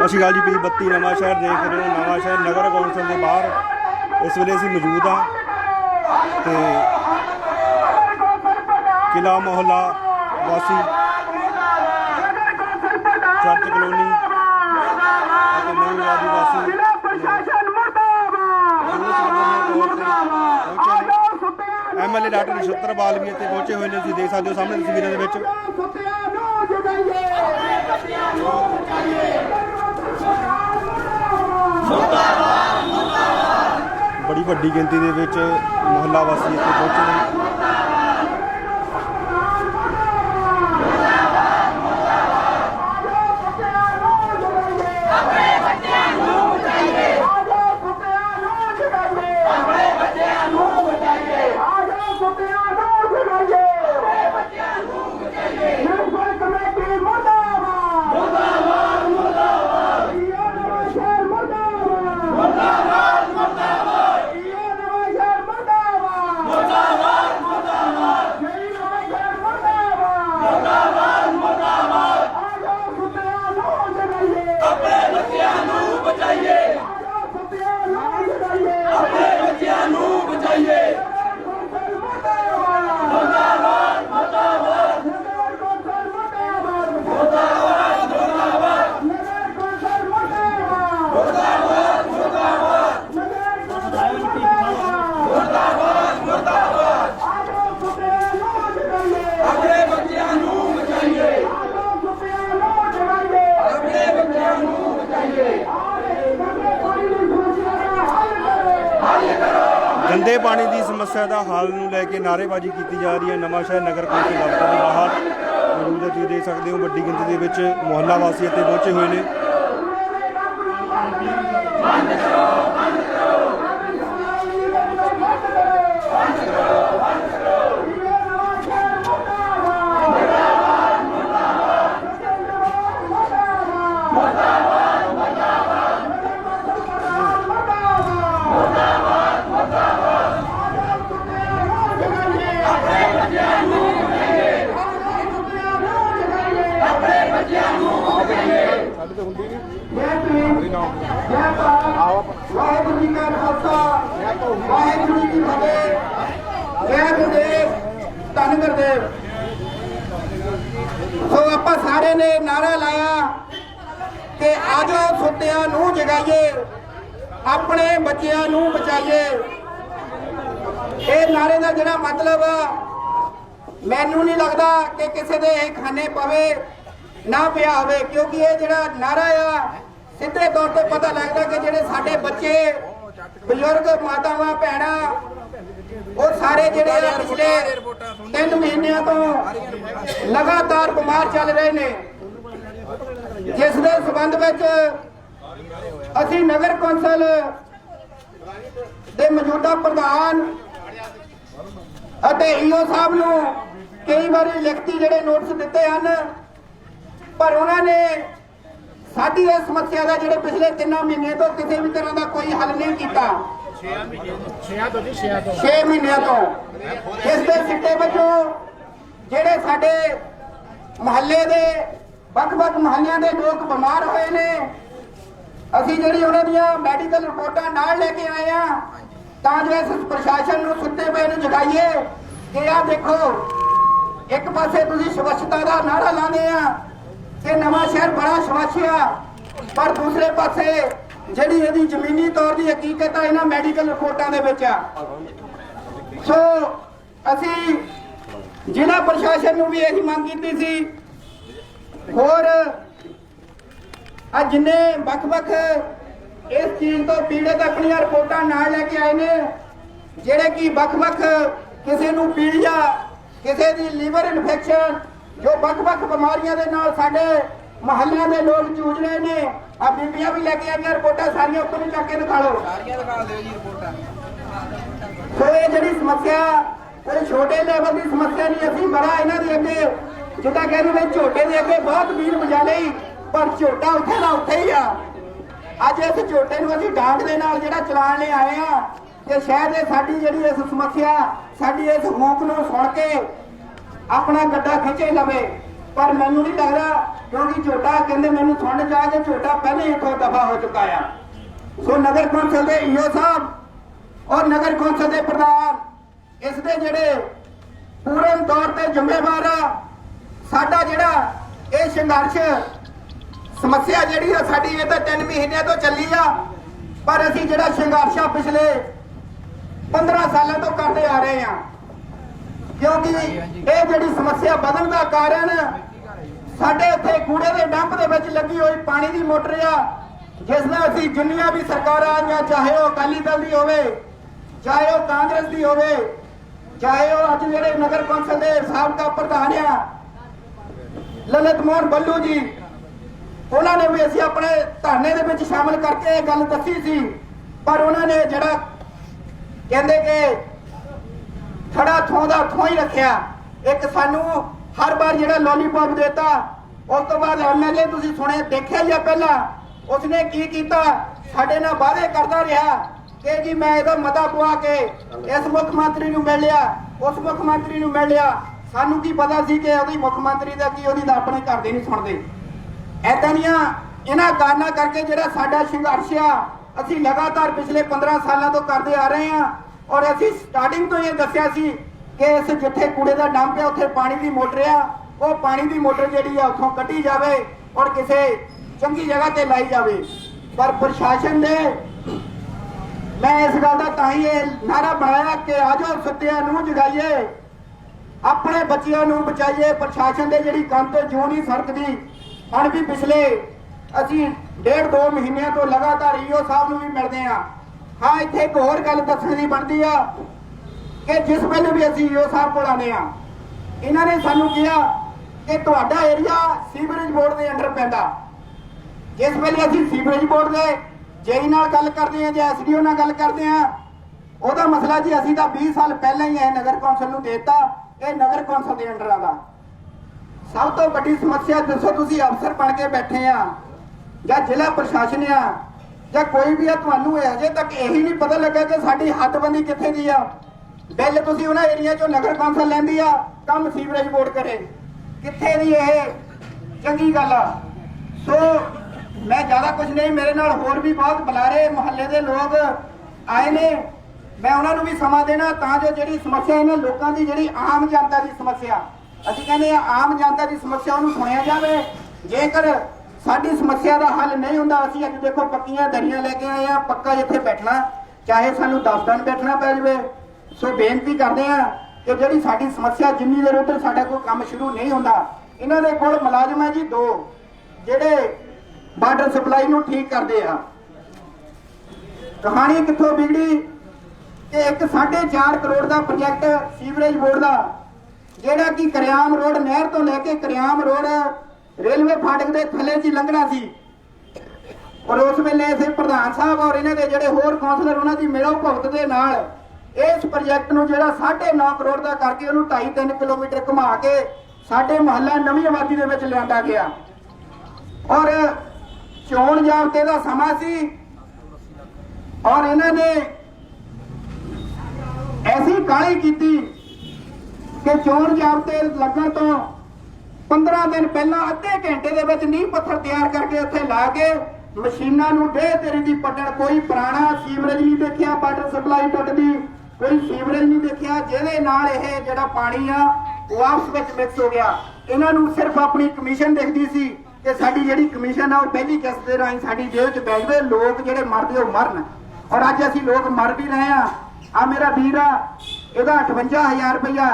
ਅਸੀਂ ਗੱਲ ਜੀ ਪੀ 32 ਨਵਾਂ शहर देख रहे हो। नवां शहर नगर कौंसल के बाहर इस वेले असीं मौजूद हाँ ते किला मोहल्ला वासी चर्च कलोनी नवी आदिवासी MLA डॉक्टर नक्षत्र बाल भी इत्थे पहुंचे हुए ने। तुसीं देख सकते हो सामने तस्वीरां दे विच बड़ी वड्डी गिनती दे विच मोहल्ला वासी इत्थे पहुंचे ने। गंदे पानी की समस्या का हल नूं लैके नारेबाजी की जा रही है। नवां शहर नगर कौंसल दफ्तर के बाहर मौजूद है। तुसीं देख सकते हो वड्डी गिनती के मोहल्ला वासी इत्थे पहुंचे हुए हैं। वाहिगुरू जी का खालसा वाहिगुरू जी की फतेह। जय गुरुदेव धन गुरुदेव। सो आप सारे ने नारा लाया कि आजो सुत्तियां नूं जगाइए अपने बच्चियां नूं बचाइए। ये नारे का जिहड़ा मतलब मैनू नहीं लगता कि किसी दे खाने पवे ना पिया होवे, क्योंकि ये जिहड़ा नारा आ सीधे तौर पर पता लगता कि जिहड़े साडे बच्चे बजुर्ग मातावां भैणां वो सारे जिहड़े पिछले 3 महीनों तो लगातार बीमार चल रहे ने, जिस दे संबंध विच असीं नगर कौंसल दे मौजूदा प्रधान अते ईओ साहब नूं कई बार लिखती जिहड़े नोटिस दिते हैं, पर उन्होंने साडी इस समस्या का जिहड़े पिछले 3 महीने तो किसी भी तरह का कोई हल नहीं किया। 6 महीनों तो इस दे सिੱਟੇ वजों जिहड़े साडे महल्ले दे ਵੱਖ-ਵੱਖ महल्लियां दे लोग बीमार होए ने, असीं जिहड़ी उन्हां दीयां मैडिकल रिपोर्टां नाल लेके आए हां तां जो इस प्रशासन नूं सुत्ते पए नूं जगाइए कि आ देखो एक पासे तुसीं स्वच्छता दा नारा लाने आ कि नवां शहर बड़ा स्वच्छ आ, पर दूसरे पासे जिहड़ी इहदी जमीनी तौर की हकीकत है इन्हां मैडिकल रिपोर्टां दे विच आ। सो असीं जिला प्रशासन नूं भी यही मंग कीती सी, होर जिन्ने वख-वख इस चीज़ तो पीड़ित अपन रिपोर्टां नाल लैके आए ने, जिहड़े कि वख-वख किसी नूं पीलिया किसी दी लीवर इन्फेक्शन जो ਵੱਖ-ਵੱਖ बीमारियां दे नाल साडे महल्लियां दे लोग जूझ रहे ने। आ बीबियां भी लेके आईयां रिपोर्टां सारियां उत्तों भी चक के दिखा लो, सारियां दिखा दिओ जी रिपोर्टां। सो ये जिहड़ी समस्या कोई छोटे लेवल की समस्या नहीं, असीं बड़ा इन्हां दे अगे जिद्दां कहदे ने झोटे दे अगे बहुत वीर बजा लई, पर झोटा उत्थे दा उत्थे ही आ। अज इस झोटे नूं असीं डांग दे नाल जिहड़ा चलाण लई आए आ कि शायद साडी जिहड़ी इस समस्या साडी इस हुकूक नूं सुण के अपना गड्ढा खिंचे लवे। ਪਰ ਮੈਨੂੰ ਨਹੀਂ ਲੱਗਦਾ, ਕਿਉਂਕਿ ਝੋਟਾ ਕਹਿੰਦੇ ਮੈਨੂੰ ਸੁਣ ਜਾ ਕੇ ਝੋਟਾ ਪਹਿਲੇ ਇੱਥੋਂ ਦਫਾ ਹੋ ਚੁੱਕਾ ਆ। ਸੋ ਨਗਰ ਕੌਂਸਲ ਦੇ ਈਓ ਸਾਹਿਬ ਔਰ ਨਗਰ ਕੌਂਸਲ ਦੇ ਪ੍ਰਧਾਨ ਇਸ ਦੇ ਜਿਹੜੇ ਪੂਰਨ ਤੌਰ ਤੇ ਜ਼ਿੰਮੇਵਾਰ ਆ। ਸਾਡਾ ਜਿਹੜਾ ਇਹ ਸੰਘਰਸ਼ ਸਮੱਸਿਆ ਜਿਹੜੀ ਆ ਸਾਡੀ ਇਹ ਤਾਂ 3 ਮਹੀਨਿਆਂ ਤੋਂ ਚੱਲੀ ਆ, ਪਰ ਅਸੀਂ ਜਿਹੜਾ ਸੰਘਰਸ਼ ਆ ਪਿਛਲੇ 15 ਸਾਲਾਂ ਤੋਂ ਕਰਦੇ ਆ ਰਹੇ ਆ, ਕਿਉਂਕਿ ਇਹ ਜਿਹੜੀ ਸਮੱਸਿਆ ਵਧਣ ਦਾ ਕਾਰਨ ਸਾਡੇ ਇੱਥੇ ਕੂੜੇ ਦੇ ਡੰਪ ਦੇ ਵਿੱਚ ਲੱਗੀ ਹੋਈ ਪਾਣੀ ਦੀ ਮੋਟਰ ਆ, ਜਿਸ ਨਾਲ ਅਸੀਂ ਜਿੰਨੀਆਂ ਵੀ ਸਰਕਾਰਾਂ ਆਈਆਂ, ਚਾਹੇ ਉਹ ਅਕਾਲੀ ਦਲ ਦੀ ਹੋਵੇ, ਚਾਹੇ ਉਹ ਕਾਂਗਰਸ ਦੀ ਹੋਵੇ, ਚਾਹੇ ਉਹ ਅੱਜ ਜਿਹੜੇ ਨਗਰ ਕੌਂਸਲ ਦੇ ਸਾਬਕਾ ਪ੍ਰਧਾਨ ਆ ਲਲਿਤ ਮੋਹਨ ਬੱਲੂ ਜੀ, ਉਹਨਾਂ ਨੇ ਵੀ ਅਸੀਂ ਆਪਣੇ ਧਰਨੇ ਦੇ ਵਿੱਚ ਸ਼ਾਮਲ ਕਰਕੇ ਇਹ ਗੱਲ ਦੱਸੀ ਸੀ, ਪਰ ਉਹਨਾਂ ਨੇ ਜਿਹੜਾ ਕਹਿੰਦੇ ਕਿ ਥੜਾ ਥੋਂ ਦਾ ਥੋਂ ਹੀ ਰੱਖਿਆ। ਇੱਕ ਸਾਨੂੰ ਹਰ ਵਾਰ ਜਿਹੜਾ ਲੋਲੀਪੌਪ ਦੇਤਾ, ਉਸ ਤੋਂ ਬਾਅਦ ਐਮਐਲਏ ਤੁਸੀਂ ਸੁਣੇ ਦੇਖਿਆ ਜਾਂ ਪਹਿਲਾਂ ਉਸਨੇ ਕੀ ਕੀਤਾ, ਸਾਡੇ ਨਾਲ ਵਾਅਦੇ ਕਰਦਾ ਰਿਹਾ ਕਿ ਜੀ ਮੈਂ ਇਹਦਾ ਮਤਾ ਪਵਾ ਕੇ ਇਸ ਮੁੱਖ ਮੰਤਰੀ ਨੂੰ ਮਿਲ ਲਿਆ, ਉਸ ਮੁੱਖ ਮੰਤਰੀ ਨੂੰ ਮਿਲ ਲਿਆ। ਸਾਨੂੰ ਕੀ ਪਤਾ ਸੀ ਕਿ ਉਹਦੀ ਮੁੱਖ ਮੰਤਰੀ ਦਾ ਕੀ, ਉਹਦੀ ਤਾਂ ਆਪਣੇ ਘਰ ਦੇ ਨਹੀਂ ਸੁਣਦੇ। ਏਦਾਂ ਦੀਆਂ ਇਹਨਾਂ ਕਾਰਨਾਂ ਕਰਕੇ ਜਿਹੜਾ ਸਾਡਾ ਸੰਘਰਸ਼ ਆ ਅਸੀਂ ਲਗਾਤਾਰ ਪਿਛਲੇ 15 ਸਾਲਾਂ ਤੋਂ ਕਰਦੇ ਆ ਰਹੇ ਹਾਂ, ਔਰ ਅਸੀਂ ਸਟਾਰਟਿੰਗ ਤੋਂ ਇਹ ਦੱਸਿਆ ਸੀ ਕਿ ਇਸ ਜਿੱਥੇ ਕੂੜੇ ਦਾ ਡੰਪ ਹੈ ਉੱਥੇ ਪਾਣੀ ਦੀ ਮੋਟਰ ਆ, ਉਹ ਪਾਣੀ ਦੀ ਮੋਟਰ ਜਿਹੜੀ ਆ ਉੱਥੋਂ ਕੱਢੀ ਜਾਵੇ ਔਰ ਕਿਸੇ ਚੰਗੀ ਜਗ੍ਹਾ ਤੇ ਲਾਈ ਜਾਵੇ। ਪਰ ਪ੍ਰਸ਼ਾਸਨ ਨੇ, ਮੈਂ ਇਸ ਗੱਲ ਦਾ ਤਾਂ ਹੀ ਇਹ ਨਾਰਾ ਬਣਾਇਆ ਕਿ ਆਜੋ ਸੁੱਤਿਆਂ ਨੂੰ ਜਗਾਈਏ, ਆਪਣੇ ਬੱਚਿਆਂ ਨੂੰ ਬਚਾਈਏ। ਪ੍ਰਸ਼ਾਸਨ ਦੇ ਜਿਹੜੀ ਕੰਧ ਜੋ ਨਹੀਂ ਸਰਕਦੀ, ਹੁਣ ਵੀ ਪਿਛਲੇ ਅਸੀਂ 1.5-2 ਮਹੀਨਿਆਂ ਤੋਂ ਲਗਾਤਾਰ ਈਓ ਸਾਹਿਬ ਨੂੰ ਵੀ ਮਿਲਦੇ ਆ। ਹਾਂ, ਇੱਥੇ ਇੱਕ ਹੋਰ ਗੱਲ ਦੱਸਣ ਦੀ ਬਣਦੀ ਆ ਕਿ ਜਿਸ ਵੇਲੇ ਵੀ ਅਸੀਂ ਈਓ ਸਾਹਿਬ ਕੋਲ ਆਨੇ ਆ, ਇਹਨਾਂ ਨੇ ਸਾਨੂੰ ਕਿਹਾ ਕਿ ਤੁਹਾਡਾ ਏਰੀਆ ਸੀਵਰੇਜ ਬੋਰਡ ਦੇ ਅੰਡਰ ਪੈਂਦਾ। ਜਿਸ ਵੇਲੇ ਅਸੀਂ ਸੀਵਰੇਜ ਬੋਰਡ ਦੇ ਜੇਈ ਨਾਲ ਗੱਲ ਕਰਦੇ ਆ ਜਾਂ ਐਸਡੀਓ ਨਾਲ ਗੱਲ ਕਰਦੇ ਆ, ਉਹਦਾ ਮਸਲਾ ਜੀ ਅਸੀਂ ਤਾਂ 20 ਸਾਲ ਪਹਿਲਾਂ ਹੀ ਇਹ ਨਗਰ ਕੌਂਸਲ ਨੂੰ ਦੇਤਾ, ਇਹ ਨਗਰ ਕੌਂਸਲ ਦੇ ਅੰਡਰ ਆਉਂਦਾ। ਸਭ ਤੋਂ ਵੱਡੀ ਸਮੱਸਿਆ ਦੱਸੋ, ਤੁਸੀਂ ਅਫਸਰ ਬਣ ਕੇ ਬੈਠੇ ਆ ਜਾਂ ਜ਼ਿਲ੍ਹਾ ਪ੍ਰਸ਼ਾਸਨ ਆ ਜਾਂ ਕੋਈ ਵੀ ਆ, ਤੁਹਾਨੂੰ ਅਜੇ ਤੱਕ ਇਹੀ ਨਹੀਂ ਪਤਾ ਲੱਗਾ ਕਿ ਸਾਡੀ ਹੱਦਬੰਦੀ ਕਿੱਥੇ ਦੀ ਆ। ਬਿੱਲ ਤੁਸੀਂ ਉਹਨਾਂ ਏਰੀਆ ਚੋਂ ਨਗਰ ਕੌਂਸਲ ਲੈਂਦੀ ਆ, ਕੰਮ ਸੀਵਰੇਜ ਬੋਰਡ ਕਰੇ, ਕਿੱਥੇ ਦੀ ਇਹ ਚੰਗੀ ਗੱਲ ਆ। ਸੋ ਮੈਂ ਜ਼ਿਆਦਾ ਕੁਝ ਨਹੀਂ, ਮੇਰੇ ਨਾਲ ਹੋਰ ਵੀ ਬਹੁਤ ਬੁਲਾਰੇ ਮੁਹੱਲੇ ਦੇ ਲੋਕ ਆਏ ਨੇ, ਮੈਂ ਉਹਨਾਂ ਨੂੰ ਵੀ ਸਮਾਂ ਦੇਣਾ ਤਾਂ ਜੋ ਜਿਹੜੀ ਸਮੱਸਿਆ ਇਹਨਾਂ ਲੋਕਾਂ ਦੀ, ਜਿਹੜੀ ਆਮ ਜਨਤਾ ਦੀ ਸਮੱਸਿਆ, ਅਸੀਂ ਕਹਿੰਦੇ ਆ ਆਮ ਜਨਤਾ ਦੀ ਸਮੱਸਿਆ, ਉਹਨੂੰ ਸੁਣਿਆ ਜਾਵੇ। ਜੇਕਰ ਸਾਡੀ ਸਮੱਸਿਆ ਦਾ ਹੱਲ ਨਹੀਂ ਹੁੰਦਾ, ਅਸੀਂ ਅੱਜ ਦੇਖੋ ਪੱਕੀਆਂ ਦਰੀਆਂ ਲੈ ਕੇ ਆਏ ਆ, ਪੱਕਾ ਇੱਥੇ ਬੈਠਣਾ, ਚਾਹੇ ਸਾਨੂੰ 10 ਦਿਨ ਬੈਠਣਾ ਪੈ ਜਾਵੇ। ਸੋ ਬੇਨਤੀ ਕਰਦੇ ਆ ਕਿ ਜਿਹੜੀ ਸਾਡੀ ਸਮੱਸਿਆ, ਜਿੰਨੀ ਦੇਰ ਉੱਧਰ ਸਾਡਾ ਕੋਈ ਕੰਮ ਸ਼ੁਰੂ ਨਹੀਂ ਹੁੰਦਾ, ਇਹਨਾਂ ਦੇ ਕੋਲ ਮੁਲਾਜ਼ਮ ਹੈ ਜੀ 2 ਜਿਹੜੇ ਵਾਟਰ ਸਪਲਾਈ ਨੂੰ ਠੀਕ ਕਰਦੇ ਆ। ਕਹਾਣੀ ਕਿੱਥੋਂ ਵਿਗੜੀ ਕਿ ਇੱਕ 4.5 ਕਰੋੜ ਦਾ ਪ੍ਰੋਜੈਕਟ ਸੀਵਰੇਜ ਬੋਰਡ ਦਾ, ਜਿਹੜਾ ਕਿ ਕਰਿਆਮ ਰੋਡ ਨਹਿਰ ਤੋਂ ਲੈ ਕੇ ਕਰਿਆਮ ਰੋਡ ਰੇਲਵੇ ਫਾਟਕ ਦੇ ਥੱਲੇ 'ਚ ਲੰਘਣਾ ਸੀ, ਔਰ ਉਸ ਵੇਲੇ ਇਸੇ ਪ੍ਰਧਾਨ ਸਾਹਿਬ ਔਰ ਇਹਨਾਂ ਦੇ ਜਿਹੜੇ ਹੋਰ ਕੌਂਸਲਰ, ਉਹਨਾਂ ਦੀ ਮਿਲੋ ਭੁਗਤ ਦੇ ਨਾਲ ਇਸ ਪ੍ਰੋਜੈਕਟ ਨੂੰ ਜਿਹੜਾ 9.5 ਕਰੋੜ ਦਾ ਕਰਕੇ ਉਹਨੂੰ 2.5-3 ਕਿਲੋਮੀਟਰ ਘੁਮਾ ਕੇ ਸਾਡੇ ਮੁਹੱਲਾ ਨਵੀਂ ਆਬਾਦੀ ਦੇ ਵਿੱਚ ਲਿਆਂਦਾ ਗਿਆ। ਔਰ ਚੋਣ ਜ਼ਾਬਤੇ ਦਾ ਸਮਾਂ ਸੀ, ਔਰ ਇਹਨਾਂ ਨੇ ਐਸੀ ਕਾਹਲੀ ਕੀਤੀ ਕਿ ਚੋਣ ਜ਼ਾਬਤੇ ਲੱਗਣ ਤੋਂ 15 ਦਿਨ ਪਹਿਲਾਂ ਅੱਧੇ ਘੰਟੇ ਦੇ ਵਿੱਚ ਨੀਂਹ ਪੱਥਰ ਤਿਆਰ ਕਰਕੇ ਉੱਥੇ ਲਾ ਕੇ ਮਸ਼ੀਨਾਂ ਨੂੰ ਡੇ ਤੇਰੀ ਦੀ ਪੱਟਣ। ਕੋਈ ਪੁਰਾਣਾ ਸੀਵਰੇਜ ਨਹੀਂ ਦੇਖਿਆ, ਵਾਟਰ ਸਪਲਾਈ ਟੁੱਟਦੀ, ਕੋਈ ਸੀਵਰੇਜ ਨਹੀਂ ਦੇਖਿਆ, ਜਿਹਦੇ ਨਾਲ ਇਹ ਜਿਹੜਾ ਪਾਣੀ ਆ ਉਹ ਆਪਸ ਵਿੱਚ ਮਿਕਸ ਹੋ ਗਿਆ। ਇਹਨਾਂ ਨੂੰ ਸਿਰਫ ਆਪਣੀ ਕਮਿਸ਼ਨ ਦਿਖਦੀ ਸੀ ਕਿ ਸਾਡੀ ਜਿਹੜੀ ਕਮਿਸ਼ਨ ਆ ਉਹ ਪਹਿਲੀ ਕਿਸ਼ਤ ਦੇ ਰਾਹੀਂ ਸਾਡੀ ਜੇਬ 'ਚ ਬੈਠ ਜਾਵੇ, ਲੋਕ ਜਿਹੜੇ ਮਰਦੇ ਉਹ ਮਰਨ। ਔਰ ਅੱਜ ਅਸੀਂ ਲੋਕ ਮਰ ਵੀ ਰਹੇ ਆ। ਆ ਮੇਰਾ ਵੀਰ ਆ, ਇਹਦਾ 58,000 ਰੁਪਇਆ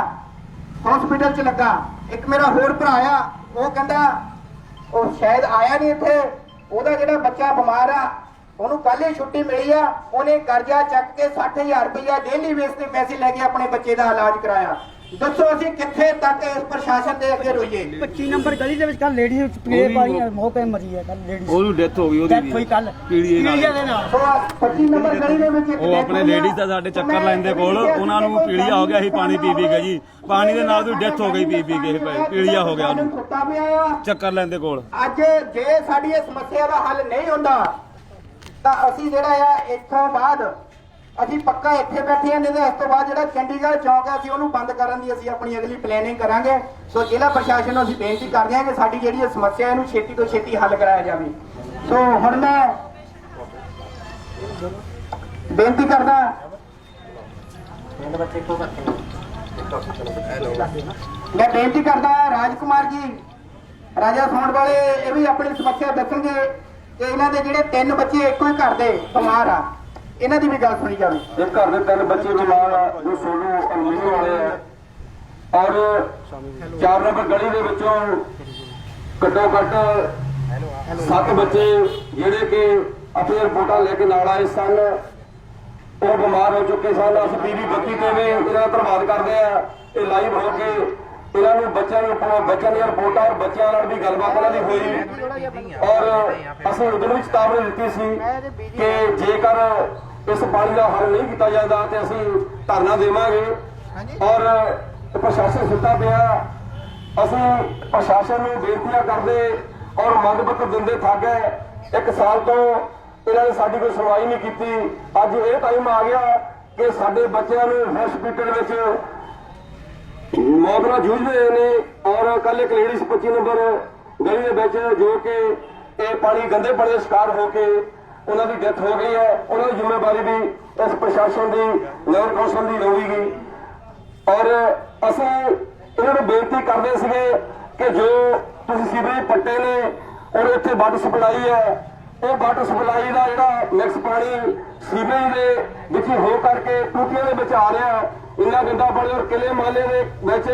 ਹਸਪੀਟਲ 'ਚ ਲੱਗਾ। ਇੱਕ ਮੇਰਾ ਹੋਰ ਭਰਾ ਆ, ਉਹ ਕਹਿੰਦਾ ਉਹ ਸ਼ਾਇਦ ਆਇਆ ਨਹੀਂ ਇੱਥੇ, ਉਹਦਾ ਜਿਹੜਾ ਬੱਚਾ ਬਿਮਾਰ ਆ ਉਹਨੂੰ ਕੱਲ ਹੀ ਛੁੱਟੀ ਮਿਲੀ ਆ, ਉਹਨੇ ਕਰਜ਼ਾ ਚੱਕ ਕੇ 60,000 ਰੁਪਇਆ ਡੇਲੀ ਬੇਸ ਤੇ ਪੈਸੇ ਲੈ ਕੇ ਆਪਣੇ ਬੱਚੇ ਦਾ ਇਲਾਜ ਕਰਾਇਆ। ਦੱਸੋ ਅਸੀਂ ਕਿੱਥੇ ਤੱਕ ਇਸ ਪ੍ਰਸ਼ਾਸਨ ਦੇ ਅੱਗੇ ਰੋਈਏ। 25 ਨੰਬਰ ਗਲੀ ਦੇ ਵਿੱਚ ਕੱਲ ਲੇਡੀ ਸਪਰੇ ਪਾਈ ਮੌਕੇ ਮਰੀ ਹੈ, ਕੱਲ ਲੇਡੀ ਉਹਨੂੰ ਡੈਥ ਹੋ ਗਈ, ਉਹਦੀ ਹੋਈ ਕੱਲ ਪੀੜੀਏ ਦੇ ਨਾਲ। 25 ਨੰਬਰ ਗਲੀ ਦੇ ਵਿੱਚ ਉਹ ਆਪਣੇ ਲੇਡੀਜ਼ ਦਾ ਸਾਡੇ ਚੱਕਰ ਲਾਈਨ ਦੇ ਕੋਲ, ਉਹਨਾਂ ਨੂੰ ਪੀੜੀਆ ਹੋ ਗਿਆ ਸੀ ਪਾਣੀ ਪੀ ਕੇ ਜੀ, ਪਾਣੀ ਦੇ ਨਾਲ ਉਹਦੀ ਡੈਥ ਹੋ ਗਈ ਪੀ ਕੇ, ਪੀੜੀਆ ਹੋ ਗਿਆ ਉਹਨੂੰ ਚੱਕਰ ਲਾਈਨ ਦੇ ਕੋਲ। ਅੱਜ ਜੇ ਸਾਡੀ ਇਹ ਸਮੱਸਿਆ ਦਾ ਹੱਲ ਨਹੀਂ ਹੁੰਦਾ ਤਾਂ ਅਸੀਂ ਜਿਹੜਾ ਆ ਇੱਥੋਂ ਬਾਅਦ ਅਸੀਂ ਪੱਕਾ ਇੱਥੇ ਬੈਠੇ ਹਾਂ, ਨਹੀਂ ਤਾਂ ਇਸ ਤੋਂ ਬਾਅਦ ਜਿਹੜਾ ਚੰਡੀਗੜ੍ਹ ਚੌਂਕ ਹੈ ਅਸੀਂ ਉਹਨੂੰ ਬੰਦ ਕਰਨ ਦੀ ਅਸੀਂ ਆਪਣੀ ਅਗਲੀ ਪਲੈਨਿੰਗ ਕਰਾਂਗੇ। ਸੋ ਜ਼ਿਲ੍ਹਾ ਪ੍ਰਸ਼ਾਸਨ ਨੂੰ ਅਸੀਂ ਬੇਨਤੀ ਕਰਦੇ ਹਾਂ ਕਿ ਸਾਡੀ ਜਿਹੜੀ ਇਹ ਸਮੱਸਿਆ ਇਹਨੂੰ ਛੇਤੀ ਤੋਂ ਛੇਤੀ ਹੱਲ ਕਰਾਇਆ ਜਾਵੇ। ਸੋ ਹੁਣ ਮੈਂ ਬੇਨਤੀ ਕਰਦਾ ਰਾਜਕੁਮਾਰ ਜੀ ਰਾਜਾ ਸੌਂਡ ਵਾਲੇ, ਇਹ ਵੀ ਆਪਣੀ ਸਮੱਸਿਆ ਦੱਸਣਗੇ ਕਿ ਇਹਨਾਂ ਦੇ ਜਿਹੜੇ 3 ਬੱਚੇ ਇੱਕੋ ਹੀ ਘਰ ਦੇ ਬਿਮਾਰ ਆ, ਇਹਨਾਂ ਦੀ ਵੀ ਗੱਲ ਸੁਣੀ ਜਾਵੇ। ਇਸ ਘਰ ਦੇ 3 ਬੱਚੇ ਬਿਮਾਰ ਆ ਜੋ ਸੋਨੂ ਅਲਮੀਨੀਅਮ ਵਾਲੇ ਆ, ਔਰ 4 ਨੰਬਰ ਗਲੀ ਦੇ ਵਿੱਚੋਂ ਘੱਟੋ ਘੱਟ 7 ਬੱਚੇ ਜਿਹੜੇ ਕਿ ਆਪਣੀਆਂ ਰਿਪੋਰਟਾਂ ਲੈ ਕੇ ਨਾਲ ਆਏ ਸਨ, ਉਹ ਬਿਮਾਰ ਹੋ ਚੁੱਕੇ ਸਨ। ਅਸੀਂ ਬੀਬੀ ਬੱਤੀ ਤੇ ਵੀ ਇਹਨਾਂ ਦਾ ਧੰਨਵਾਦ ਕਰਦੇ ਆ, ਇਹ ਲਾਈਵ ਹੋ ਕੇ ਇਹਨਾਂ ਨੂੰ ਬੱਚਿਆਂ ਦੀਆਂ ਰਿਪੋਰਟਾਂ ਔਰ ਬੱਚਿਆਂ ਨਾਲ ਵੀ ਗੱਲਬਾਤ ਉਹਨਾਂ ਦੀ ਹੋਈ, ਔਰ ਅਸੀਂ ਉਦੋਂ ਵੀ ਚੇਤਾਵਨੀ ਦਿੱਤੀ ਸੀ ਕਿ ਜੇਕਰ ਇਸ ਪਾਣੀ ਦਾ ਹੱਲ ਨਹੀਂ ਕੀਤਾ ਜਾਂਦਾ ਤੇ ਅਸੀਂ ਧਰਨਾ ਦੇਵਾਂਗੇ। ਔਰ ਪ੍ਰਸ਼ਾਸਨ ਸੁੱਤਾ ਪਿਆ, ਅਸੀਂ ਪ੍ਰਸ਼ਾਸਨ ਨੂੰ ਬੇਨਤੀਆਂ ਕਰਦੇ ਔਰ ਮੰਗ ਪੱਤਰ ਦਿੰਦੇ ਥੱਕ ਗਏ। 1 ਸਾਲ ਤੋਂ ਇਹਨਾਂ ਨੇ ਸਾਡੀ ਕੋਈ ਸੁਣਵਾਈ ਨਹੀਂ ਕੀਤੀ। ਅੱਜ ਇਹ ਟਾਈਮ ਆ ਗਿਆ ਕਿ ਸਾਡੇ ਬੱਚਿਆਂ ਨੂੰ ਹਸਪੀਟਲ ਵਿੱਚ ਮੌਤ ਨਾਲ ਜੂਝ ਰਹੇ ਨੇ। ਔਰ ਕੱਲ ਇੱਕ ਲੇਡੀਜ਼ 25 ਨੰਬਰ ਗਲੀ ਦੇ ਵਿੱਚ ਜੋ ਕਿ ਇਹ ਪਾਣੀ ਗੰਦੇ ਪਾਣੀ ਦਾ ਸ਼ਿਕਾਰ ਹੋ ਕੇ ਉਹਨਾਂ ਦੀ ਡੈਥ ਹੋ ਗਈ ਹੈ, ਉਹਨਾਂ ਦੀ ਜ਼ਿੰਮੇਵਾਰੀ ਵੀ ਇਸ ਪ੍ਰਸ਼ਾਸਨ ਦੀ ਨਗਰ ਕੌਂਸਲ ਦੀ ਹੋਵੇਗੀ। ਔਰ ਅਸੀਂ ਇਹਨਾਂ ਨੂੰ ਬੇਨਤੀ ਕਰਦੇ ਸੀਗੇ ਕਿ ਜੋ ਤੁਸੀਂ ਸੀਵਰੇਜ ਪੱਟੇ ਨੇ ਔਰ ਇੱਥੇ ਵਾਟਰ ਸਪਲਾਈ ਹੈ, ਉਹ ਵਾਟਰ ਸਪਲਾਈ ਦਾ ਜਿਹੜਾ ਮਿਕਸ ਪਾਣੀ ਸੀਵਰੇਜ ਦੇ ਵਿੱਚ ਹੋ ਕਰਕੇ ਟੂਟੀਆਂ ਦੇ ਵਿੱਚ ਆ ਰਿਹਾ, ਇੰਨਾ ਗੰਦਾ ਪਾਣੀ, ਔਰ ਕਿਲੇ ਮਾਲੇ ਦੇ ਵਿੱਚ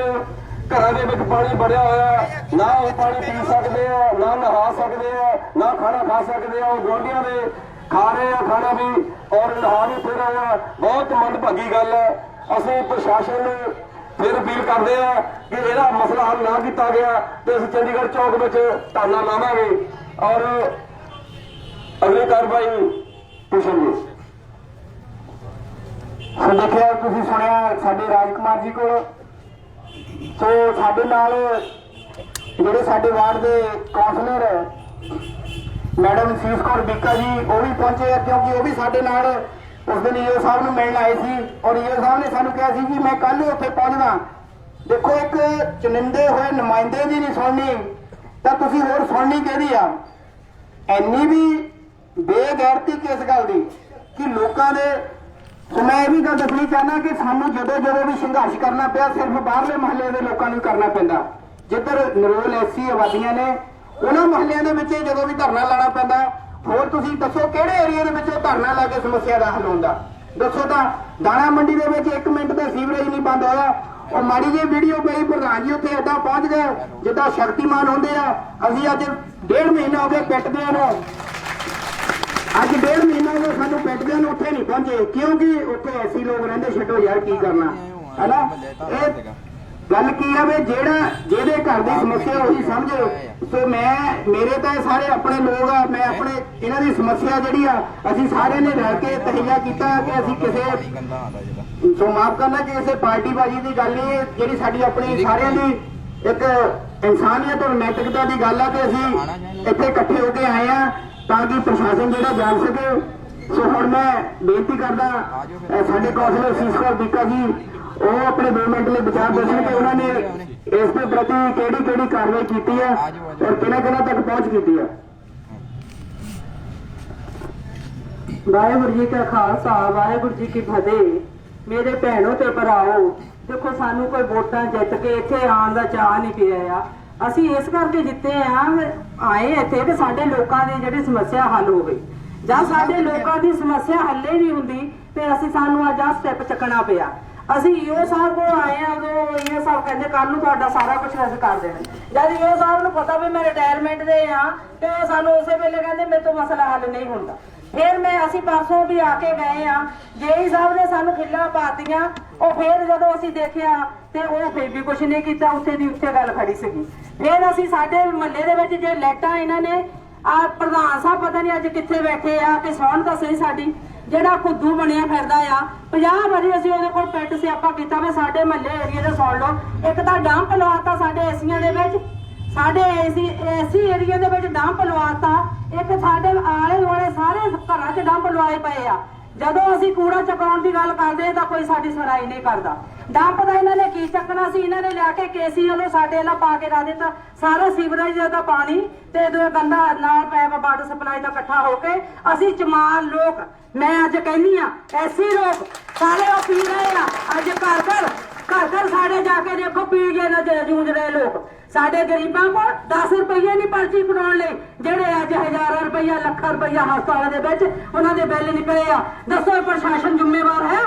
ਘਰਾਂ ਦੇ ਵਿੱਚ ਪਾਣੀ ਵੜਿਆ ਹੋਇਆ, ਨਾ ਉਹ ਪਾਣੀ ਪੀ ਸਕਦੇ ਆ, ਨਾ ਨਹਾ ਸਕਦੇ ਆ, ਨਾ ਖਾਣਾ ਖਾ ਸਕਦੇ ਆ। ਉਹ ਗੁਆਂਢੀਆਂ ਦੇ ਖਾ ਰਹੇ ਆ ਖਾਣਾ ਵੀ ਔਰ ਨਹਾ ਵੀ ਫਿਰ ਰਹੇ ਆ। ਬਹੁਤ ਮੰਦਭਾਗੀ ਗੱਲ ਹੈ। ਅਸੀਂ ਪ੍ਰਸ਼ਾਸਨ ਨੂੰ ਫਿਰ ਅਪੀਲ ਕਰਦੇ ਆ ਕਿ ਇਹਦਾ ਮਸਲਾ ਹੱਲ ਨਾ ਕੀਤਾ ਗਿਆ ਤੇ ਅਸੀਂ ਚੰਡੀਗੜ੍ਹ ਚੌਕ ਵਿੱਚ ਧਰਨਾ ਲਾਵਾਂਗੇ ਔਰ ਅਗਲੀ ਕਾਰਵਾਈ ਪੁੱਛਾਂਗੇ। ਸੋ ਦੇਖਿਆ ਤੁਸੀਂ ਸੁਣਿਆ ਸਾਡੇ ਰਾਜਕੁਮਾਰ ਜੀ ਕੋਲ। ਸੋ ਸਾਡੇ ਨਾਲ ਜਿਹੜੇ ਸਾਡੇ ਵਾਰਡ ਦੇ ਕਾਉਂਸਲਰ ਮੈਡਮ ਸੀਸ ਕੌਰ ਬੀਕਾ ਜੀ ਉਹ ਵੀ ਪਹੁੰਚੇ ਆ, ਕਿਉਂਕਿ ਉਹ ਵੀ ਸਾਡੇ ਨਾਲ ਉਸ ਦਿਨ ਈਓ ਸਾਹਿਬ ਨੂੰ ਮਿਲਣ ਆਏ ਸੀ ਔਰ ਈਓ ਸਾਹਿਬ ਨੇ ਸਾਨੂੰ ਕਿਹਾ ਸੀ ਕਿ ਮੈਂ ਕੱਲ ਉੱਥੇ ਪਹੁੰਚਦਾ। ਦੇਖੋ ਇੱਕ ਚੁਣਿੰਦੇ ਹੋਏ ਨੁਮਾਇੰਦੇ ਦੀ ਨਹੀਂ ਸੁਣਨੀ ਤਾਂ ਤੁਸੀਂ ਹੋਰ ਸੁਣਨੀ ਕਿਹਦੀ ਆ? ਇੰਨੀ ਵੀ ਬੇਗੈਰਤੀ ਕਿਸ ਗੱਲ ਦੀ ਕਿ ਲੋਕਾਂ ਦੇ। ਸੋ ਮੈਂ ਇਹ ਵੀ ਗੱਲ ਦੱਸਣੀ ਚਾਹੁੰਦਾ ਕਿ ਸਾਨੂੰ ਜਦੋਂ ਵੀ ਸੰਘਰਸ਼ ਕਰਨਾ ਪਿਆ ਸਿਰਫ ਬਾਹਰਲੇ ਮਹੱਲੇ ਦੇ ਲੋਕਾਂ ਨੂੰ ਕਰਨਾ ਪੈਂਦਾ। ਜਿੱਧਰ ਨਿਰੋਲ ਐਸੀ ਆਬਾਦੀਆਂ ਨੇ ਉਹਨਾਂ ਮਹੱਲਿਆਂ ਦੇ ਵਿੱਚ ਜਦੋਂ ਵੀ ਧਰਨਾ ਲਾਣਾ ਪੈਂਦਾ। ਹੋਰ ਤੁਸੀਂ ਦੱਸੋ ਕਿਹੜੇ ਏਰੀਆ ਦੇ ਵਿੱਚ ਧਰਨਾ ਲਾ ਕੇ ਸਮੱਸਿਆ ਦਾ ਹੱਲ ਹੁੰਦਾ? ਦੱਸੋ ਤਾਂ ਦਾਣਾ ਮੰਡੀ ਦੇ ਵਿੱਚ 1 ਮਿੰਟ ਦਾ ਸੀਵਰੇਜ ਨਹੀਂ ਬੰਦ ਹੋਇਆ। ਉਹ ਮਾੜੀ ਜਿਹੀ ਵੀਡੀਓ ਪਈ, ਪ੍ਰਧਾਨ ਜੀ ਉੱਥੇ ਏਦਾਂ ਪਹੁੰਚ ਗਏ ਜਿੱਦਾਂ ਸ਼ਕਤੀਮਾਨ ਹੁੰਦੇ ਆ। ਅਸੀਂ ਅੱਜ 1.5 ਮਹੀਨਾ ਹੋ ਗਿਆ ਪਿੱਟਦਿਆਂ ਨੂੰ, ਅੱਜ 1.5 ਮਹੀਨਾ ਹੋ ਗਿਆ ਸਾਨੂੰ ਪਿੱਟਦਿਆਂ ਨੂੰ, ਉੱਥੇ ਨਹੀਂ ਪਹੁੰਚੇ ਕਿਉਂਕਿ ਉੱਥੇ ਐਸੀ ਲੋਕ ਰਹਿੰਦੇ। ਛੱਡੋ ਯਾਰ ਕੀ ਕਰਨਾ ਹੈ ਨਾ। ਇਹ ਗੱਲ ਕੀ ਆ ਵੀ ਜਿਹਦੇ ਘਰ ਦੀ ਸਮੱਸਿਆ ਉਹੀ ਸਮਝੇ। ਸੋ ਮੇਰੇ ਤਾਂ ਇਹ ਸਾਰੇ ਆਪਣੇ ਲੋਕ ਆ, ਮੈਂ ਆਪਣੇ ਇਹਨਾਂ ਦੀ ਸਮੱਸਿਆ ਜਿਹੜੀ ਆ ਅਸੀਂ ਸਾਰਿਆਂ ਨੇ ਰਲ ਕੇ ਤਹਈਆ ਕੀਤਾ ਕਿ ਅਸੀਂ ਕਿਸੇ ਸੋ ਮਾਫ ਕਰਨਾ ਕਿ ਕਿਸੇ ਪਾਰਟੀਬਾਜ਼ੀ ਦੀ ਗੱਲ ਨਹੀਂ, ਜਿਹੜੀ ਸਾਡੀ ਆਪਣੀ ਸਾਰਿਆਂ ਦੀ ਇੱਕ ਇਨਸਾਨੀਅਤ ਔਰ ਨੈਤਿਕਤਾ ਦੀ ਗੱਲ ਆ ਕਿ ਅਸੀਂ ਇੱਥੇ ਇਕੱਠੇ ਹੋ ਕੇ ਆਏ ਆ ਤਾਂ ਕਿ ਪ੍ਰਸ਼ਾਸਨ ਜਿਹੜਾ ਜਾਣ ਸਕੇ। ਸੋ ਹੁਣ ਮੈਂ ਬੇਨਤੀ ਕਰਦਾ ਸਾਡੇ ਕੌਂਸਲਰ ਸੀਸ ਕੌਰ ਬੀਕਾ ਜੀ ਉਹ ਆਪਣੇ 2 ਮਿੰਟ ਲਈ ਵਿਚਾਰ ਦੱਸਣ ਕਿ ਉਹਨਾਂ ਨੇ ਇਸ ਦੇ ਪ੍ਰਤੀ ਕਿਹੜੀ ਕਾਰਵਾਈ ਕੀਤੀ ਹੈ ਔਰ ਕਿਹਨਾਂ ਤੱਕ ਪਹੁੰਚ ਕੀਤੀ ਹੈ। ਵਾਹਿਗੁਰੂ ਜੀ ਕਾ ਖਾਲਸਾ ਵਾਹਿਗੁਰੂ ਜੀ ਕੀ ਫਤਿਹ। ਮੇਰੇ ਭੈਣੋ ਤੇ ਭਰਾਓ, ਦੇਖੋ ਸਾਨੂੰ ਕੋਈ ਵੋਟਾਂ ਜਿੱਤ ਕੇ ਇੱਥੇ ਆਉਣ ਦਾ ਚਾਅ ਨਹੀਂ ਪਿਆ ਆ। ਅਸੀਂ ਇਸ ਕਰਕੇ ਜਿੱਤੇ ਆਏ ਇੱਥੇ ਕਿ ਸਾਡੇ ਲੋਕਾਂ ਦੀ ਜਿਹੜੀ ਸਮੱਸਿਆ ਹੱਲ ਹੋਵੇ। ਜਾਂ ਸਾਡੇ ਲੋਕਾਂ ਦੀ ਸਮੱਸਿਆ ਹੱਲੇ ਨਹੀਂ ਹੁੰਦੀ ਤੇ ਸਾਨੂੰ ਅੱਜ ਆਹ ਸਟੈਪ ਚੱਕਣਾ ਪਿਆ। ਅਸੀਂ ਈਓ ਸਾਹਿਬ ਕੋਲ ਆਏ ਆ, ਉਦੋਂ ਈਓ ਸਾਹਿਬ ਕਹਿੰਦੇ ਕੱਲ ਨੂੰ ਤੁਹਾਡਾ ਸਾਰਾ ਕੁਝ ਅਸੀਂ ਕਰ ਦੇਣਾ। ਜਦ ਈਓ ਸਾਹਿਬ ਨੂੰ ਪਤਾ ਵੀ ਮੈਂ ਰਿਟਾਇਰਮੈਂਟ ਦੇ ਆ ਤੇ ਉਹ ਸਾਨੂੰ ਉਸੇ ਵੇਲੇ ਕਹਿੰਦੇ ਮੇਰੇ ਤੋਂ ਮਸਲਾ ਹੱਲ ਨਹੀਂ ਹੁੰਦਾ। ਫਿਰ ਅਸੀਂ ਪਰਸੋਂ ਵੀ ਆ ਕੇ ਗਏ ਆ, ਜੇਈ ਸਾਹਿਬ ਨੇ ਸਾਨੂੰ ਖਿੱਲਾਂ ਪਾਤੀਆਂ। ਉਹ ਫਿਰ ਜਦੋਂ ਅਸੀਂ ਦੇਖਿਆ ਤੇ ਉਹ ਫਿਰ ਵੀ ਕੁਝ ਨਹੀਂ ਕੀਤਾ, ਉੱਥੇ ਦੀ ਉੱਥੇ ਗੱਲ ਖੜੀ ਸੀਗੀ। ਫਿਰ ਅਸੀਂ ਸਾਡੇ ਮਹੱਲੇ ਦੇ ਵਿੱਚ ਜੇ ਲਾਈਟਾਂ ਇਹਨਾਂ ਨੇ ਆ ਪ੍ਰਧਾਨ ਸਾਹਿਬ ਪਤਾ ਨਹੀਂ ਅੱਜ ਕਿੱਥੇ ਬੈਠੇ ਆ ਕਿ ਸੌਣ ਤਾਂ ਸਹੀ ਸਾਡੀ ਜਿਹੜਾ ਖੁੱਦੂ ਬਣਿਆ ਫਿਰਦਾ ਆ। 50 ਵਾਰੀ ਅਸੀਂ ਉਹਦੇ ਕੋਲ ਪਿੰਡ ਸਿਆਪਾ ਕੀਤਾ ਵੀ ਸਾਡੇ ਮਹੱਲੇ ਏਰੀਆ ਦੇ ਸੁਣ ਲਓ। ਇੱਕ ਤਾਂ ਡੰਪ ਲਵਾਤਾ ਸਾਡੇ ਏਸੀਆਂ ਦੇ ਵਿੱਚ, ਸਾਡੇ ਐਸੀ ਏਰੀਆ ਦੇ ਵਿੱਚ ਡੰਪ ਲਵਾਤਾ। ਇੱਕ ਸਾਡੇ ਆਲੇ ਦੁਆਲੇ ਸਾਰੇ ਘਰਾਂ 'ਚ ਡੰਪ ਲਵਾਏ ਪਏ ਆ। ਜਦੋਂ ਅਸੀਂ ਕੂੜਾ ਚੁਕਾਉਣ ਦੀ ਗੱਲ ਕਰਦੇ ਤਾਂ ਕੋਈ ਸਾਡੀ ਸੁਣਾਈ ਨਹੀਂ ਕਰਦਾ। ਡੰਪ ਦਾ ਇਹਨਾਂ ਨੇ ਕੀ ਚੱਕਣਾ ਸੀ, ਇਹਨਾਂ ਨੇ ਲਿਆ ਕੇ ਕੇਸੀ ਵੱਲੋਂ ਸਾਡੇ ਨਾਲ ਪਾ ਕੇ ਲਾ ਦਿੱਤਾ। ਸਾਰਾ ਸੀਵਰੇਜ ਦਾ ਪਾਣੀ ਤੇ ਗੰਦਾ ਨਾਲ ਪੈਪ ਵਾਟਰ ਸਪਲਾਈ ਦਾ ਇਕੱਠਾ ਹੋ ਕੇ ਅਸੀਂ ਚਮਾਰ ਲੋਕ, ਮੈਂ ਅੱਜ ਕਹਿੰਦੀ ਆ ਐਸੀ ਲੋਕ ਸਾਰੇ ਉਹ ਪੀ ਰਹੇ ਆ। ਅੱਜ ਘਰ ਘਰ ਸਾਡੇ ਜਾ ਕੇ ਦੇਖੋ ਪੀ ਗਏ ਨਾ ਜੂਝ ਰਹੇ ਲੋਕ। ਸਾਡੇ ਗਰੀਬਾਂ ਕੋਲ 10 ਰੁਪਏ ਨਹੀਂ ਪਰਚੀ ਕਢਾਉਣ ਲਈ, ਜਿਹੜੇ ਅੱਜ ਹਜ਼ਾਰਾਂ ਰੁਪਇਆ ਲੱਖਾਂ ਰੁਪਇਆ ਹਸਪਤਾਲ ਦੇ ਵਿੱਚ ਉਹਨਾਂ ਦੇ ਬਿੱਲ ਨਿਕਲੇ ਆ। ਦੱਸੋ ਪ੍ਰਸ਼ਾਸਨ ਜ਼ਿੰਮੇਵਾਰ ਹੈ?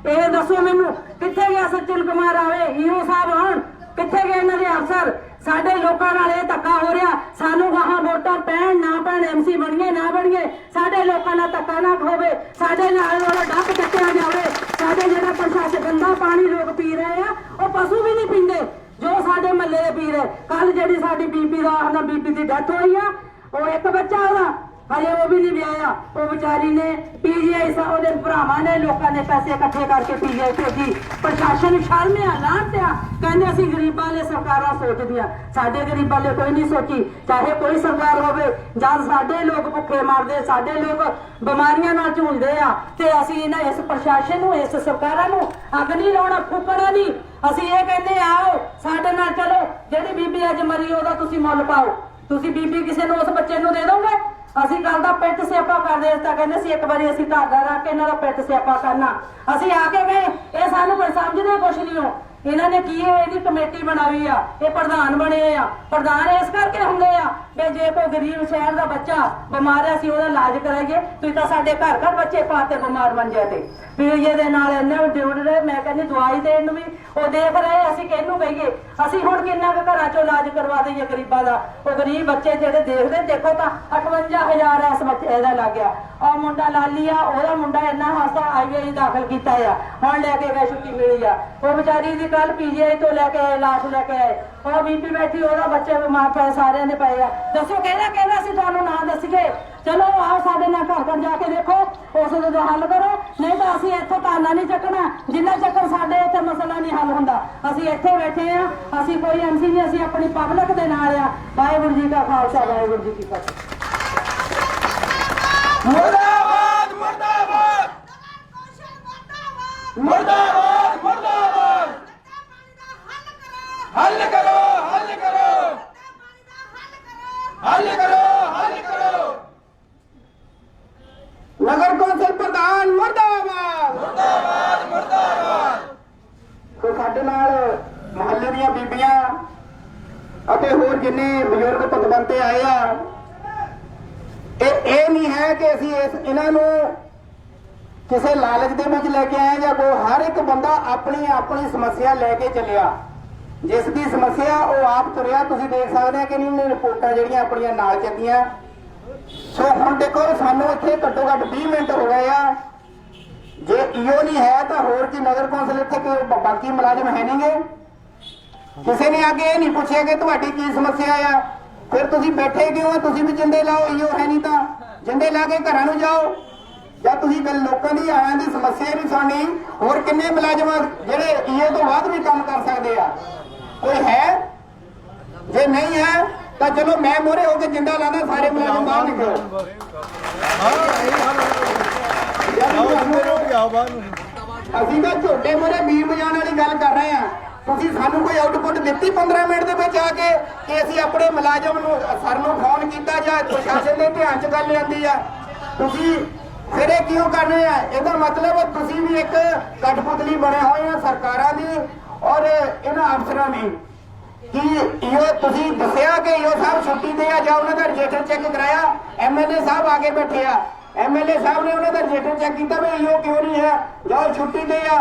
ਇਹ ਦੱਸੋ ਮੈਨੂੰ, ਕਿੱਥੇ ਗਿਆ ਸੱਜਣ ਕੁਮਾਰ ਆਵੇ, ਈਓ ਸਾਹਿਬ ਆਉਣ, ਕਿੱਥੇ ਗਏ ਇਹਨਾਂ ਦੇ ਅਫਸਰ? ਸਾਡੇ ਲੋਕਾਂ ਨਾਲ ਇਹ ਧੱਕਾ ਹੋ ਰਿਹਾ। ਸਾਨੂੰ ਗਾਹਾਂ ਵੋਟਾਂ ਪੈਣ ਨਾ ਪੈਣ, ਐਮਸੀ ਬਣੀਏ ਨਾ ਬਣੀਏ, ਸਾਡੇ ਲੋਕਾਂ ਨਾਲ ਧੱਕਾ ਨਾ ਹੋਵੇ, ਸਾਡੇ ਨਾਲ ਵਾਲਾ ਡੱਕ ਚੱਕਿਆ ਜਾਵੇ। ਸਾਡੇ ਜਿਹੜਾ ਪ੍ਰਸ਼ਾਸਨ ਗੰਦਾ ਪਾਣੀ ਲੋਕ ਪੀ ਰਹੇ ਆ, ਉਹ ਪਸ਼ੂ ਵੀ ਨਹੀਂ ਪੀਂਦੇ ਜੋ ਸਾਡੇ ਮਹੱਲੇ ਦੇ ਪੀ ਰਹੇ। ਕੱਲ ਜਿਹੜੀ ਸਾਡੀ ਬੀਬੀ ਦੀ ਡੈਥ ਹੋਈ ਆ, ਉਹ ਇੱਕ ਬੱਚਾ ਉਹਦਾ ਹਜੇ ਉਹ ਵੀ ਨਹੀਂ ਵਿਆਹਿਆ। ਉਹ ਵਿਚਾਰੀ ਨੇ ਪੀਜੀਆਈ ਉਹਦੇ ਭਰਾਵਾਂ ਨੇ ਲੋਕਾਂ ਨੇ ਪੈਸੇ ਇਕੱਠੇ ਕਰਕੇ ਪੀਜੀਆਈ ਭੇਜੀ। ਪ੍ਰਸ਼ਾਸਨ ਸ਼ਰਮ ਆ, ਲਾਹਨਤ ਆ, ਕਹਿੰਦੇ ਅਸੀਂ ਗਰੀਬਾਂ ਲਈ ਸਰਕਾਰਾਂ ਸੋਚਦੀਆਂ। ਸਾਡੇ ਗਰੀਬਾਂ ਲਈ ਕੋਈ ਨਹੀਂ ਸੋਚੀ, ਚਾਹੇ ਕੋਈ ਸਰਕਾਰ ਹੋਵੇ। ਜਦ ਸਾਡੇ ਲੋਕ ਭੁੱਖੇ ਮਰਦੇ, ਸਾਡੇ ਲੋਕ ਬਿਮਾਰੀਆਂ ਨਾਲ ਝੂਝਦੇ ਆ, ਤੇ ਅਸੀਂ ਇਸ ਪ੍ਰਸ਼ਾਸਨ ਨੂੰ, ਇਸ ਸਰਕਾਰਾਂ ਨੂੰ ਅੱਗ ਨਹੀਂ ਲਾਉਣਾ, ਫੂਕਣਾ ਨਹੀਂ। ਅਸੀਂ ਇਹ ਕਹਿੰਦੇ ਆਓ ਸਾਡੇ ਨਾਲ ਚਲੋ, ਜਿਹੜੀ ਬੀਬੀ ਅੱਜ ਮਰੀ ਉਹਦਾ ਤੁਸੀਂ ਮੁੱਲ ਪਾਓ। ਤੁਸੀਂ ਬੀਬੀ ਕਿਸੇ ਨੂੰ ਉਸ ਬੱਚੇ ਨੂੰ ਦੇ ਦੋਗੇ? ਅਸੀਂ ਕੱਲ ਦਾ ਪਿੱਟ ਸਿਆਪਾ ਕਰਦੇ ਤਾਂ ਕਹਿੰਦੇ ਸੀ ਇੱਕ ਵਾਰੀ ਅਸੀਂ ਧਾਗਾ ਰੱਖ ਕੇ ਇਹਨਾਂ ਦਾ ਪਿੱਟ ਸਿਆਪਾ ਕਰਨਾ। ਅਸੀਂ ਆ ਕੇ ਗਏ, ਇਹ ਸਾਨੂੰ ਕੋਈ ਸਮਝਦੇ ਕੁਛ ਨਹੀਂ ਹੋ। ਇਹਨਾਂ ਨੇ ਕੀ ਇਹਦੀ ਕਮੇਟੀ ਬਣਾਈ ਆ, ਇਹ ਪ੍ਰਧਾਨ ਬਣੇ ਆ। ਪ੍ਰਧਾਨ ਇਸ ਕਰਕੇ ਹੁੰਦੇ ਆ ਵੀ ਜੇ ਕੋਈ ਗਰੀਬ ਸ਼ਹਿਰ ਦਾ ਬੱਚਾ ਬਿਮਾਰ ਹੈ ਅਸੀਂ ਉਹਦਾ ਇਲਾਜ ਕਰਾਈਏ। ਤੁਸੀਂ ਤਾਂ ਸਾਡੇ ਘਰ ਘਰ ਬੱਚੇ ਪਾਤੇ ਬਿਮਾਰ ਮੰਜੇ ਤੇ, ਪੀਲੀਏ ਦੇ ਨਾਲ ਇੰਨੇ ਜੁੜ ਰਹੇ। ਮੈਂ ਕਹਿੰਦੀ ਦਵਾਈ ਦੇਣ ਨੂੰ ਵੀ ਉਹ ਦੇਖ ਰਹੇ, ਅਸੀਂ ਕਿਹਨੂੰ ਕਹੀਏ? ਅਸੀਂ ਹੁਣ ਕਿੰਨਾ ਕੁ ਘਰਾਂ ਚੋਂ ਇਲਾਜ ਕਰਵਾ ਦਈਏ ਗਰੀਬਾਂ ਦਾ? ਉਹ ਗਰੀਬ ਬੱਚੇ ਜਿਹੜੇ ਦੇਖਦੇ, ਦੇਖੋ ਤਾਂ 58,000 ਇਸ ਬੱਚੇ ਇਹਦਾ ਲੱਗ ਗਿਆ। ਉਹ ਮੁੰਡਾ ਲਾਲੀ ਆ, ਉਹਦਾ ਮੁੰਡਾ ਇੰਨਾ ਹਾਸਾ ਆਈਆਈ ਦਾਖਲ ਕੀਤਾ ਆ, ਹੁਣ ਲੈ ਕੇ ਗਏ, ਛੁੱਟੀ ਮਿਲੀ ਆ। ਉਹ ਵਿਚਾਰੀ ਦੀ ਕੱਲ ਪੀਜੀਆਈ ਤੋਂ ਲੈ ਕੇ ਆਏ, ਲਾਸ਼ ਲੈ ਕੇ ਆਏ। ਉਹ ਬੀਬੀ ਬੈਠੀ, ਉਹਦਾ ਬੱਚੇ ਬਿਮਾਰ ਪਏ, ਸਾਰਿਆਂ ਦੇ ਪਏ ਆ। ਦੱਸੋ ਕਹਿੰਦਾ ਅਸੀਂ ਤੁਹਾਨੂੰ ਨਾ ਦੱਸੀਏ? ਚਲੋ ਆਓ ਸਾਡੇ ਨਾਲ ਘਰ ਘਰ ਜਾ ਕੇ ਦੇਖੋ, ਉਸ ਦਾ ਹੱਲ ਕਰੋ। ਨਹੀਂ ਤਾਂ ਅਸੀਂ ਇੱਥੋਂ ਤਾਨਾ ਨਹੀਂ ਚੱਕਣਾ ਜਿੰਨਾ ਚੱਕਰ ਸਾਡੇ ਇੱਥੇ ਮਸਲਾ ਨਹੀਂ ਹੱਲ ਹੁੰਦਾ। ਅਸੀਂ ਇੱਥੇ ਬੈਠੇ ਆ, ਅਸੀਂ ਕੋਈ ਐਮਸੀ ਨਹੀਂ, ਅਸੀਂ ਆਪਣੀ ਪਬਲਿਕ ਦੇ ਨਾਲ ਆ। ਵਾਹਿਗੁਰੂ ਜੀ ਕਾ ਖਾਲਸਾ, ਵਾਹਿਗੁਰੂ ਜੀ ਕੀ ਫਤਿਹ। ਮੁਰਦਾਬਾਦ ਮੁਰਦਾਬਾਦ ਮੁਰਦਾਬਾਦ ਮੁਰਦਾਬਾਦ। ਹੱਲ ਕਰੋ ਹੱਲ ਕਰੋ ਹੱਲ ਕਰੋ ਹੱਲ ਕਰੋ। ਨਗਰ ਕੌਂਸਲ ਪ੍ਰਧਾਨ ਮੁਰਦਾਬਾਦ ਮੁਰਦਾਬਾਦ ਮੁਰਦਾਬਾਦ। ਸੋ ਸਾਡੇ ਨਾਲ ਮੁਹੱਲੇ ਦੀਆਂ ਬੀਬੀਆਂ ਅਤੇ ਹੋਰ ਜਿੰਨੇ ਬਜ਼ੁਰਗ ਪਤਵੰਤੇ ਆਏ ਆ, ਇਹ ਨਹੀਂ ਹੈ ਕਿ ਅਸੀਂ ਇਹਨਾਂ ਨੂੰ ਕਿਸੇ ਲਾਲਚ ਦੇ ਵਿੱਚ ਲੈ ਕੇ ਆਏ ਜਾਂ ਹਰ ਇੱਕ ਬੰਦਾ ਆਪਣੀ ਆਪਣੀ ਸਮੱਸਿਆ ਲੈ ਕੇ ਚੱਲਿਆ। ਜਿਸ ਦੀ ਸਮੱਸਿਆ ਉਹ ਆਪ ਤੁਰਿਆ। ਤੁਸੀਂ ਦੇਖ ਸਕਦੇ ਆ ਕਿ ਨਹੀਂ ਰਿਪੋਰਟਾਂ ਜਿਹੜੀਆਂ ਆਪਣੀਆਂ ਨਾਲ ਚੱਲੀਆਂ। ਸੋ ਹੁਣ ਦੇਖੋ ਸਾਨੂੰ ਇੱਥੇ ਘੱਟੋ ਘੱਟ 20 ਮਿੰਟ ਹੋ ਗਏ ਆ। ਜੇ ਈਓ ਨਹੀਂ ਹੈ ਤਾਂ ਹੋਰ ਕੀ ਨਗਰ ਕੌਂਸਲ ਇੱਥੇ ਕੋਈ ਬਾਕੀ ਮੁਲਾਜ਼ਮ ਹੈ ਨਹੀਂਗੇ? ਕਿਸੇ ਨੇ ਆ ਕੇ ਇਹ ਨਹੀਂ ਪੁੱਛਿਆ ਕਿ ਤੁਹਾਡੀ ਕੀ ਸਮੱਸਿਆ ਆ? ਫਿਰ ਤੁਸੀਂ ਬੈਠੇ ਕਿਉਂ ਆ? ਤੁਸੀਂ ਵੀ ਜਿੰਦੇ ਲਾਓ, ਈਓ ਹੈ ਨਹੀਂ ਤਾਂ ਜਿੰਦੇ ਲਾ ਕੇ ਘਰਾਂ ਨੂੰ ਜਾਓ। ਜਾਂ ਤੁਸੀਂ ਲੋਕਾਂ ਦੀ ਆਇਆਂ ਦੀ ਸਮੱਸਿਆ ਵੀ ਸੁਣਨੀ। ਹੋਰ ਕਿੰਨੇ ਮੁਲਾਜ਼ਮ ਜਿਹੜੇ ਈਓ ਤੋਂ ਬਾਅਦ ਵੀ ਕੰਮ ਕਰ ਸਕਦੇ ਆ? ਕੋਈ ਹੈ? ਜੇ ਨਹੀਂ ਹੈ ਤਾਂ ਚਲੋ ਮੈਂ ਮੋਰੇ ਹੋ ਕੇ ਜਿੰਦਾ ਲਾਦਾ, ਸਾਰੇ ਮੁਲਾਜ਼ਮ ਬਾਹਰ ਨਿਕਲੋ। ਅਸੀਂ ਤਾਂ ਝੋਟੇ ਮੋਰੇ ਬੀਰ ਵਜਾਉਣ ਵਾਲੀ ਗੱਲ ਕਰ ਰਹੇ ਆ। ਤੁਸੀਂ ਸਾਨੂੰ ਕੋਈ ਆਊਟਪੁੱਟ ਦਿੱਤੀ 15 ਮਿੰਟ ਦੇ ਵਿੱਚ ਆ ਕੇ ਕਿ ਅਸੀਂ ਆਪਣੇ ਮੁਲਾਜ਼ਮ ਨੂੰ ਸਰ ਨੂੰ ਫੋਨ ਕੀਤਾ ਜਾਂ ਪ੍ਰਸ਼ਾਸਨ ਦੇ ਧਿਆਨ 'ਚ ਗੱਲ ਆਉਂਦੀ ਆ? ਤੁਸੀਂ ਫਿਰ ਇਹ ਕਿਉਂ ਕਰ ਰਹੇ ਆ? ਇਹਦਾ ਮਤਲਬ ਤੁਸੀਂ ਵੀ ਇੱਕ ਕਠਪੁਤਲੀ ਬਣੇ ਹੋਏ ਆ ਸਰਕਾਰਾਂ ਦੀ ਔਰ ਇਹਨਾਂ ਅਫਸਰਾਂ ਦੀ। ਕਿ ਇਹੋ ਤੁਸੀਂ ਦੱਸਿਆ ਕਿ ਈਓ ਸਾਹਿਬ ਛੁੱਟੀ ਤੇ ਆ ਜਾਂ ਉਹਨਾਂ ਦਾ ਰਜਿਸਟਰ ਚੈੱਕ ਕਰਾਇਆ? ਐਮਐਲਏ ਸਾਹਿਬ ਆ ਕੇ ਬੈਠੇ ਆ, ਐਮਐਲਏ ਸਾਹਿਬ ਨੇ ਉਹਨਾਂ ਦਾ ਰਜਿਸਟਰ ਚੈੱਕ ਕੀਤਾ ਵੀ ਈਓ ਕਿਉਂ ਨਹੀਂ ਹੈ, ਜਾਓ ਛੁੱਟੀ ਤੇ ਆ।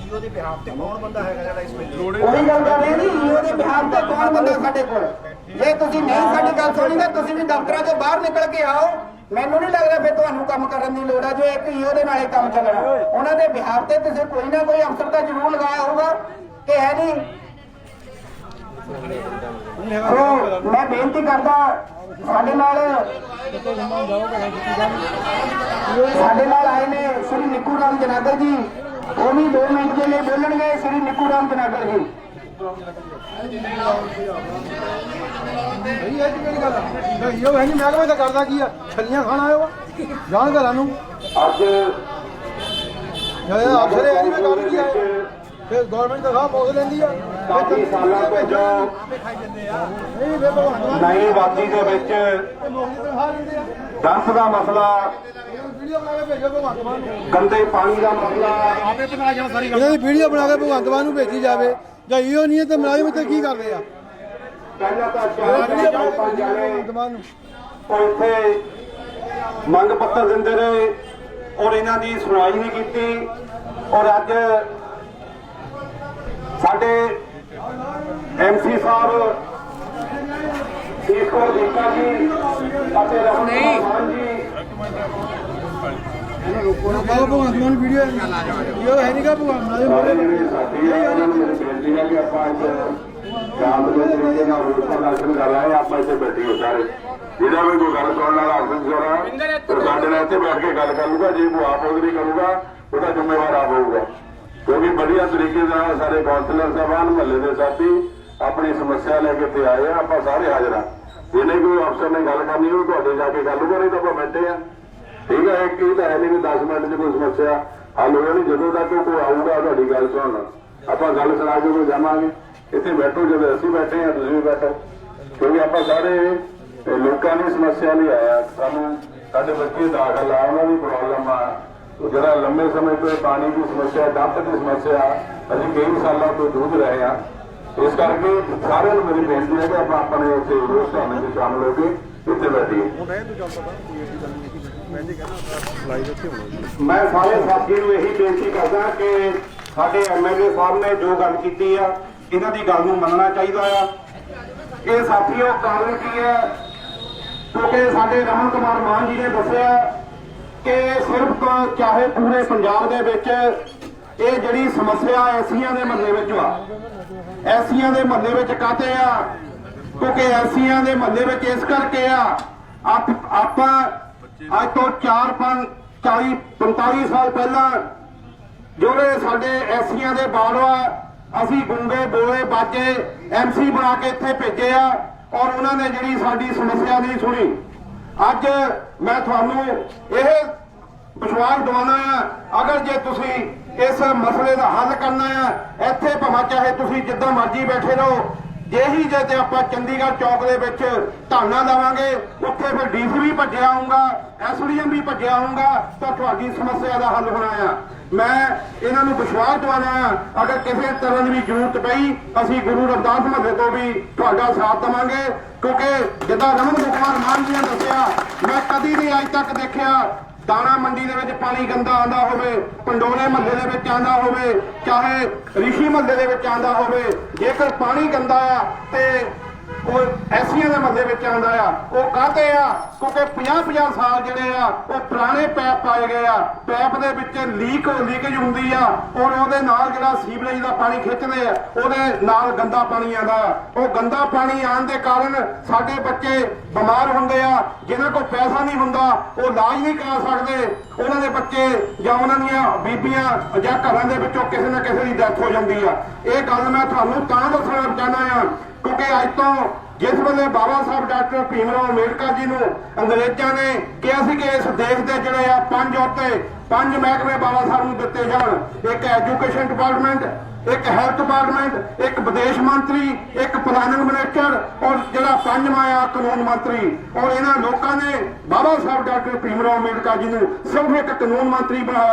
ਈਓ ਦੇ ਬਿਹਾਫ ਤੇ ਕੌਣ ਬੰਦਾ ਹੈਗਾ ਜਿਹੜਾ ਇਸ ਵੇਲੇ? ਉਹੀ ਗੱਲ ਕਰ ਰਹੇ ਜੀ, ਈਓ ਦੇ ਬਿਹਾਫ ਤੇ ਕੌਣ ਬੰਦਾ ਸਾਡੇ ਕੋਲ? ਜੇ ਤੁਸੀਂ ਨਹੀਂ ਸਾਡੀ ਗੱਲ ਸੁਣੀ ਤਾਂ ਤੁਸੀਂ ਵੀ ਦਫ਼ਤਰਾਂ ਤੋਂ ਬਾਹਰ ਨਿਕਲ ਕੇ ਆਓ। ਮੈਨੂੰ ਨਹੀਂ ਲੱਗਦਾ ਫਿਰ ਤੁਹਾਨੂੰ ਕੰਮ ਕਰਨ ਦੀ ਲੋੜ ਆ। ਜੋ ਇੱਕ ਈਓ ਦੇ ਨਾਲੇ ਕੰਮ ਚੱਲਣਾ, ਉਹਨਾਂ ਦੇ ਬਿਹਾਫ ਤੇ ਤੁਸੀਂ ਕੋਈ ਨਾ ਕੋਈ ਅਫਸਰ ਤਾਂ ਜ਼ਰੂਰ ਲਗਾਇਆ ਹੋਊਗਾ ਕਿ ਹੈ ਨਹੀਂ? ਮੈਂ ਬੇਨਤੀ ਕਰਦਾ, ਸਾਡੇ ਨਾਲ ਆਏ ਨੇ ਸ਼੍ਰੀ ਨਿੱਕੂ ਰਾਮ ਜਨਾਗਰ ਜੀ, ਉਹ ਵੀ 2 ਮਿੰਟ ਦੇ ਲਈ ਬੋਲਣਗੇ। ਸ਼੍ਰੀ ਨਿੱਕੂ ਰਾਮ ਜਨਾਗਰ ਜੀ। ਮਹਿਕਮੇ ਤਾਂ ਕਰਦਾ ਕੀ ਆ ਛੱਲੀਆਂ ਖਾਣ ਆਇਓ ਜਾਣ ਘਰਾਂ ਨੂੰ ਅੱਜ ਅਫਸਰ ਇਹ ਨਹੀਂ ਮੈਂ ਕੰਮ ਕੀ ਆਇਆ ਫਿਰ ਗਵਰਨਮੈਂਟ ਤਨਖਾਹ ਪੁੱਛ ਲੈਂਦੀ ਆ ਕਾਫੀ ਸਾਲਾਂ ਤੋਂ ਜੋ ਨਹੀਂ ਫਿਰ ਭਗਵਾਨ ਨਈ ਵਾਦੀ ਦੇ ਵਿੱਚ ਮੋਹਣੀ ਤਨਖਾਹ ਲੈਂਦੇ ਆ ਡੰਪ ਦਾ ਮਸਲਾ, ਵੀਡੀਓ ਬਣਾ ਕੇ ਭੇਜੋ ਭਗਵੰਤ ਮਾਨ ਨੂੰ ਗੰਦੇ ਪਾਣੀ ਦਾ ਮਸਲਾ, ਇਹਨਾਂ ਦੀ ਵੀਡੀਓ ਬਣਾ ਕੇ ਭਗਵੰਤ ਮਾਨ ਨੂੰ ਭੇਜੀ ਜਾਵੇ ਜਾਂ ਇਹੋ ਨਹੀਂ ਹੈ ਤਾਂ ਮੁਲਾਜ਼ਮ ਇੱਥੇ ਕੀ ਕਰਦੇ ਆ ਪਹਿਲਾਂ ਤਾਂ 4-5 ਜਾਣੇ ਭਗਵੰਤ ਮਾਨ ਨੂੰ ਉਹ ਇੱਥੇ ਮੰਗ ਪੱਤਰ ਦਿੰਦੇ ਰਹੇ ਔਰ ਇਹਨਾਂ ਦੀ ਸੁਣਵਾਈ ਨਹੀਂ ਕੀਤੀ। ਔਰ ਅੱਜ ਸਾਡੇ ਐਮਸੀ ਸਾਹਿਬ ਸੀਖੋ ਦੀਪਾ ਜੀ ਅਤੇ ਰਮਨ ਮਾਨ ਜੀ ਬਾਬਾ ਭਗਵੰਤ ਮਾਨ ਵੀਡੀਓ ਇਹ ਹੈ ਨਹੀਂ ਕਾ ਭਗਵਾਨ ਮੁਲਾਜ਼ਮ ਸਾਰੇ ਜਿਹੜੇ ਸਾਥੀ ਆ ਉਹਨਾਂ ਨੂੰ ਮੇਰੀ ਬੇਨਤੀ ਹੈ ਕਿ ਆਪਾਂ ਅੱਜ ਸ਼ਾਮ ਦੇ ਤਰੀਕੇ ਨਾਲ ਰੂਟ ਪ੍ਰਦਰਸ਼ਨ ਕਰ ਰਹੇ ਹਾਂ। ਆਪਾਂ ਇੱਥੇ ਬੈਠੇ ਹੋ ਸਾਰੇ, ਜਿਹੜਾ ਵੀ ਕੋਈ ਗੱਲ ਸੁਣਨ ਵਾਲਾ ਅਫਸਰ ਉਹ ਸਾਡੇ ਨਾਲ ਇੱਥੇ ਬੈਠ ਕੇ ਗੱਲ ਕਰ ਲੂਗਾ। ਜੇ ਉਹ ਆਪ ਉਹਦੀ ਕਰੂਗਾ ਉਹਦਾ ਜ਼ਿੰਮੇਵਾਰ ਆਪ ਹੋਊਗਾ, ਕਿਉਂਕਿ ਵਧੀਆ ਤਰੀਕੇ ਨਾਲ ਸਾਰੇ ਕਾਉਂਸਲਰ ਸਾਹਿਬਾਨ ਮਹੱਲੇ ਦੇ ਸਾਥੀ ਆਪਣੀ ਸਮੱਸਿਆ ਲੈ ਕੇ ਇੱਥੇ ਆਏ ਆ। ਆਪਾਂ ਸਾਰੇ ਹਾਜ਼ਰ ਆ, ਜਿਹਨੇ ਕੋਈ ਅਫਸਰ ਨੇ ਗੱਲ ਕਰਨੀ ਉਹ ਤੁਹਾਡੇ ਜਾ ਕੇ ਗੱਲ ਕਰੇ ਤਾਂ ਆਪਾਂ ਬੈਠੇ ਆ। ਠੀਕ ਹੈ, ਇੱਕ ਇਹ ਤਾਂ ਹੈ ਨਹੀਂ ਕਿ 10 ਮਿੰਟ 'ਚ ਕੋਈ ਸਮੱਸਿਆ ਹੱਲ ਹੋ ਜਾਣੀ। ਜਦੋਂ ਤੱਕ ਕੋਈ ਆਊਗਾ ਤੁਹਾਡੀ ਗੱਲ ਸੁਣਨ ਆਪਾਂ ਗੱਲ ਸੁਣਾ ਕੇ ਕੋਈ ਜਾਵਾਂਗੇ। ਇੱਥੇ ਬੈਠੋ, ਜਦੋਂ ਅਸੀਂ ਬੈਠੇ ਆ ਤੁਸੀਂ ਵੀ ਬੈਠੋ, ਕਿਉਂਕਿ ਆਪਾਂ ਸਾਰੇ ਲੋਕਾਂ ਦੀ ਸਮੱਸਿਆ ਲਈ ਆਇਆ। ਸਾਨੂੰ ਸਾਡੇ ਬੱਚੇ ਦਾਖਲ ਆ, ਉਹਨਾਂ ਦੀ ਪ੍ਰੋਬਲਮ ਆ, ਜਿਹੜਾ ਲੰਮੇ ਸਮੇਂ ਤੋਂ ਪਾਣੀ ਦੀ ਸਮੱਸਿਆ, ਡੰਪ ਦੀ ਸਮੱਸਿਆ ਅਸੀਂ ਕਈ ਸਾਲਾਂ ਤੋਂ ਜੂਝ ਰਹੇ ਆ। ਇਸ ਕਰਕੇ ਸਾਰਿਆਂ ਨੂੰ ਮੇਰੀ ਬੇਨਤੀ ਹੈ ਕਿ ਆਪਾਂ ਆਪਣੇ ਉੱਥੇ ਰੋਜ਼ ਧਰਨੇ 'ਚ ਸ਼ਾਮਲ ਹੋ ਕੇ ਇੱਥੇ ਬੈਠੀਏ। ਮੈਂ ਸਾਰੇ ਸਾਥੀਆਂ ਨੂੰ ਇਹੀ ਬੇਨਤੀ ਕਰਦਾ ਕਿ ਸਾਡੇ ਐਮਐਲਏ ਸਾਹਿਬ ਨੇ ਜੋ ਗੱਲ ਕੀਤੀ ਆ ਇਹਨਾਂ ਦੀ ਗੱਲ ਨੂੰ ਮੰਨਣਾ ਚਾਹੀਦਾ ਆ। ਇਹ ਸਾਥੀਓ ਕਾਰਨ ਕੀ ਹੈ, ਕਿਉਂਕਿ ਸਾਡੇ ਰਮਨ ਕੁਮਾਰ ਮਾਨ ਜੀ ਨੇ ਦੱਸਿਆ ਕਿ ਸਿਰਫ ਚਾਹੇ ਪੂਰੇ ਪੰਜਾਬ ਦੇ ਵਿੱਚ ਇਹ ਜਿਹੜੀ ਸਮੱਸਿਆ ਐਸੀਆਂ ਦੇ ਮਹੱਲੇ ਵਿੱਚ ਆ, ਐਸੀਆਂ ਦੇ ਮਹੱਲੇ ਵਿੱਚ ਕਾਹਤੇ ਆ, ਕਿਉਂਕਿ ਐਸੀਆਂ ਦੇ ਮਹੱਲੇ ਵਿੱਚ ਇਸ ਕਰਕੇ ਆ ਆਪਾਂ ਅੱਜ ਤੋਂ 45 ਸਾਲ ਪਹਿਲਾਂ ਜਿਹੜੇ ਸਾਡੇ ਐਸੀਆਂ ਦੇ ਬਾਲਵਾ ਅਸੀਂ ਗੁੰਗੇ ਬੋਲੇ ਬਾਜੇ ਐਮਸੀ ਬਣਾ ਕੇ ਇੱਥੇ ਭੇਜੇ ਆ ਔਰ ਉਹਨਾਂ ਨੇ ਜਿਹੜੀ ਸਾਡੀ ਸਮੱਸਿਆ ਨਹੀਂ ਸੁਣੀ। ਅੱਜ ਮੈਂ ਤੁਹਾਨੂੰ ਇਹ ਵਿਸ਼ਵਾਸ ਦਿਵਾਉਣਾ ਆ, ਅਗਰ ਜੇ ਤੁਸੀਂ ਇਸ ਮਸਲੇ ਦਾ ਹੱਲ ਕਰਨਾ ਆ, ਇੱਥੇ ਭਾਵੇਂ ਚਾਹੇ ਤੁਸੀਂ ਜਿੱਦਾਂ ਮਰਜ਼ੀ ਬੈਠੇ ਰਹੋ, ਜਿਹੀ ਜੇ ਤੇ ਆਪਾਂ ਚੰਡੀਗੜ੍ਹ ਚੌਕ ਦੇ ਵਿੱਚ ਧਰਨਾ ਲਾਵਾਂਗੇ, ਉੱਥੇ ਫਿਰ ਡੀਸੀ ਵੀ ਭੱਜਿਆ ਆਊਗਾ, ਐਸਡੀਐਮ ਵੀ ਭੱਜਿਆ ਆਊਗਾ, ਤਾਂ ਤੁਹਾਡੀ ਸਮੱਸਿਆ ਦਾ ਹੱਲ ਹੋਣਾ ਆ। ਮੈਂ ਇਹਨਾਂ ਨੂੰ ਵਿਸ਼ਵਾਸ ਦਿਵਾਉਣਾ ਆ, ਅਗਰ ਕਿਸੇ ਤਰ੍ਹਾਂ ਦੀ ਵੀ ਜ਼ਰੂਰਤ ਪਈ ਅਸੀਂ ਗੁਰੂ ਰਵਿਦਾਸ ਮਹੱਲੇ ਤੋਂ ਵੀ ਤੁਹਾਡਾ ਸਾਥ ਦੇਵਾਂਗੇ, ਕਿਉਂਕਿ ਜਿੱਦਾਂ ਰਮਨ ਕੁਮਾਰ ਮਾਨ ਜੀ ਨੇ ਦੱਸਿਆ, ਮੈਂ ਕਦੀ ਨਹੀਂ ਅੱਜ ਤੱਕ ਦੇਖਿਆ ਦਾਣਾ ਮੰਡੀ ਦੇ ਵਿੱਚ ਪਾਣੀ ਗੰਦਾ ਆਂਦਾ ਹੋਵੇ, ਪੰਡੋਲੇ ਮਹੱਲੇ ਦੇ ਵਿੱਚ ਆਂਦਾ ਹੋਵੇ, ਚਾਹੇ ਰਿਸ਼ੀ ਮਹੱਲੇ ਦੇ ਵਿੱਚ ਆਂਦਾ ਹੋਵੇ। ਜੇਕਰ ਪਾਣੀ ਗੰਦਾ ਆ ਤੇ ਉਹ ਐਸੀਆਂ ਦੇ ਮਹੱਲੇ ਵਿੱਚ ਆਂਦਾ ਆ, ਉਹ ਕਾਹਤੇ ਆ, ਕਿਉਂਕਿ 50 ਸਾਲ ਜਿਹੜੇ ਆ ਉਹ ਪੁਰਾਣੇ ਪੈਪ ਪਾਏ ਗਏ ਆ, ਪੈਪ ਦੇ ਵਿੱਚ ਲੀਕੇਜ ਹੁੰਦੀ ਆ ਔਰ ਉਹਦੇ ਨਾਲ ਜਿਹੜਾ ਸੀਵਰੇਜ ਦਾ ਪਾਣੀ ਖਿੱਚਦੇ ਆ ਉਹਦੇ ਨਾਲ ਗੰਦਾ ਪਾਣੀ ਆਂਦਾ ਆ। ਉਹ ਗੰਦਾ ਪਾਣੀ ਆਉਣ ਦੇ ਕਾਰਨ ਸਾਡੇ ਬੱਚੇ ਬਿਮਾਰ ਹੁੰਦੇ ਆ, ਜਿਨ੍ਹਾਂ ਕੋਲ ਪੈਸਾ ਨਹੀਂ ਹੁੰਦਾ ਉਹ ਇਲਾਜ ਨਹੀਂ ਕਰਾ ਸਕਦੇ, ਉਹਨਾਂ ਦੇ ਬੱਚੇ ਜਾਂ ਉਹਨਾਂ ਦੀਆਂ ਬੀਬੀਆਂ ਜਾਂ ਘਰਾਂ ਦੇ ਵਿੱਚੋਂ ਕਿਸੇ ਨਾ ਕਿਸੇ ਦੀ ਡੈਥ ਹੋ ਜਾਂਦੀ ਆ। ਇਹ ਗੱਲ ਮੈਂ ਤੁਹਾਨੂੰ ਤਾਂ ਦੱਸਣਾ ਚਾਹੁੰਦਾ ਆ ਕਿਉਂਕਿ ਅੱਜ ਤੋਂ ਜਿਸ ਵੇਲੇ ਬਾਬਾ ਸਾਹਿਬ ਡਾਕਟਰ ਭੀਮ ਰਾਓ ਅੰਬੇਡਕਰ ਜੀ ਨੂੰ ਅੰਗਰੇਜ਼ਾਂ ਨੇ ਕਿਹਾ ਸੀ ਕਿ ਇਸ ਦੇਸ਼ ਦੇ ਜਿਹੜੇ ਆ 5 ਮਹਿਕਮੇ ਬਾਬਾ ਸਾਹਿਬ ਨੂੰ ਦਿੱਤੇ ਜਾਣ, ਇੱਕ ਐਜੂਕੇਸ਼ਨ ਡਿਪਾਰਟਮੈਂਟ, ਇੱਕ ਹੈਲਥ ਡਿਪਾਰਟਮੈਂਟ, ਇੱਕ ਵਿਦੇਸ਼ ਮੰਤਰੀ, ਇੱਕ ਪਲਾਨਿੰਗ ਮਿਨਿਸਟਰ ਔਰ ਜਿਹੜਾ 5ਵਾਂ ਆ ਕਾਨੂੰਨ ਮੰਤਰੀ। ਔਰ ਇਹਨਾਂ ਲੋਕਾਂ ਨੇ ਬਾਬਾ ਸਾਹਿਬ ਡਾਕਟਰ ਭੀਮ ਰਾਓ ਅੰਬੇਡਕਰ ਜੀ ਨੂੰ ਸਿਰਫ ਇੱਕ ਕਾਨੂੰਨ ਮੰਤਰੀ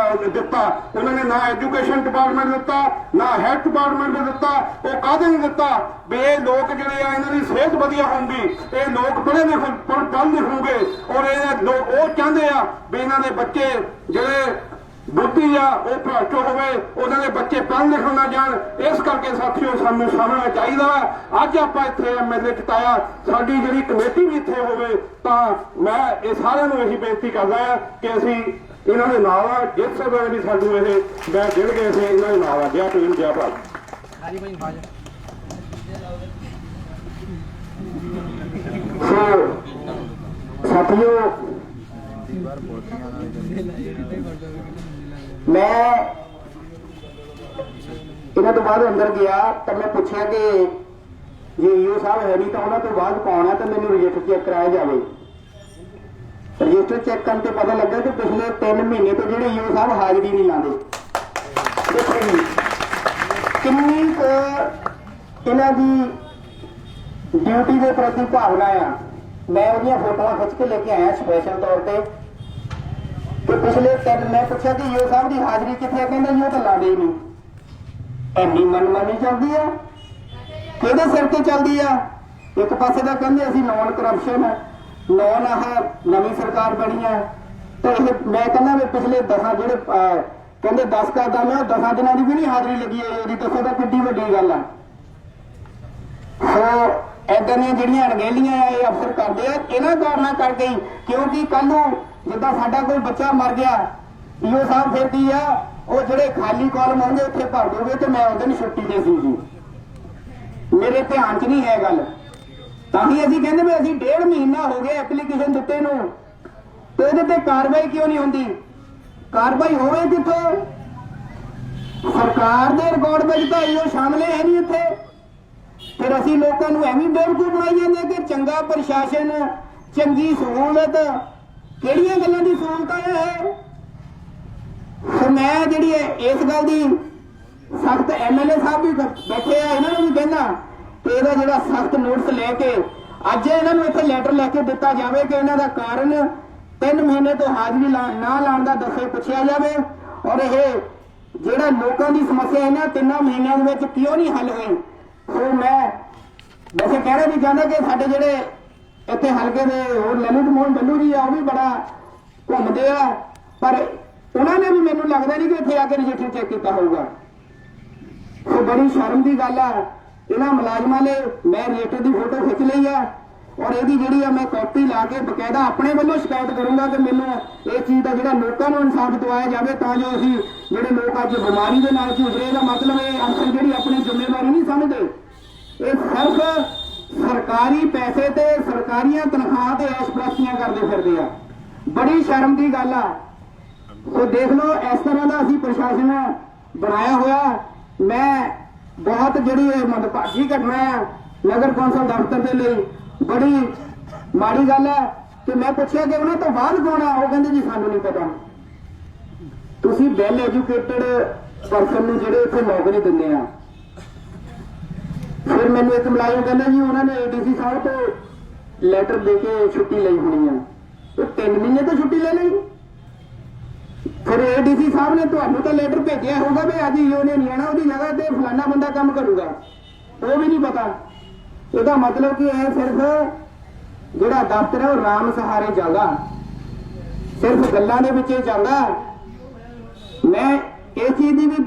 ਦਿੱਤਾ, ਉਹਨਾਂ ਨੇ ਨਾ ਐਜੂਕੇਸ਼ਨ ਡਿਪਾਰਟਮੈਂਟ ਦਿੱਤਾ, ਨਾ ਹੈਲਥ ਡਿਪਾਰਟਮੈਂਟ ਦਿੱਤਾ। ਉਹ ਕਾਹਦੇ ਨਹੀਂ ਦਿੱਤਾ ਵੀ ਇਹ ਲੋਕ ਜਿਹੜੇ ਆ ਇਹਨਾਂ ਦੀ ਸਿਹਤ ਵਧੀਆ ਹੋਊਗੀ, ਇਹ ਲੋਕ ਪੜ੍ਹ ਲਿਖੂਗੇ ਔਰ ਇਹ ਲੋਕ ਉਹ ਚਾਹੁੰਦੇ ਆ ਵੀ ਇਹਨਾਂ ਦੇ ਬੱਚੇ ਜਿਹੜੇ ਬੁੱਧੀ ਆ ਉਹ ਭ੍ਰਸ਼ਟ ਹੋਵੇ, ਉਹਨਾਂ ਦੇ ਬੱਚੇ ਪੜ੍ਹ ਲਿਖਣ ਨਾ ਜਾਣ। ਇਸ ਕਰਕੇ ਸਾਥੀਓ ਸਾਨੂੰ ਸਮਝਣਾ ਚਾਹੀਦਾ। ਅੱਜ ਆਪਾਂ ਇੱਥੇ ਐਮਐਲਏ ਜਿਤਾਇਆ, ਸਾਡੀ ਜਿਹੜੀ ਕਮੇਟੀ ਵੀ ਇੱਥੇ ਹੋਵੇ, ਤਾਂ ਮੈਂ ਇਹ ਸਾਰਿਆਂ ਨੂੰ ਇਹੀ ਬੇਨਤੀ ਕਰਦਾ ਆ ਕਿ ਅਸੀਂ ਇਹਨਾਂ ਦੇ ਨਾਲ ਆ। ਜਿਸ ਵੇਲੇ ਵੀ ਸਾਨੂੰ ਇਹ ਮੈਂ ਦਿਲ ਗਏ ਸੀ ਇਹਨਾਂ ਦੇ ਨਾਲ ਆ। ਜੈ ਭੀਮ ਜੈ ਭਾਰਤ। ਸਾਥੀਓ ਮੈਂ ਇਹਨਾਂ ਤੋਂ ਬਾਅਦ ਅੰਦਰ ਗਿਆ ਤਾਂ ਮੈਂ ਪੁੱਛਿਆ ਕਿ ਜੇ ਈਓ ਸਾਹਿਬ ਹੈ ਨਹੀਂ ਤਾਂ ਉਹਨਾਂ ਤੋਂ ਬਾਅਦ ਕੌਣ ਹੈ ਤਾਂ ਮੈਨੂੰ ਰਜਿਸਟਰ ਚੈੱਕ ਕਰਾਇਆ ਜਾਵੇ। ਰਜਿਸਟਰ ਚੈੱਕ ਕਰਨ ਤੇ ਪਤਾ ਲੱਗਾ ਕਿ ਪਿਛਲੇ 3 ਮਹੀਨੇ ਤੋਂ ਜਿਹੜੇ ਈਓ ਸਾਹਿਬ ਹਾਜ਼ਰੀ ਨਹੀਂ ਲਾਉਂਦੇ। ਦੇਖੋ ਜੀ ਕਿੰਨੀ ਕੁ ਇਹਨਾਂ ਦੀ ਡਿਊਟੀ ਦੇ ਪ੍ਰਤੀ ਭਾਵਨਾ ਆ। ਮੈਂ ਉਹਦੀਆਂ ਫੋਟੋਆਂ ਖਿੱਚ ਕੇ ਲੈ ਕੇ ਆਇਆ ਸਪੈਸ਼ਲ ਤੌਰ ਤੇ ਕਿ ਪਿਛਲੇ 3 ਮੈਂ ਪੁੱਛਿਆ ਕਿ ਈਓ ਸਾਹਿਬ ਦੀ ਹਾਜ਼ਰੀ ਕਿੱਥੇ ਆ, ਕਹਿੰਦੇ ਈਓ ਤਾਂ ਲਾਉਂਦੇ ਹੀ ਨਹੀਂ। ਇੰਨੀ ਮਨਮਾਨੀ ਚੱਲਦੀ ਆ, ਕਿਹਦੇ ਸਿਰ ਤੇ ਚੱਲਦੀ ਆ? ਇੱਕ ਪਾਸੇ ਤਾਂ ਕਹਿੰਦੇ ਅਸੀਂ ਨੌਨ ਕਰਪਸ਼ਨ ਨੌਨ ਨਵੀਂ ਸਰਕਾਰ ਬਣੀ ਆ ਤੇ ਇਹ ਮੈਂ ਕਹਿੰਦਾ ਵੀ ਪਿਛਲੇ 10 ਜਿਹੜੇ ਕਹਿੰਦੇ 10 ਕਰਦਾ ਮੈਂ 10 ਦਿਨਾਂ ਦੀ ਵੀ ਨਹੀਂ ਹਾਜ਼ਰੀ ਲੱਗੀ ਹੈ ਉਹਦੀ। ਦੱਸੋ ਤਾਂ ਕਿੱਡੀ ਵੱਡੀ ਗੱਲ ਆ। ਸੋ ਏਦਾਂ ਦੀਆਂ ਜਿਹੜੀਆਂ ਅਣਗਹਿਲੀਆਂ ਆ ਇਹ ਅਫਸਰ ਕਰਦੇ ਆ ਇਹਨਾਂ ਕਾਰਨਾਂ ਕਰਕੇ ਹੀ, ਕਿਉਂਕਿ ਕੱਲ ਨੂੰ ਜਿੱਦਾਂ ਸਾਡਾ ਕੋਈ ਬੱਚਾ ਮਰ ਗਿਆ ਈਓ ਸਾਹਿਬ ਫਿਰ ਕੀ ਆ ਉਹ ਜਿਹੜੇ ਖਾਲੀ ਕਾਲਮ ਹੋਣਗੇ ਉੱਥੇ ਭਰ ਦੋਗੇ ਤੇ ਮੈਂ ਉਹਦੇ ਨੂੰ ਛੁੱਟੀ ਦੇ ਸੀ ਜੀ। ਮੇਰੇ ਧਿਆਨ 'ਚ ਨਹੀਂ ਹੈ ਗੱਲ, ਤਾਂ ਹੀ ਅਸੀਂ ਕਹਿੰਦੇ ਵੀ ਅਸੀਂ 1.5 ਮਹੀਨਾ ਹੋ ਗਿਆ ਐਪਲੀਕੇਸ਼ਨ ਦਿੱਤੇ ਨੂੰ ਤੇ ਉਹਦੇ ਤੇ ਕਾਰਵਾਈ ਕਿਉਂ ਨਹੀਂ ਹੁੰਦੀ? ਕਾਰਵਾਈ ਹੋਵੇ ਕਿੱਥੋਂ? ਸਰਕਾਰ ਦੇ ਰਿਕਾਰਡ ਵਿੱਚ ਤਾਂ ਈਓ ਸ਼ਾਮਲ ਹੈ ਨਹੀਂ ਇੱਥੇ। ਫਿਰ ਅਸੀਂ ਲੋਕਾਂ ਨੂੰ ਐਵੇਂ ਬੇਵਕੂਫ ਬਣਾਈ ਜਾਂਦੇ ਕਿ ਚੰਗਾ ਪ੍ਰਸ਼ਾਸਨ ਚੰਗੀ ਸਹੂਲਤ, ਕਿਹੜੀਆਂ ਗੱਲਾਂ ਦੀ ਸਹੂਲਤਾਂ ਹੈ? ਸੋ ਮੈਂ ਜਿਹੜੀ ਇਸ ਗੱਲ ਦੀ ਸਖਤ ਐਮਐਲਏ ਸਾਹਿਬ ਵੀ ਬੈਠੇ ਆ ਇਹਨਾਂ ਨੂੰ ਵੀ ਕਹਿੰਦਾ ਕਿ ਇਹਦਾ ਜਿਹੜਾ ਸਖਤ ਨੋਟਿਸ ਲੈ ਕੇ ਅੱਜ ਇਹਨਾਂ ਨੂੰ ਇੱਥੇ ਲੈਟਰ ਲੈ ਕੇ ਦਿੱਤਾ ਜਾਵੇ ਕਿ ਇਹਨਾਂ ਦਾ ਕਾਰਨ 3 ਮਹੀਨੇ ਤੋਂ ਹਾਜ਼ਰੀ ਨਾ ਲਾਉਣ ਦਾ ਦੱਸੇ ਪੁੱਛਿਆ ਜਾਵੇ ਔਰ ਇਹ ਜਿਹੜਾ ਲੋਕਾਂ ਦੀ ਸਮੱਸਿਆ ਇਹਨਾਂ 3 ਮਹੀਨਿਆਂ ਦੇ ਵਿੱਚ ਕਿਉਂ ਨਹੀਂ ਹੱਲ ਹੋਈ। ਸੋ ਮੈਂ ਵੈਸੇ ਕਹਿਣਾ ਵੀ ਚਾਹੁੰਦਾ ਕਿ ਸਾਡੇ ਜਿਹੜੇ ਇੱਥੇ ਹਲਕੇ ਦੇ ਹੋਰ ਲਲਿਤ ਮੋਹਨ ਬੱਲੂ ਜੀ ਆ ਉਹ ਵੀ ਬੜਾ ਘੁੰਮਦੇ ਆ ਪਰ ਉਹਨਾਂ ਨੇ ਵੀ ਮੈਨੂੰ ਲੱਗਦਾ ਨਹੀਂ ਕਿ ਇੱਥੇ ਆ ਕੇ ਰਜਿਸਟਰ ਚੈੱਕ ਕੀਤਾ ਹੋਊਗਾ। ਸੋ ਬੜੀ ਸ਼ਰਮ ਦੀ ਗੱਲ ਆ ਇਹਨਾਂ ਮੁਲਾਜ਼ਮਾਂ ਨੇ। ਮੈਂ ਰਜਿਸਟਰ ਦੀ ਫੋਟੋ ਖਿੱਚ ਲਈ ਆ ਔਰ ਇਹਦੀ ਜਿਹੜੀ ਆ ਮੈਂ ਕਾਪੀ ਲਾ ਕੇ ਬਕਾਇਦਾ ਆਪਣੇ ਵੱਲੋਂ ਸ਼ਿਕਾਇਤ ਕਰੂੰਗਾ ਕਿ ਮੈਨੂੰ ਇਹ ਚੀਜ਼ ਦਾ ਜਿਹੜਾ ਲੋਕਾਂ ਨੂੰ ਇਨਸਾਫ ਦਿਵਾਇਆ ਜਾਵੇ ਤਾਂ ਜੋ ਅਸੀਂ ਜਿਹੜੇ ਲੋਕ ਅੱਜ ਬਿਮਾਰੀ ਦੇ ਨਾਲ ਝੂਝ ਰਹੇ ਇਹਦਾ ਮਤਲਬ ਇਹ ਅਫਸਰ ਜਿਹੜੀ ਆਪਣੀ ਜ਼ਿੰਮੇਵਾਰੀ ਨਹੀਂ ਸਮਝਦੇ। ਇਹ ਸਿਰਫ ਸਰਕਾਰੀ ਪੈਸੇ ਤੇ ਸਰਕਾਰੀਆਂ ਤਨਖਾਹਾਂ ਤੇ ਐਸ਼ਪ੍ਰਸਤੀਆਂ ਕਰਦੇ ਫਿਰਦੇ ਆ। ਬੜੀ ਸ਼ਰਮ ਦੀ ਗੱਲ ਆ। ਸੋ ਦੇਖ ਲਓ ਇਸ ਤਰ੍ਹਾਂ ਦਾ ਅਸੀਂ ਪ੍ਰਸ਼ਾਸਨ ਬਣਾਇਆ ਹੋਇਆ। ਮੈਂ ਬਹੁਤ ਜਿਹੜੀ ਇਹ ਮੰਦਭਾਗੀ ਘਟਨਾ ਆ ਨਗਰ ਕੌਂਸਲ ਦਫ਼ਤਰ ਦੇ ਲਈ ਬੜੀ ਮਾੜੀ ਗੱਲ ਹੈ ਕਿ ਮੈਂ ਪੁੱਛਿਆ ਕਿ ਉਹਨਾਂ ਤੋਂ ਬਾਅਦ ਕੌਣ ਆ, ਉਹ ਕਹਿੰਦੇ ਜੀ ਸਾਨੂੰ ਨਹੀਂ ਪਤਾ। ਤੁਸੀਂ ਵੈਲ ਐਜੂਕੇਟਡ ਪਰਸਨ ਨੂੰ ਜਿਹੜੇ ਇੱਥੇ ਨੌਕਰੀ ਦਿੰਦੇ ਆ। ਫਿਰ ਮੈਨੂੰ ਇੱਕ ਮੁਲਾਜ਼ਮ ਕਹਿੰਦਾ ਜੀ ਉਹਨਾਂ ਨੇ ਏਡੀਸੀ ਸਾਹਿਬ ਤੋਂ ਲੈਟਰ ਦੇ ਕੇ ਛੁੱਟੀ ਲਈ ਹੋਣੀ ਆ। ਉਹ 3 ਮਹੀਨੇ ਤੋਂ ਛੁੱਟੀ ਲੈ ਲਈ। ਫਿਰ ਏਡੀਸੀ ਸਾਹਿਬ ਨੇ ਤੁਹਾਨੂੰ ਤਾਂ ਲੈਟਰ ਭੇਜਿਆ ਹੋਊਗਾ ਵੀ ਅੱਜ ਈਓ ਨੇ ਨਹੀਂ ਆਣਾ, ਉਹਦੀ ਜਗ੍ਹਾ ਤੇ ਫਲਾਨਾ ਬੰਦਾ ਕੰਮ ਕਰੂਗਾ, ਉਹ ਵੀ ਨਹੀਂ ਪਤਾ। ਇਹਦਾ ਮਤਲਬ ਕਿ ਇਹ ਸਿਰਫ ਜਿਹੜਾ ਦਫ਼ਤਰ ਹੈ ਉਹ ਰਾਮ ਸਹਾਰੇ ਚੱਲਦਾ, ਸਿਰਫ ਗੱਲਾਂ ਦੇ ਵਿੱਚ ਚੱਲਦਾ। ਮੈਂ ਇਸ ਚੀਜ਼ ਦੀ ਵੀ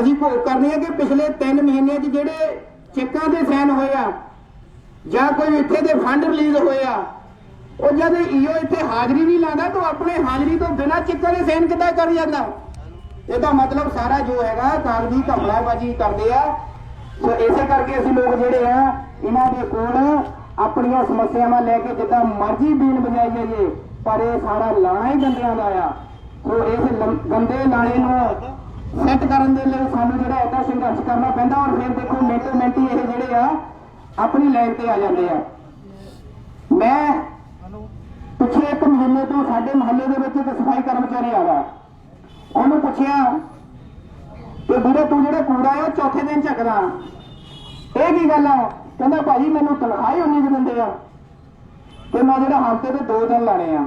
ਅਸੀਂ ਭੋਗ ਕਰਨੀ ਹੈ ਕਿ ਪਿਛਲੇ 3 ਮਹੀਨਿਆਂ 'ਚ ਜਿਹੜੇ ਚੈੱਕਾਂ ਦੇ ਸਾਈਨ ਹੋਏ ਆ ਜਾਂ ਕੋਈ ਇੱਥੇ ਦੇ ਫੰਡ ਰਿਲੀਜ਼ ਹੋਏ ਆ ਉਹ ਜਦ ਈਓ ਇੱਥੇ ਹਾਜ਼ਰੀ ਨਹੀਂ ਲਾਉਂਦਾ ਤਾਂ ਆਪਣੇ ਹਾਜ਼ਰੀ ਤੋਂ ਬਿਨਾਂ ਚੈੱਕਾਂ ਦੇ ਸਾਈਨ ਕਿੱਦਾਂ ਕਰ ਜਾਂਦਾ? ਇਹਦਾ ਮਤਲਬ ਸਾਰਾ ਜੋ ਹੈਗਾ ਕਾਗਜ਼ੀ ਘਪਲਾਬਾਜ਼ੀ ਕਰਦੇ ਆ। ਸੋ ਇਸੇ ਕਰਕੇ ਅਸੀਂ ਲੋਕ ਜਿਹੜੇ ਆ ਇਹਨਾਂ ਦੇ ਕੋਲ ਆਪਣੀਆਂ ਸਮੱਸਿਆਵਾਂ ਲੈ ਕੇ ਜਿੱਦਾਂ ਮਰਜ਼ੀ ਬੀਨ ਵਜਾਈ ਜਾਈਏ ਪਰ ਇਹ ਸਾਰਾ ਲਾਣਾ ਹੀ ਗੰਦਿਆਂ ਦਾ ਆ। ਸੋ ਇਸ ਗੰਦੇ ਲਾਣੇ ਨੂੰ ਸੈੱਟ ਕਰਨ ਦੇ ਲਈ ਸਾਨੂੰ ਜਿਹੜਾ ਇਹਦਾ ਸੰਘਰਸ਼ ਕਰਨਾ ਪੈਂਦਾ ਔਰ ਫਿਰ ਦੇਖੋ ਮਿੰਟੋ ਮਿੰਟੀ ਇਹ ਜਿਹੜੇ ਆ ਆਪਣੀ ਲਾਈਨ ਤੇ ਆ ਜਾਂਦੇ ਆ। ਮੈਂ ਪਿਛਲੇ 1 ਮਹੀਨੇ ਤੋਂ ਸਾਡੇ ਮੁਹੱਲੇ ਦੇ ਵਿੱਚ ਇੱਕ ਸਫਾਈ ਕਰਮਚਾਰੀ ਆਇਆ, ਉਹਨੂੰ ਪੁੱਛਿਆ ਕਿ ਵੀਰੇ ਤੂੰ ਜਿਹੜਾ ਕੂੜਾ ਹੈ ਉਹ ਚੌਥੇ ਦਿਨ ਚੱਕਦਾ, ਇਹ ਕੀ ਗੱਲ ਆ? ਕਹਿੰਦਾ ਭਾਜੀ ਮੈਨੂੰ ਤਨਖਾਹ ਹੀ ਉਨੀ ਕੁ ਦਿੰਦੇ ਆ ਕਿ ਮੈਂ ਜਿਹੜਾ ਹਫ਼ਤੇ ਦੇ 2 ਦਿਨ ਲਾਣੇ ਆ।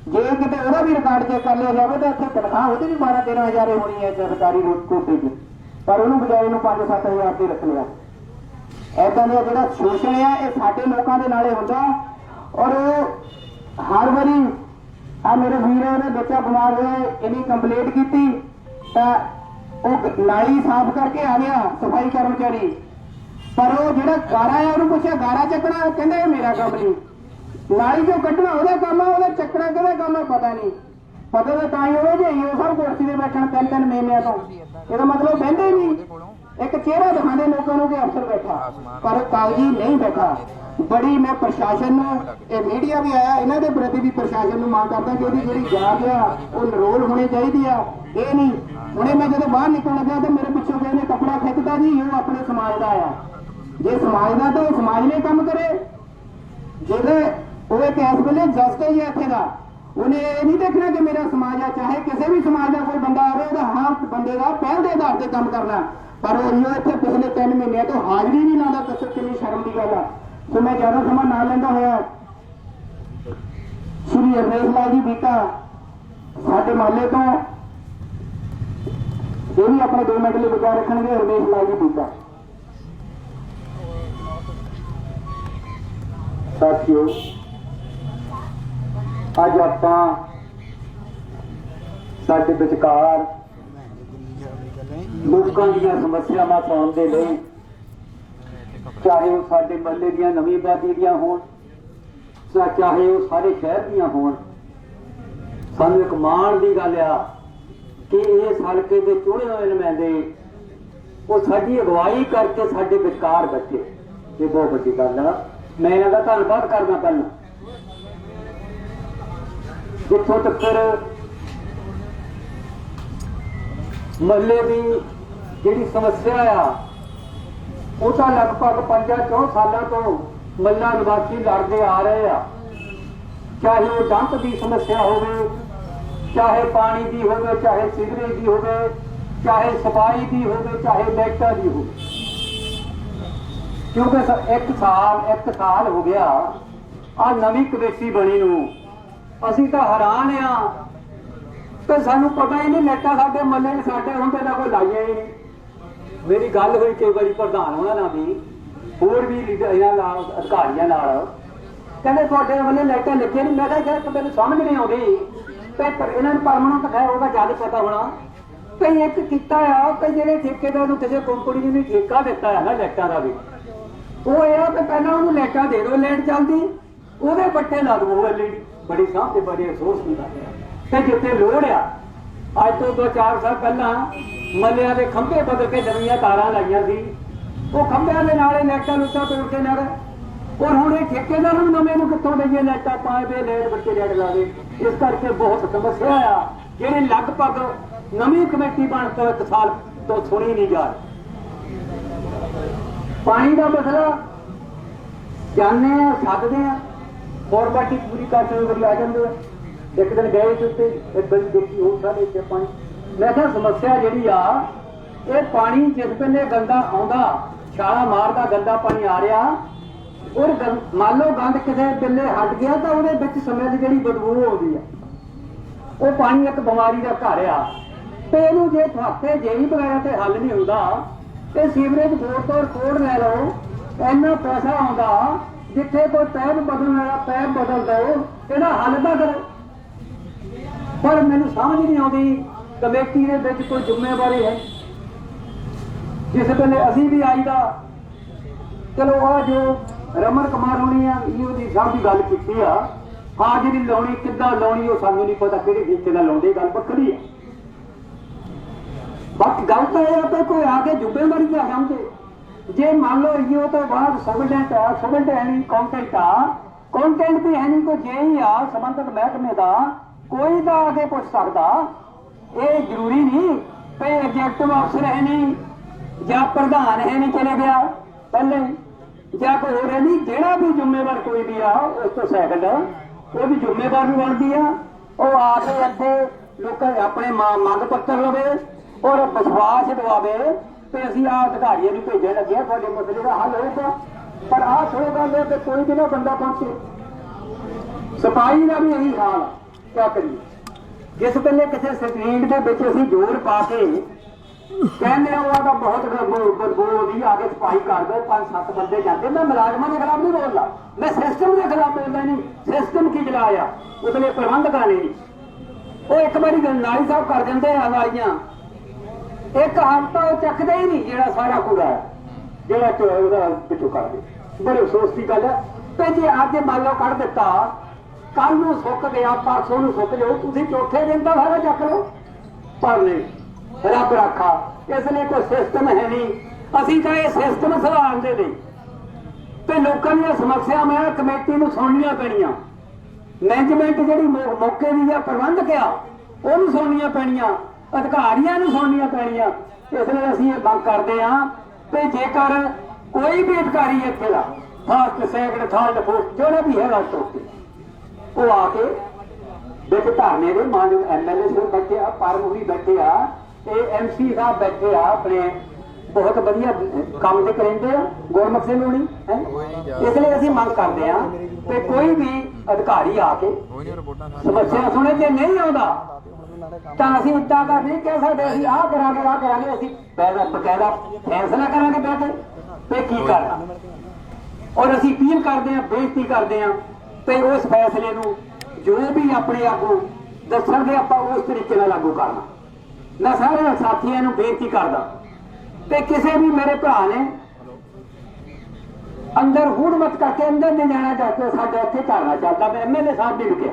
ਜੇ ਕਿਤੇ ਉਹਦਾ ਵੀ ਰਿਕਾਰਡ ਚੈੱਕ ਕਰ ਲਿਆ ਜਾਵੇ ਤਾਂ ਇੱਥੇ ਤਨਖਾਹ ਉਹਦੀ ਵੀ 12-13 ਹਜ਼ਾਰ ਹੋਣੀ ਹੈ ਸਰਕਾਰੀ ਕੋਟੇ 'ਚ, ਪਰ ਉਹਨੂੰ ਬਜਾਏ ਨੂੰ 5-7 ਹਜ਼ਾਰ ਤੇ ਰੱਖ ਲਿਆ। ਏਦਾਂ ਦਾ ਜਿਹੜਾ ਸ਼ੋਸ਼ਣ ਆ ਇਹ ਸਾਡੇ ਲੋਕਾਂ ਦੇ ਨਾਲੇ ਹੁੰਦਾ ਔਰ ਹਰ ਵਾਰੀ ਆ ਮੇਰੇ ਵੀਰ ਨੇ ਬੱਚਾ ਬਿਮਾਰ ਹੋਇਆ ਇਹਦੀ ਕੰਪਲੇਂਟ ਕੀਤੀ ਤਾਂ ਉਹ ਨਾਲੀ ਸਾਫ਼ ਕਰਕੇ ਆ ਗਿਆ ਸਫਾਈ ਕਰਮਚਾਰੀ, ਪਰ ਉਹ ਜਿਹੜਾ ਗਾਰਾ ਆ ਉਹਨੂੰ ਪੁੱਛਿਆ ਗਾਰਾ ਚੱਕਣਾ, ਕਹਿੰਦਾ ਇਹ ਮੇਰਾ ਕੰਮ ਨਹੀਂ। ਨਾਲੀ ਚੋਂ ਕੱਢਣਾ ਉਹਦਾ ਕੰਮ ਆ, ਉਹਦਾ ਚੱਕਣਾ ਕਿਹਦਾ ਕੰਮ ਆ ਪਤਾ ਨਹੀਂ। ਪਤਾ ਤਾਂ ਤਾਂ ਹੀ ਹੋਵੇ ਜੇ ਈਓ ਸਭ ਕੁਰਸੀ ਤੇ ਬੈਠਣ 3-3 ਮਹੀਨਿਆਂ ਤੋਂ, ਇਹਦਾ ਮਤਲਬ ਬਹਿੰਦੇ ਨਹੀਂ। ਇੱਕ ਚਿਹਰਾ ਦਿਖਾਉਂਦੇ ਲੋਕਾਂ ਨੂੰ ਕਿ ਅਫਸਰ ਬੈਠਾ ਪਰ ਕਾਗਜ਼ੀ ਨਹੀਂ ਬੈਠਾ। ਬੜੀ ਮੈਂ ਪ੍ਰਸ਼ਾਸਨ ਨੂੰ, ਇਹ ਮੀਡੀਆ ਵੀ ਆਇਆ, ਇਹਨਾਂ ਦੇ ਪ੍ਰਤੀ ਵੀ ਪ੍ਰਸ਼ਾਸਨ ਨੂੰ ਮੰਗ ਕਰਦਾ ਕਿ ਉਹਦੀ ਜਿਹੜੀ ਜਾਂਚ ਆ ਉਹ ਨਰੋਲ ਹੋਣੀ ਚਾਹੀਦੀ ਆ। ਇਹ ਨਹੀਂ ਹੁਣੇ ਮੈਂ ਜਦੋਂ ਬਾਹਰ ਨਿਕਲਣ ਲੱਗਾ ਤੇ ਮੇਰੇ ਪਿੱਛੋਂ ਕਿਸੇ ਨੇ ਕੱਪੜਾ ਖਿੱਚਦਾ ਜੀ, ਉਹ ਆਪਣੇ ਸਮਾਜ ਦਾ ਆ। ਜੇ ਸਮਾਜ ਦਾ ਤਾਂ ਉਹ ਸਮਾਜ ਨੇ ਕੰਮ ਕਰੇ। ਜਿਹਦੇ ਉਹ ਇੱਕ ਇਸ ਵੇਲੇ ਜਸਟਿਸ ਹੀ ਇੱਥੇ ਦਾ, ਉਹਨੇ ਇਹ ਨਹੀਂ ਦੇਖਣਾ ਕਿ ਮੇਰਾ ਸਮਾਜ ਆ, ਚਾਹੇ ਕਿਸੇ ਵੀ ਸਮਾਜ ਦਾ ਕੋਈ ਬੰਦਾ ਆਵੇ ਉਹਦਾ ਹਰ ਬੰਦੇ ਦਾ ਪਹਿਲ ਦੇ ਆਧਾਰ ਤੇ ਕੰਮ ਕਰਨਾ। ਪਰ ਉਹ ਇੱਥੇ ਪਿਛਲੇ 3 ਮਹੀਨਿਆਂ ਤੋਂ ਹਾਜ਼ਰੀ ਨਹੀਂ ਲਾਉਂਦਾ। ਦੱਸੋ ਕਿੰਨੀ ਸ਼ਰਮ ਦੀ ਗੱਲ ਆ। ਸੋ ਮੈਂ ਜ਼ਿਆਦਾ ਸਮਾਂ ਨਾ ਲੈਂਦਾ ਹੋਇਆ ਸ਼੍ਰੀ ਰਮੇਸ਼ ਲਾਲ ਜੀ ਬੀਕਾ ਸਾਡੇ ਮਹੱਲੇ ਤੋਂ ਇਹ ਵੀ ਆਪਣੇ 2 ਮਿੰਟ ਲਈ ਵਿਚਾਰ ਰੱਖਣਗੇ। ਰਮੇਸ਼ ਲਾਲ ਜੀ ਬੀਕਾ। ਸਾਥੀਓ, ਅੱਜ ਆਪਾਂ ਸਾਡੇ ਵਿਚਕਾਰ ਲੋਕਾਂ ਦੀਆਂ ਸਮੱਸਿਆਵਾਂ ਸੁਣਨ ਦੇ ਲਈ, ਚਾਹੇ ਉਹ ਸਾਡੇ ਮਹੱਲੇ ਦੀਆਂ ਨਵੀਂ ਆਬਾਦੀ ਦੀਆਂ ਹੋਣ, ਚਾਹੇ ਉਹ ਸਾਰੇ ਸ਼ਹਿਰ ਦੀਆਂ ਹੋਣ, ਸਾਨੂੰ ਇੱਕ ਮਾਣ ਦੀ ਗੱਲ ਆ ਕਿ ਇਸ ਹਲਕੇ ਦੇ ਚੁਣੇ ਹੋਏ ਨੁਮਾਇੰਦੇ ਉਹ ਸਾਡੀ ਅਗਵਾਈ ਕਰਕੇ ਸਾਡੇ ਵਿਚਕਾਰ ਬੈਠੇ। ਇਹ ਬਹੁਤ ਵੱਡੀ ਗੱਲ ਆ। ਮੈਂ ਇਹਨਾਂ ਦਾ ਧੰਨਵਾਦ ਕਰਦਾ। ਪਹਿਲਾਂ ਜਿੱਥੋਂ ਤੱਕ ਮਹੱਲੇ ਦੀ ਜਿਹੜੀ ਸਮੱਸਿਆ ਆ ਉਹ ਤਾਂ ਲਗਭਗ 5-4 ਸਾਲਾਂ ਤੋਂ ਮਹੱਲਾ ਨਿਵਾਸੀ ਲੜਦੇ ਆ ਰਹੇ ਆ। ਚਾਹੇ ਉਹ ਡੰਪ ਦੀ ਸਮੱਸਿਆ ਹੋਵੇ, ਚਾਹੇ ਪਾਣੀ ਦੀ ਹੋਵੇ, ਚਾਹੇ ਸੀਵਰੇਜ ਦੀ ਹੋਵੇ, ਚਾਹੇ ਸਫਾਈ ਦੀ ਹੋਵੇ, ਚਾਹੇ ਲਾਈਟਾਂ ਦੀ ਹੋਵੇ। ਕਿਉਂਕਿ 1 ਸਾਲ ਹੋ ਗਿਆ ਆ ਨਵੀਂ ਕਮੇਟੀ ਬਣੀ ਨੂੰ। ਅਸੀਂ ਤਾਂ ਹੈਰਾਨ ਆ ਤੇ ਸਾਨੂੰ ਪਤਾ ਹੀ ਨਹੀਂ ਲਾਈਟਾਂ ਸਾਡੇ ਮਹੱਲੇ ਸਾਡੇ ਹੁੰਦੇ ਤਾਂ ਕੋਈ ਲਾਈਆਂ ਹੀ ਨਹੀਂ। ਮੇਰੀ ਗੱਲ ਹੋਈ ਕਈ ਵਾਰੀ ਪ੍ਰਧਾਨ ਉਹਨਾਂ ਨਾਲ ਵੀ, ਹੋਰ ਵੀ ਇਹਨਾਂ ਨਾਲ ਅਧਿਕਾਰੀਆਂ ਨਾਲ, ਕਹਿੰਦੇ ਤੁਹਾਡੇ ਵੱਲੇ ਲਾਈਟਾਂ ਲੱਗੀਆਂ ਨਹੀਂ। ਮੈਂ ਕਿਹਾ ਯਾਰ ਮੈਨੂੰ ਸਮਝ ਨਹੀਂ ਆਉਂਦੀ ਤੇ ਇਹਨਾਂ ਨੂੰ ਪਰਮਾਨੈਂਟ ਹੈ ਉਹਦਾ ਜ਼ਿਆਦਾ ਪਤਾ ਹੋਣਾ। ਕਈ ਇੱਕ ਕੀਤਾ ਆ ਕਿ ਜਿਹੜੇ ਠੇਕੇਦਾਰ ਨੂੰ ਕਿਸੇ ਕੰਪਨੀ ਨੇ ਠੇਕਾ ਦਿੱਤਾ ਹੈ ਨਾ ਲਾਈਟਾਂ ਦਾ ਵੀ, ਉਹ ਇਹ ਆ ਕਿ ਪਹਿਲਾਂ ਉਹਨੂੰ ਲਾਈਟਾਂ ਦੇ ਦਿਓ, ਲਾਈਟ ਚੱਲਦੀ ਉਹਦੇ ਪੱਟੇ ਲਾ ਦਿਓ। ਉਹ ਐਲਈਡੀ ਬੜੀ ਸਾਂਭ ਤੇ ਬੜੀ ਅਫਸੋਸ ਹੁੰਦਾ ਤੇ ਜਿੱਥੇ ਲੋੜ ਆ, ਅੱਜ ਤੋਂ 2-4 ਸਾਲ ਪਹਿਲਾਂ ਮੱਲਿਆਂ ਦੇ ਖੰਭੇ ਬਦਲ ਕੇ ਨਵੀਆਂ ਤਾਰਾਂ ਲਾਈਆਂ ਸੀ। ਉਹ ਖੰਭਿਆਂ ਦੇ ਨਾਲੇ ਲਾਈਟਾਂ ਲੁੱਟਾਂ ਤੋੜ ਕੇ ਨਰ। ਔਰ ਹੁਣ ਇਹ ਠੇਕੇਦਾਰ ਨੂੰ ਨਵੇਂ ਨੂੰ ਕਿੱਥੋਂ ਦਈਏ ਲਾਈਟਾਂ ਪਾਏ ਲਾਈਟ ਬੱਚੇ ਲਾਈਟ ਲਾਵੇ। ਇਸ ਕਰਕੇ ਬਹੁਤ ਸਮੱਸਿਆ ਆ ਜਿਹੜੀ ਲਗਭਗ ਨਵੀਂ ਕਮੇਟੀ ਬਣ ਕੇ 1 ਸਾਲ ਤੋਂ ਸੁਣੀ ਨਹੀਂ ਜਾ ਰਹੀ। ਪਾਣੀ ਦਾ ਮਸਲਾ ਜਾਣਦੇ ਆ, ਸੱਦਦੇ ਆ, ਫਾਰਮੈਲਿਟੀ ਪੂਰੀ ਕਰਕੇ ਆ ਜਾਂਦੇ ਆ। ਇੱਕ ਦਿਨ ਗਏ ਉੱਤੇ ਇੱਕ ਗਲੀ ਦੇਖੀ ਉਹ ਸਾਰੇ ਇੱਥੇ ਪਾਣੀ। ਮੈਂ ਕਿਹਾ ਸਮੱਸਿਆ ਜਿਹੜੀ ਆ ਇਹ ਪਾਣੀ ਜਿਸ ਵੇਲੇ ਗੰਦਾ ਆਉਂਦਾ, ਛਾਲਾ ਮਾਰਦਾ ਗੰਦਾ ਪਾਣੀ ਆ ਰਿਹਾ, ਔਰ ਮੰਨ ਲਓ ਗੰਦ ਕਿਸੇ ਵੇਲੇ ਹਟ ਗਿਆ ਤਾਂ ਉਹਦੇ ਵਿੱਚ ਸਮੈਲ ਜਿਹੜੀ ਬਦਬੂ ਆਉਂਦੀ ਆ, ਉਹ ਪਾਣੀ ਇੱਕ ਬਿਮਾਰੀ ਦਾ ਘਰ ਆ। ਤੇ ਇਹਨੂੰ ਜੇ ਹਫ਼ਤੇ ਜੇਈ ਵਗੈਰਾ ਤੇ ਹੱਲ ਨਹੀਂ ਹੁੰਦਾ ਤੇ ਸੀਵਰੇਜ ਬੋਰਡ ਤੋਂ ਰਿਪੋਰਟ ਲੈ ਲਓ। ਇੰਨਾ ਪੈਸਾ ਆਉਂਦਾ, ਜਿੱਥੇ ਕੋਈ ਪੈਪ ਬਦਲਣ ਵਾਲਾ ਪੈਪ ਬਦਲ ਦਿਓ, ਇਹਦਾ ਹੱਲ ਤਾਂ ਕਰੋ। ਪਰ ਮੈਨੂੰ ਸਮਝ ਨਹੀਂ ਆਉਂਦੀ ਕਮੇਟੀ ਦੇ ਵਿੱਚ ਕੋਈ ਜ਼ਿੰਮੇਵਾਰੀ ਹੈ। ਜਿਸ ਵੇਲੇ ਅਸੀਂ ਵੀ ਆਈਦਾ, ਚਲੋ ਆ ਜੋ ਰਮਨ ਕੁਮਾਰ ਹੋਣੀ ਆ ਉਹਦੀ ਸਭ ਦੀ ਗੱਲ ਕੀਤੀ ਆ, ਹਾਂ ਜਿਹੜੀ ਲਾਉਣੀ ਕਿੱਦਾਂ ਲਾਉਣੀ ਉਹ ਸਾਨੂੰ ਨਹੀਂ ਪਤਾ, ਕਿਹੜੇ ਤਰੀਕੇ ਨਾਲ ਲਾਉਂਦੇ, ਗੱਲ ਵੱਖਰੀ ਆ। ਬਾਕੀ ਗੱਲ ਤਾਂ ਇਹ ਆ ਕਿ ਕੋਈ ਆ ਕੇ ਜ਼ਿੰਮੇਵਾਰੀ ਤਾਂ ਸਮਝੇ। ਜੇ ਮੰਨ ਲਓ ਈਓ ਤੋਂ ਬਾਅਦ ਸੁਬਡੈਂਟ ਹੈ ਨਹੀਂ, ਕੰਟੈਂਟ ਵੀ ਹੈ ਨਹੀਂ, ਕੋਈ ਜੇ ਹੀ ਆ ਸੰਬੰਧਿਤ ਮਹਿਕਮੇ ਦਾ ਕੋਈ ਤਾਂ ਆ ਕੇ ਪੁੱਛ ਸਕਦਾ। ਇਹ ਜ਼ਰੂਰੀ ਨਹੀਂ ਕਿ ਐਗਜ਼ੈਕਟਿਵ ਅਫਸਰ ਹੈ ਨਹੀਂ ਜਾਂ ਪ੍ਰਧਾਨ ਹੈ ਨਹੀਂ ਚਲੇ ਗਿਆ ਪਹਿਲੇ ਜਾਂ ਕੋਈ ਹੋਰ ਹੈ ਨਹੀਂ। ਜਿਹੜਾ ਵੀ ਜ਼ਿੰਮੇਵਾਰ ਕੋਈ ਵੀ ਆ ਉਸ ਤੋਂ ਸੈਕੰਡ ਉਹਦੀ ਜ਼ਿੰਮੇਵਾਰ ਵੀ ਬਣਦੀ ਆ। ਉਹ ਆ ਕੇ ਇੱਥੇ ਲੋਕਾਂ ਆਪਣੇ ਮੰਗ ਪੱਤਰ ਲਵੇ ਔਰ ਵਿਸ਼ਵਾਸ ਦਿਵਾਵੇ ਤੇ ਅਸੀਂ ਆ ਅਧਿਕਾਰੀਆਂ ਨੂੰ ਭੇਜਣ ਲੱਗੇ ਤੁਹਾਡੇ ਮਸਲੇ ਦਾ ਹੱਲ ਹੋਊਗਾ। ਪਰ ਆਹ ਥੋੜ੍ਹੀ ਗੱਲ ਹੈ ਕਿ ਕੋਈ ਵੀ ਨਾ ਬੰਦਾ ਪਹੁੰਚੇ। ਸਫਾਈ ਦਾ ਵੀ ਇਹੀ ਹਾਲ ਆ, ਕਿਆ ਕਰੀਏ। ਜਿਸ ਵੇਲੇ ਕਿਸੇ ਸਟਰੀਟ ਦੇ ਵਿੱਚ ਅਸੀਂ ਜ਼ੋਰ ਪਾ ਕੇ ਕਹਿੰਦੇ ਆ ਉਹਦਾ ਬਹੁਤ ਬਦਬੂ ਆਉਂਦੀ, ਆ ਕੇ ਸਫਾਈ ਕਰ ਦਿਓ, 5-7 ਬੰਦੇ ਜਾਂਦੇ। ਮੈਂ ਮੁਲਾਜ਼ਮਾਂ ਦੇ ਖਿਲਾਫ ਨਹੀਂ ਬੋਲਦਾ, ਮੈਂ ਸਿਸਟਮ ਦੇ ਖਿਲਾਫ ਬੋਲਦਾ। ਨਹੀਂ ਸਿਸਟਮ ਕੀ ਚਲਾਇਆ ਉਸਲੇ ਪ੍ਰਬੰਧਕਾਂ ਨੇ। ਉਹ ਇੱਕ ਵਾਰੀ ਨਾਲੀ ਸਾਫ਼ ਕਰ ਦਿੰਦੇ ਆ ਨਾਲੀਆਂ, ਇੱਕ ਹਫ਼ਤਾ ਉਹ ਚੱਕਦੇ ਹੀ ਨਹੀਂ ਜਿਹੜਾ ਸਾਰਾ ਕੂੜਾ ਜਿਹੜਾ ਉਹਦਾ ਪਿੱਛੋਂ ਕਰਦੇ। ਬੜੇ ਅਫਸੋਸ ਦੀ ਗੱਲ ਹੈ ਤੇ ਜੇ ਅੱਜ ਮੰਨ ਲਓ ਕੱਢ ਦਿੱਤਾ, ਕੱਲ ਨੂੰ ਸੁੱਕ ਗਿਆ, ਪਰਸੋਂ ਨੂੰ ਸੁੱਕ ਜਾਓ, ਤੁਸੀਂ ਚੌਥੇ ਦਿਨ ਦਾ ਸਾਰਾ ਚੱਕ ਲਓ। ਪਰ ਨਹੀਂ, ਰੱਬ ਰਾਖਾ, ਇਸ ਲਈ ਕੋਈ ਸਿਸਟਮ ਹੈ ਨਹੀਂ। ਅਸੀਂ ਤਾਂ ਇਹ ਸਿਸਟਮ ਸੁਧਾਰਨ ਦੇ ਲਈ ਤੇ ਲੋਕਾਂ ਦੀਆਂ ਸਮੱਸਿਆਵਾਂ ਕਮੇਟੀ ਨੂੰ ਸੁਣਨੀਆਂ ਪੈਣੀਆਂ। ਮੈਨੇਜਮੈਂਟ ਜਿਹੜੀ ਮੌਕੇ ਦੀ ਆ ਪ੍ਰਬੰਧਕ ਆ ਉਹਨੂੰ ਸੁਣਨੀਆਂ ਪੈਣੀਆਂ, ਅਧਿਕਾਰੀਆਂ ਨੂੰ ਸੁਣਨੀਆਂ ਪੈਣੀਆਂ। ਇਸ ਲਈ ਅਸੀਂ ਇਹ ਮੰਗ ਕਰਦੇ ਹਾਂ ਤੇ ਜੇਕਰ ਕੋਈ ਵੀ ਅਧਿਕਾਰੀ ਇੱਥੇ ਦਾ ਫਸਟ ਸੈਕੰਡ ਥਰਡ ਫੋਰਥ ਜਿਹੜਾ ਵੀ ਹੈਗਾ ਚੌਕੀ ਉਹ ਆ ਕੇ ਵਿੱਚ ਧਰਨੇ ਦੇ ਮਾਨਯੋਗ ਐਮਐਲਏ ਸਾਹਿਬ ਬੈਠੇ ਆ, ਪਰਮ ਵੀ ਬੈਠੇ ਆ, ਇਹ ਐਮਸੀ ਸਾਹਿਬ ਬੈਠੇ ਆ, ਆਪਣੇ ਬਹੁਤ ਵਧੀਆ ਕੰਮ ਤੇ ਕਰਿੰਦੇ ਆ, ਗੁਰਮੁਖ ਸਿੰਘ ਹੋਣੀ ਹੈ। ਇਸ ਲਈ ਅਸੀਂ ਮੰਗ ਕਰਦੇ ਆ ਕਿ ਕੋਈ ਵੀ ਅਧਿਕਾਰੀ ਆ ਕੇ ਸਮੱਸਿਆ ਸੁਣੇ। ਜੇ ਨਹੀਂ ਆਉਂਦਾ ਤਾਂ ਅਸੀਂ ਇੱਦਾਂ ਕਰ ਨਹੀਂ ਕਹਿ ਸਕਦੇ ਅਸੀਂ ਆਹ ਕਰਾਂਗੇ ਅਸੀਂ ਬਕਾਇਦਾ ਫੈਸਲਾ ਕਰਾਂਗੇ ਬੈਠ ਕੇ ਕੀ ਕਰਨਾ। ਔਰ ਅਸੀਂ ਅਪੀਲ ਕਰਦੇ ਆ, ਬੇਨਤੀ ਕਰਦੇ ਆ ਤੇ ਉਸ ਫੈਸਲੇ ਨੂੰ ਜੋ ਵੀ ਆਪਣੇ ਆਗੂ ਦੱਸਣਗੇ ਆਪਾਂ ਉਸ ਤਰੀਕੇ ਨਾਲ ਲਾਗੂ ਕਰਨਾ। ਮੈਂ ਸਾਰੇ ਸਾਥੀਆਂ ਨੂੰ ਬੇਨਤੀ ਕਰਦਾ ਤੇ ਕਿਸੇ ਵੀ ਮੇਰੇ ਭਰਾ ਨੇ ਅੰਦਰ ਹੁੜਮਤ ਕਰਕੇ ਅੰਦਰ ਨਹੀਂ ਜਾਣਾ ਚਾਹਤੇ, ਸਾਡੇ ਇੱਥੇ ਧਰਨਾ ਚੱਲਦਾ ਪਿਆ, ਐਮਐਲਏ ਸਾਹਿਬ ਨੇ ਰੁਕਿਆ।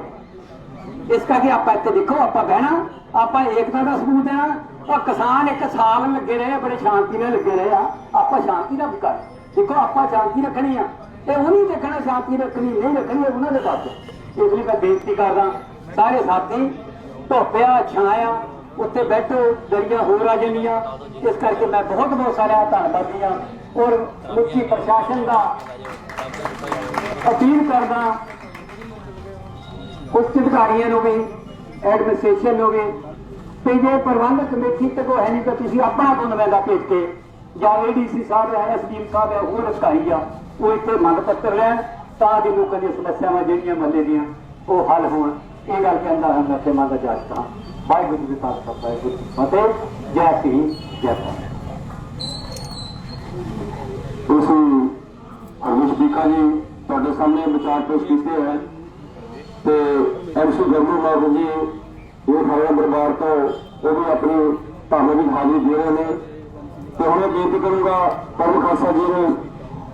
ਇਸ ਕਰਕੇ ਆਪਾਂ ਇੱਥੇ ਦੇਖੋ, ਆਪਾਂ ਬਹਿਣਾ, ਆਪਾਂ ਏਕਤਾ ਦਾ ਸਬੂਤ ਦੇਣਾ। ਉਹ ਕਿਸਾਨ 1 ਸਾਲ ਲੱਗੇ ਰਹੇ, ਬੜੇ ਸ਼ਾਂਤੀ ਨਾਲ ਲੱਗੇ ਰਹੇ ਆ, ਆਪਾਂ ਸ਼ਾਂਤੀ ਦਾ ਵਿਕਾਰ ਦੇਖੋ, ਆਪਾਂ ਸ਼ਾਂਤੀ ਰੱਖਣੀ ਆ। ਇਹ ਉਹ ਨਹੀਂ ਦੇਖਣਾ ਸ਼ਾਂਤੀ ਰੱਖਣੀ ਨਹੀਂ ਰੱਖਣੀ, ਉਹਨਾਂ ਦੇ ਦੱਸ। ਇਸ ਲਈ ਮੈਂ ਬੇਨਤੀ ਕਰਦਾ ਸਾਰੇ ਸਾਥੀ, ਧੁੱਪਿਆ ਛਾਇਆ ਉੱਥੇ ਬੈਠੋ, ਦਰੀਆਂ ਹੋਰ ਆ ਜਾਂਦੀਆਂ। ਇਸ ਕਰਕੇ ਮੈਂ ਬਹੁਤ ਸਾਰਾ ਧੰਨਵਾਦੀ ਹਾਂ ਔਰ ਮੁੱਖੀ ਪ੍ਰਸ਼ਾਸਨ ਦਾ ਅਪੀਲ ਕਰਦਾ, ਉੱਚ ਅਧਿਕਾਰੀਆਂ ਨੂੰ ਵੀ, ਐਡਮਿਨਿਸਟ੍ਰੇਸ਼ਨ ਨੂੰ ਵੀ, ਤੇ ਜੇ ਪ੍ਰਬੰਧਕ ਕਮੇਟੀ ਤੇ ਕੋਈ ਹੈ ਨਹੀਂ ਤਾਂ ਤੁਸੀਂ ਆਪਣਾ ਕੋਈ ਨੁਮਾਇੰਦਾ ਭੇਜ ਕੇ ਜਾਂ ਏਡੀਸੀ ਸਾਹਿਬ ਹੈ, ਐਸਡੀਐਮ ਸਾਹਿਬ ਹੈ, ਹੋਰ ਅਧਿਕਾਰੀ ਆ, ਉਹ ਇੱਥੇ ਮੰਗ ਪੱਤਰ ਲੈਣ ਤਾਂ ਕਿ ਲੋਕਾਂ ਦੀਆਂ ਸਮੱਸਿਆਵਾਂ ਜਿਹੜੀਆਂ ਮਹੱਲੇ ਦੀਆਂ ਉਹ ਹੱਲ ਹੋਣ। ਇਹ ਗੱਲ ਕਹਿੰਦਾ ਹਾਂ ਮੈਂ ਤੇ ਮੰਗ ਜਾਚਦਾ ਹਾਂ। ਵਾਹਿਗੁਰੂ ਜੀ ਕਾ ਖਾਲਸਾ ਵਾਹਿਗੁਰੂ ਜੀ ਕੀ ਫਤਿਹ। ਜੈ ਭੀਮ ਜੈ ਭਾਰਤ। ਤੁਸੀਂ ਹਰਮੀਤ ਬੀਕਾ ਜੀ ਤੁਹਾਡੇ ਸਾਹਮਣੇ ਵਿਚਾਰ ਪੇਸ਼ ਕੀਤੇ ਹੈ ਤੇ ਐਮਸੀ ਗਰਮੂ ਮਾਰੂ ਜੀ ਇਹ ਖਾਲਸਾ ਦਰਬਾਰ ਤੋਂ ਉਹ ਵੀ ਆਪਣੀ ਧਾਰਮਿਕ ਹਾਜ਼ਰੀ ਦੇ ਰਹੇ ਨੇ ਤੇ ਹੁਣ ਬੇਨਤੀ ਕਰੂੰਗਾ ਪਰਮ ਖਾਲਸਾ ਜੀ ਨੂੰ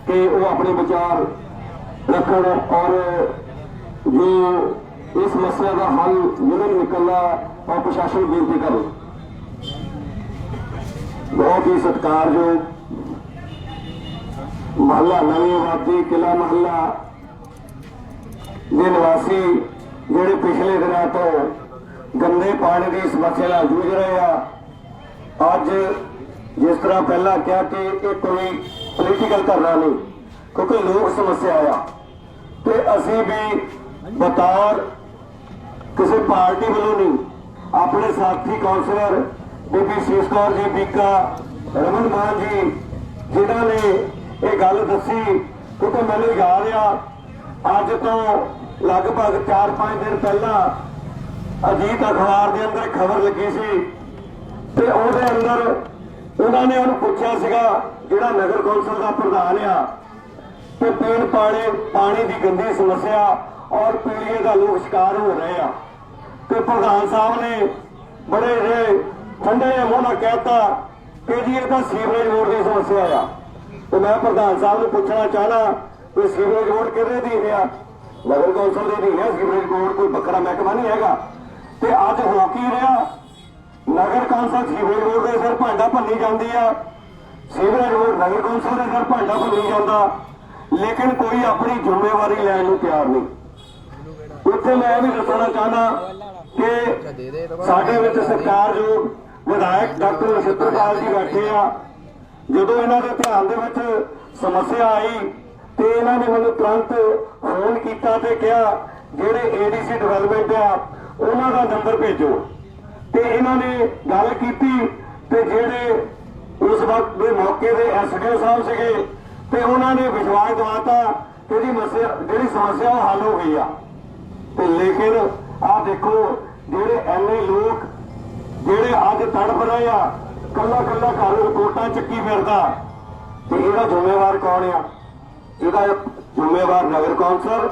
ਕਿ ਉਹ ਆਪਣੇ ਵਿਚਾਰ ਰੱਖਣ ਔਰ ਜੋ ਇਸ ਸਮੱਸਿਆ ਦਾ ਹੱਲ ਜਦੋਂ ਨਿਕਲਣਾ और प्रशासन बेनती करो। बहुत ही सत्कारयोग महला नवी आबादी किला महला के निवासी जोड़े पिछले दिनों तो गंदे पानी की समस्या नाल जूझ रहे हैं। अज जिस तरह पहला कहा कि ये कोई पोलीटिकल धरना नहीं, क्योंकि लोक समस्या आ तो असी भी बतौर किसी पार्टी वालों नहीं अपने साथी काउंसलर बीबी शीश कौर जी बीका, रमन मान जी जिन्होंने ये गल दसी, क्योंकि मैंने याद आ अज तो लगभग 4-5 दिन पहला अजीत अखबार के अंदर खबर लगी सी ते उहदे अंदर उन्होंने उन्हें पूछा सीगा जिहड़ा नगर कौंसल का प्रधान आ कि पीण पानी की गंदी समस्या और पीड़िए का लोग शिकार हो रहे हैं। तो प्रधान साहब ने बड़े ठंडे मुंह ਨਾਲ कहता कि जी ये सीवरेज बोर्ड की समस्या आ। तो मैं प्रधान साहब ने पूछना चाहना कि सीवरेज बोर्ड किहदे दी है? नगर कौंसल दी है सीवरेज बोर्ड, कोई बकरा महकमा नहीं हैगा। ते अज हो की रहा, नगर कौंसल सीवरेज बोर्ड के सिर भांडा भन्नी जाती है, सीवरेज बोर्ड नगर कौंसल के सिर भांडा भन्नी जाता, लेकिन कोई अपनी जिम्मेवारी लैण नूं तैयार नहीं। उत्थे मैं भी दसना चाहना कि साडे विच सत्कारयोग विधायक डॉक्टर नछत्तरपाल जी बैठे आ। जदों इन्हां दे ध्यान दे विच समस्या आई ते इन्हां ने मैनूं तुरंत फोन कीता ते कहा जिहड़े एडीसी डिवेलपमेंट आ उन्हां दा नंबर भेजो। ते इन्हां ने गल कीती ते जिहड़े उस वक्त दे मौके दे एसडीओ साहब सीगे ते उन्हां ने विश्वास दिवाता कि जी जिहड़ी समस्या वो हल हो गई आ। ते लेकिन आ देखो जेडे एने लोग जेडे अज तड़प रहे आ, कला कला घर रिपोर्टां चक्की फिरदा, ते इहदा जिम्मेवार कौन आ? इहदा जिम्मेवार नगर कौंसल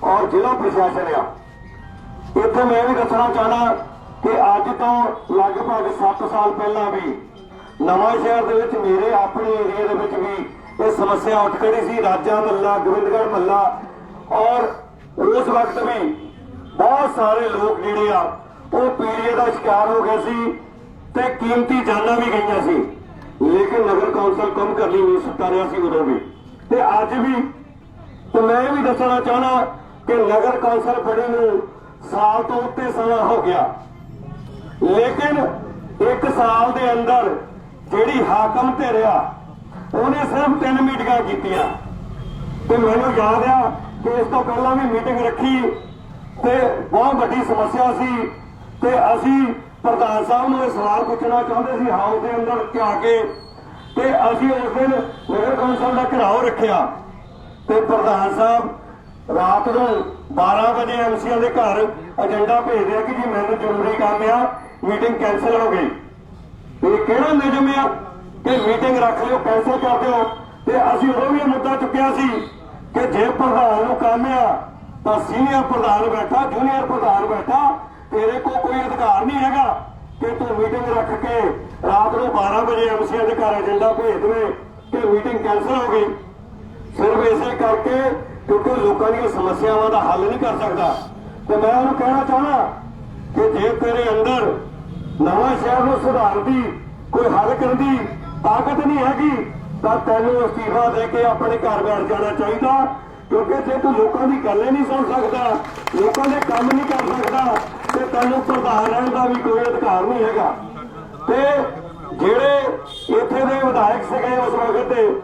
और जिला प्रशासन आ। इत्थे मैं भी दसना चाहना कि अज तो लगभग 7 साल पहला भी नवां शहर दे विच मेरे अपने एरिया दे विच भी ये समस्या उठ खड़ी सी। राजा महला, गोविंदगढ़ महला और उस वक्त भी बहुत सारे लोग जिहड़े आ वो पीड़िए का शिकार हो गए सी ते कीमती जानां भी गईयां सी, लेकिन नगर कौंसल कम करनी नहीं सकता रहा सी उदों भी। ते अज भी ਤੇ ਮੈਂ ਇਹ ਵੀ ਦੱਸਣਾ ਚਾਹਣਾ ਕਿ ਨਗਰ ਕੌਂਸਲ ਬਣੀ ਨੂੰ ਸਾਲ ਤੋਂ ਉੱਤੇ ਸਮਾਂ ਹੋ ਗਿਆ, ਲੇਕਿਨ 1 ਸਾਲ ਦੇ ਅੰਦਰ ਜਿਹੜੀ ਹਾਕਮ ਧਿਰ ਆ ਉਹਨੇ ਸਿਰਫ 3 ਮੀਟਿੰਗਾਂ ਕੀਤੀਆਂ। ਤੇ ਮੈਨੂੰ ਯਾਦ ਆ ਕਿ ਇਸ ਤੋਂ ਪਹਿਲਾਂ ਵੀ ਮੀਟਿੰਗ ਰੱਖੀ ਤੇ ਬਹੁਤ ਵੱਡੀ ਸਮੱਸਿਆ ਸੀ ਤੇ ਅਸੀਂ ਪ੍ਰਧਾਨ ਸਾਹਿਬ ਨੂੰ ਇਹ ਸਵਾਲ ਪੁੱਛਣਾ ਚਾਹੁੰਦੇ ਸੀ ਹਾਊਸ ਦੇ ਅੰਦਰ ਆ ਕੇ, ਤੇ ਅਸੀਂ ਉਸ ਦਿਨ ਨਗਰ ਕੌਂਸਲ ਦਾ ਘਿਰਾਓ ਰੱਖਿਆ ਤੇ ਪ੍ਰਧਾਨ ਸਾਹਿਬ ਰਾਤ ਨੂੰ 12 ਵਜੇ ਐਮਸੀਆਂ ਦੇ ਘਰ ਏਜੰਡਾ ਭੇਜਦੇ ਆ ਕਿ ਜੀ ਮੈਨੂੰ ਜ਼ਰੂਰੀ ਕੰਮ ਆ, ਮੀਟਿੰਗ ਕੈਂਸਲ ਹੋ ਗਈ। ਇਹ ਕਿਹੜਾ ਨਿਯਮ ਆ ਕਿ ਮੀਟਿੰਗ ਰੱਖ ਲਿਓ ਕੈਂਸਲ ਕਰ ਦਿਓ? ਤੇ ਅਸੀਂ ਉਦੋਂ ਵੀ ਇਹ ਮੁੱਦਾ ਚੁੱਕਿਆ ਸੀ ਕਿ ਜੇ ਪ੍ਰਧਾਨ ਨੂੰ ਕੰਮ ਆ ਤਾਂ ਸੀਨੀਅਰ ਪ੍ਰਧਾਨ ਬੈਠਾ, ਜੂਨੀਅਰ ਪ੍ਰਧਾਨ ਬੈਠਾ, ਤੇਰੇ ਕੋਲ ਕੋਈ ਅਧਿਕਾਰ ਨਹੀਂ ਹੈਗਾ ਕਿ ਤੂੰ ਮੀਟਿੰਗ ਰੱਖ ਕੇ ਰਾਤ ਨੂੰ 12 ਵਜੇ ਐਮਸੀਆਂ ਦੇ ਘਰ ਏਜੰਡਾ ਭੇਜ ਦੇਵੇਂ ਕਿ ਮੀਟਿੰਗ ਕੈਂਸਲ ਹੋ ਗਈ। ਸਿਰਫ ਇਸੇ ਕਰਕੇ ਕਿਉਂਕਿ ਲੋਕਾਂ ਦੀਆਂ ਸਮੱਸਿਆਵਾਂ ਦਾ ਹੱਲ ਨਹੀਂ ਕਰ ਸਕਦਾ। ਤੇ ਮੈਂ ਉਹਨੂੰ ਕਹਿਣਾ ਚਾਹਣਾ ਕਿ ਜੇ ਤੇਰੇ ਅੰਦਰ ਨਵਾਂ ਸ਼ਹਿਰ ਨੂੰ ਸੁਧਾਰਨ ਦੀ ਕੋਈ ਹੱਲ ਕਰਨ ਦੀ ਤਾਕਤ ਨਹੀਂ ਹੈਗੀ ਤਾਂ ਤੈਨੂੰ ਅਸਤੀਫਾ ਦੇ ਕੇ ਆਪਣੇ ਘਰ ਬੈਠ ਜਾਣਾ ਚਾਹੀਦਾ, ਕਿਉਂਕਿ ਜੇ ਤੂੰ ਲੋਕਾਂ ਦੀ ਗੱਲ ਹੀ ਨਹੀਂ ਸੁਣ ਸਕਦਾ, ਲੋਕਾਂ ਦੇ ਕੰਮ ਨਹੀਂ ਕਰ ਸਕਦਾ ਤੇ ਤੈਨੂੰ ਪ੍ਰਧਾਨ ਰਹਿਣ ਦਾ ਵੀ ਕੋਈ ਅਧਿਕਾਰ ਨਹੀਂ ਹੈਗਾ। ਤੇ ਜਿਹੜੇ ਇੱਥੇ ਦੇ ਵਿਧਾਇਕ ਸੀਗੇ ਉਸ ਵਕਤ ਤੇ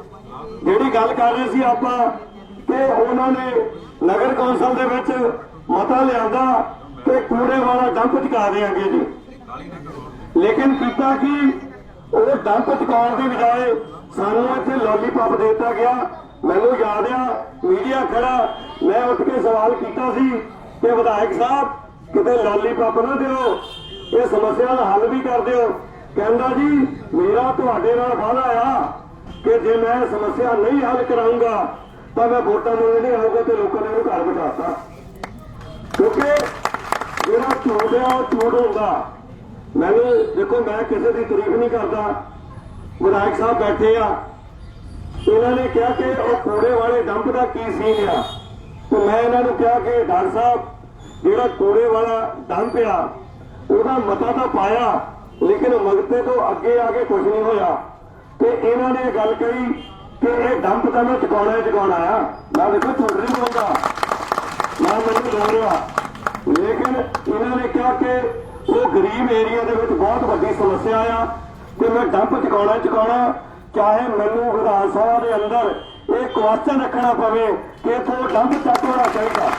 ਜਿਹੜੀ ਗੱਲ ਕਰ ਰਹੇ ਸੀ ਆਪਾਂ ਕਿ ਉਹਨਾਂ ਨੇ ਨਗਰ ਕੌਂਸਲ ਦੇ ਵਿੱਚ ਮਤਾ ਲਿਆਂਦਾ ਕਿ ਕੂੜੇ ਵਾਲਾ ਡੰਪ ਚੁਕਾ ਦੇਾਂਗੇ ਜੀ, ਲੇਕਿਨ ਕੀਤਾ ਕਿ ਉਹ ਡੰਪ ਚੁਕਾਉਣ ਦੀ ਬਜਾਏ ਸਾਨੂੰ ਇੱਥੇ ਲੋਲੀਪੌਪ ਦੇ ਦਿੱਤਾ ਗਿਆ। ਮੈਨੂੰ ਯਾਦ ਆ ਮੀਡੀਆ ਖੜਾ, ਮੈਂ ਉੱਠ ਕੇ ਸਵਾਲ ਕੀਤਾ ਸੀ ਕਿ ਵਿਧਾਇਕ ਸਾਹਿਬ ਕਿਤੇ ਲੋਲੀਪੌਪ ਨਾ ਦਿਓ, ਇਹ ਸਮੱਸਿਆ ਦਾ ਹੱਲ ਵੀ ਕਰ ਦਿਓ। ਕਹਿੰਦਾ ਜੀ ਮੇਰਾ ਤੁਹਾਡੇ ਨਾਲ ਵਾਅਦਾ ਆ ਕਿ ਜੇ ਮੈਂ ਸਮੱਸਿਆ ਨਹੀਂ ਹੱਲ ਕਰਾਉਂਗਾ ਤਾਂ ਮੈਂ ਵੋਟਾਂ ਮੰਗਣ ਨਹੀਂ ਆਊਗਾ ਤੇ ਲੋਕਾਂ ਨੇ ਉਹਨੂੰ ਘਰ ਬਿਠਾਤਾ। ਕਿਉਂਕਿ ਜਿਹੜਾ ਝੂਠ ਆ ਉਹ ਝੂਠ ਹੁੰਦਾ। ਮੈਨੂੰ ਦੇਖੋ ਮੈਂ ਕਿਸੇ ਦੀ ਤਾਰੀਫ ਨਹੀਂ ਕਰਦਾ, ਵਿਧਾਇਕ ਸਾਹਿਬ ਬੈਠੇ ਆ, ਇਹਨਾਂ ਨੇ ਕਿਹਾ ਕਿ ਉਹ ਕੂੜੇ ਵਾਲੇ ਡੰਪ ਦਾ ਕੀ ਸੀਨ ਆ, ਤੇ ਮੈਂ ਇਹਨਾਂ ਨੂੰ ਕਿਹਾ ਕਿ ਡਾਕਟਰ ਸਾਹਿਬ ਜਿਹੜਾ ਕੂੜੇ ਵਾਲਾ ਡੰਪ ਆ ਉਹਦਾ ਮਤਾ ਤਾਂ ਪਾਇਆ ਲੇਕਿਨ ਮਗਤੇ ਤੋਂ ਅੱਗੇ ਆ ਕੇ ਕੁਝ ਨਹੀਂ ਹੋਇਆ। ਤੇ ਇਹਨਾਂ ਨੇ ਇਹ ਗੱਲ ਕਹੀ ਕਿ ਇਹ ਡੰਪ ਤਾਂ ਮੈਂ ਚੁਕਾਉਣਾ ਆ। ਮੈਂ ਦੇਖੋ ਝੂਠ ਨਹੀਂ ਬੋਲਦਾ, ਮੈਂ ਮੈਨੂੰ ਲੱਗ ਰਿਹਾ, ਲੇਕਿਨ ਇਹਨਾਂ ਨੇ ਕਿਹਾ ਕਿ ਉਹ ਗਰੀਬ ਏਰੀਆ ਦੇ ਵਿੱਚ ਬਹੁਤ ਵੱਡੀ ਸਮੱਸਿਆ ਆ ਤੇ ਮੈਂ ਡੰਪ ਚੁਕਾਉਣਾ ਚਾਹੇ ਮੈਨੂੰ ਵਿਧਾਨ ਸਭਾ ਦੇ ਅੰਦਰ ਇਹ ਕੁਐਸਚਨ ਰੱਖਣਾ ਪਵੇ ਕਿ ਇੱਥੋਂ ਡੰਪ ਚੱਕ ਹੋਣਾ ਚਾਹੀਦਾ।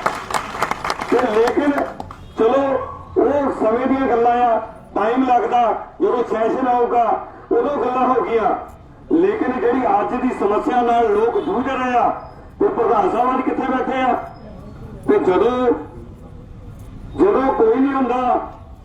ਤੇ ਲੇਕਿਨ ਚਲੋ ਉਹ ਸਮੇਂ ਦੀਆਂ ਗੱਲਾਂ ਆ, ਟਾਈਮ ਲੱਗਦਾ, ਜਦੋਂ ਸੈਸ਼ਨ ਆਊਗਾ ਉਦੋਂ ਗੱਲਾਂ ਹੋ ਗਈਆਂ। ਲੇਕਿਨ ਜਿਹੜੀ ਅੱਜ ਦੀ ਸਮੱਸਿਆ ਨਾਲ ਲੋਕ ਜੂਝ ਰਹੇ ਆ ਤੇ ਪ੍ਰਧਾਨ ਸਾਹਿਬ ਅੱਜ ਕਿੱਥੇ ਬੈਠੇ ਆ? ਤੇ ਜਦੋਂ ਕੋਈ ਨਹੀਂ ਹੁੰਦਾ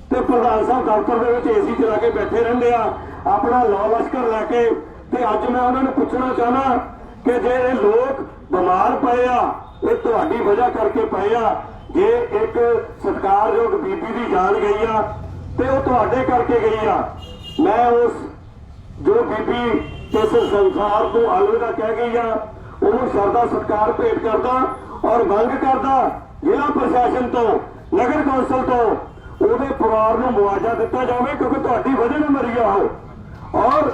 ਤੇ ਪ੍ਰਧਾਨ ਸਾਹਿਬ ਦਫ਼ਤਰ ਦੇ ਵਿੱਚ ਏਸੀ ਚਲਾ ਕੇ ਬੈਠੇ ਰਹਿੰਦੇ ਆ ਆਪਣਾ ਲਾਅ ਲਸ਼ਕਰ ਲੈ ਕੇ। ਤੇ ਅੱਜ ਮੈਂ ਉਹਨਾਂ ਨੂੰ ਪੁੱਛਣਾ ਚਾਹਨਾ ਕਿ ਜੇ ਇਹ ਲੋਕ ਬਿਮਾਰ ਪਏ ਆ ਇਹ ਤੁਹਾਡੀ ਵਜ੍ਹਾ ਕਰਕੇ ਪਏ ਆ। ਜੇ ਇੱਕ ਸਤਿਕਾਰਯੋਗ ਬੀਬੀ ਦੀ ਜਾਨ ਗਈ ਆ ਤੇ ਉਹ ਤੁਹਾਡੇ ਕਰਕੇ ਗਈ ਆ। ਮੈਂ ਉਸ ਜੋ ਬੀਬੀ ਇਸ ਸੰਸਾਰ ਤੋਂ ਅਲਵਿਦਾ ਕਹਿ ਗਈ ਆ ਉਹਨੂੰ ਸ਼ਰਧਾ ਸਤਿਕਾਰ ਭੇਟ ਕਰਦਾ ਔਰ ਮੰਗ ਕਰਦਾ ਜ਼ਿਲ੍ਹਾ ਪ੍ਰਸ਼ਾਸਨ ਤੋਂ, ਨਗਰ ਕੌਂਸਲ ਤੋਂ ਉਹਦੇ ਪਰਿਵਾਰ ਨੂੰ ਮੁਆਵਜ਼ਾ ਦਿੱਤਾ ਜਾਵੇ ਕਿਉਂਕਿ ਤੁਹਾਡੀ ਵਜ੍ਹਾ ਨਾਲ ਮਰੀ ਆ ਉਹ। ਔਰ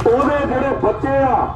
ਉਹਦੇ ਜਿਹੜੇ ਬੱਚੇ ਆ,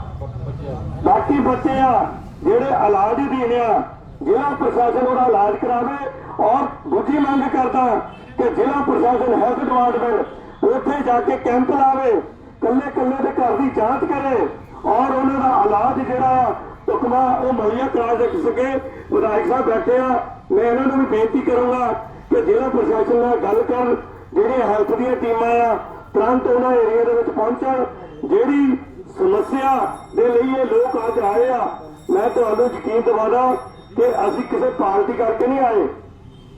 ਬਾਕੀ ਬੱਚੇ ਆ ਜਿਹੜੇ ਇਲਾਜ ਅਧੀਨ ਆ, ਜ਼ਿਲ੍ਹਾ ਪ੍ਰਸ਼ਾਸਨ ਉਹਦਾ ਇਲਾਜ ਕਰਾਵੇ। ਔਰ ਦੂਜੀ ਮੰਗ ਕਰਦਾ ਕਿ ਜ਼ਿਲ੍ਹਾ ਪ੍ਰਸ਼ਾਸਨ ਹੈਲਥ ਡਿਪਾਰਟਮੈਂਟ ਉੱਥੇ ਜਾ ਕੇ ਕੈਂਪ ਲਾਵੇ, ਕੱਲੇ ਦੇ ਘਰ ਦੀ ਜਾਂਚ ਕਰੇ ਔਰ ਉਹਨਾਂ ਦਾ ਇਲਾਜ ਜਿਹੜਾ ਆ ਹੁਕਮਾ ਉਹ ਮੁਹੱਈਆ ਕਰਾ ਸਕੇ। ਵਿਧਾਇਕ ਸਾਹਿਬ ਬੈਠੇ ਆ, ਮੈਂ ਇਹਨਾਂ ਨੂੰ ਵੀ ਬੇਨਤੀ ਕਰੂੰਗਾ ਕਿ ਜ਼ਿਲ੍ਹਾ ਪ੍ਰਸ਼ਾਸਨ ਨਾਲ ਗੱਲ ਕਰ, ਜਿਹੜੀਆਂ ਹੈਲਥ ਦੀਆਂ ਟੀਮਾਂ ਆ ਤੁਰੰਤ ਉਹਨਾਂ ਏਰੀਆ ਦੇ ਵਿੱਚ ਪਹੁੰਚਣ। ਜਿਹੜੀ ਸਮੱਸਿਆ ਦੇ ਲਈ ਇਹ ਲੋਕ ਅੱਜ ਆਏ ਆ, ਮੈਂ ਤੁਹਾਨੂੰ ਯਕੀਨ ਦਿਵਾਦਾ ਕਿ ਅਸੀਂ ਕਿਸੇ ਪਾਰਟੀ ਕਰਕੇ ਨਹੀਂ ਆਏ,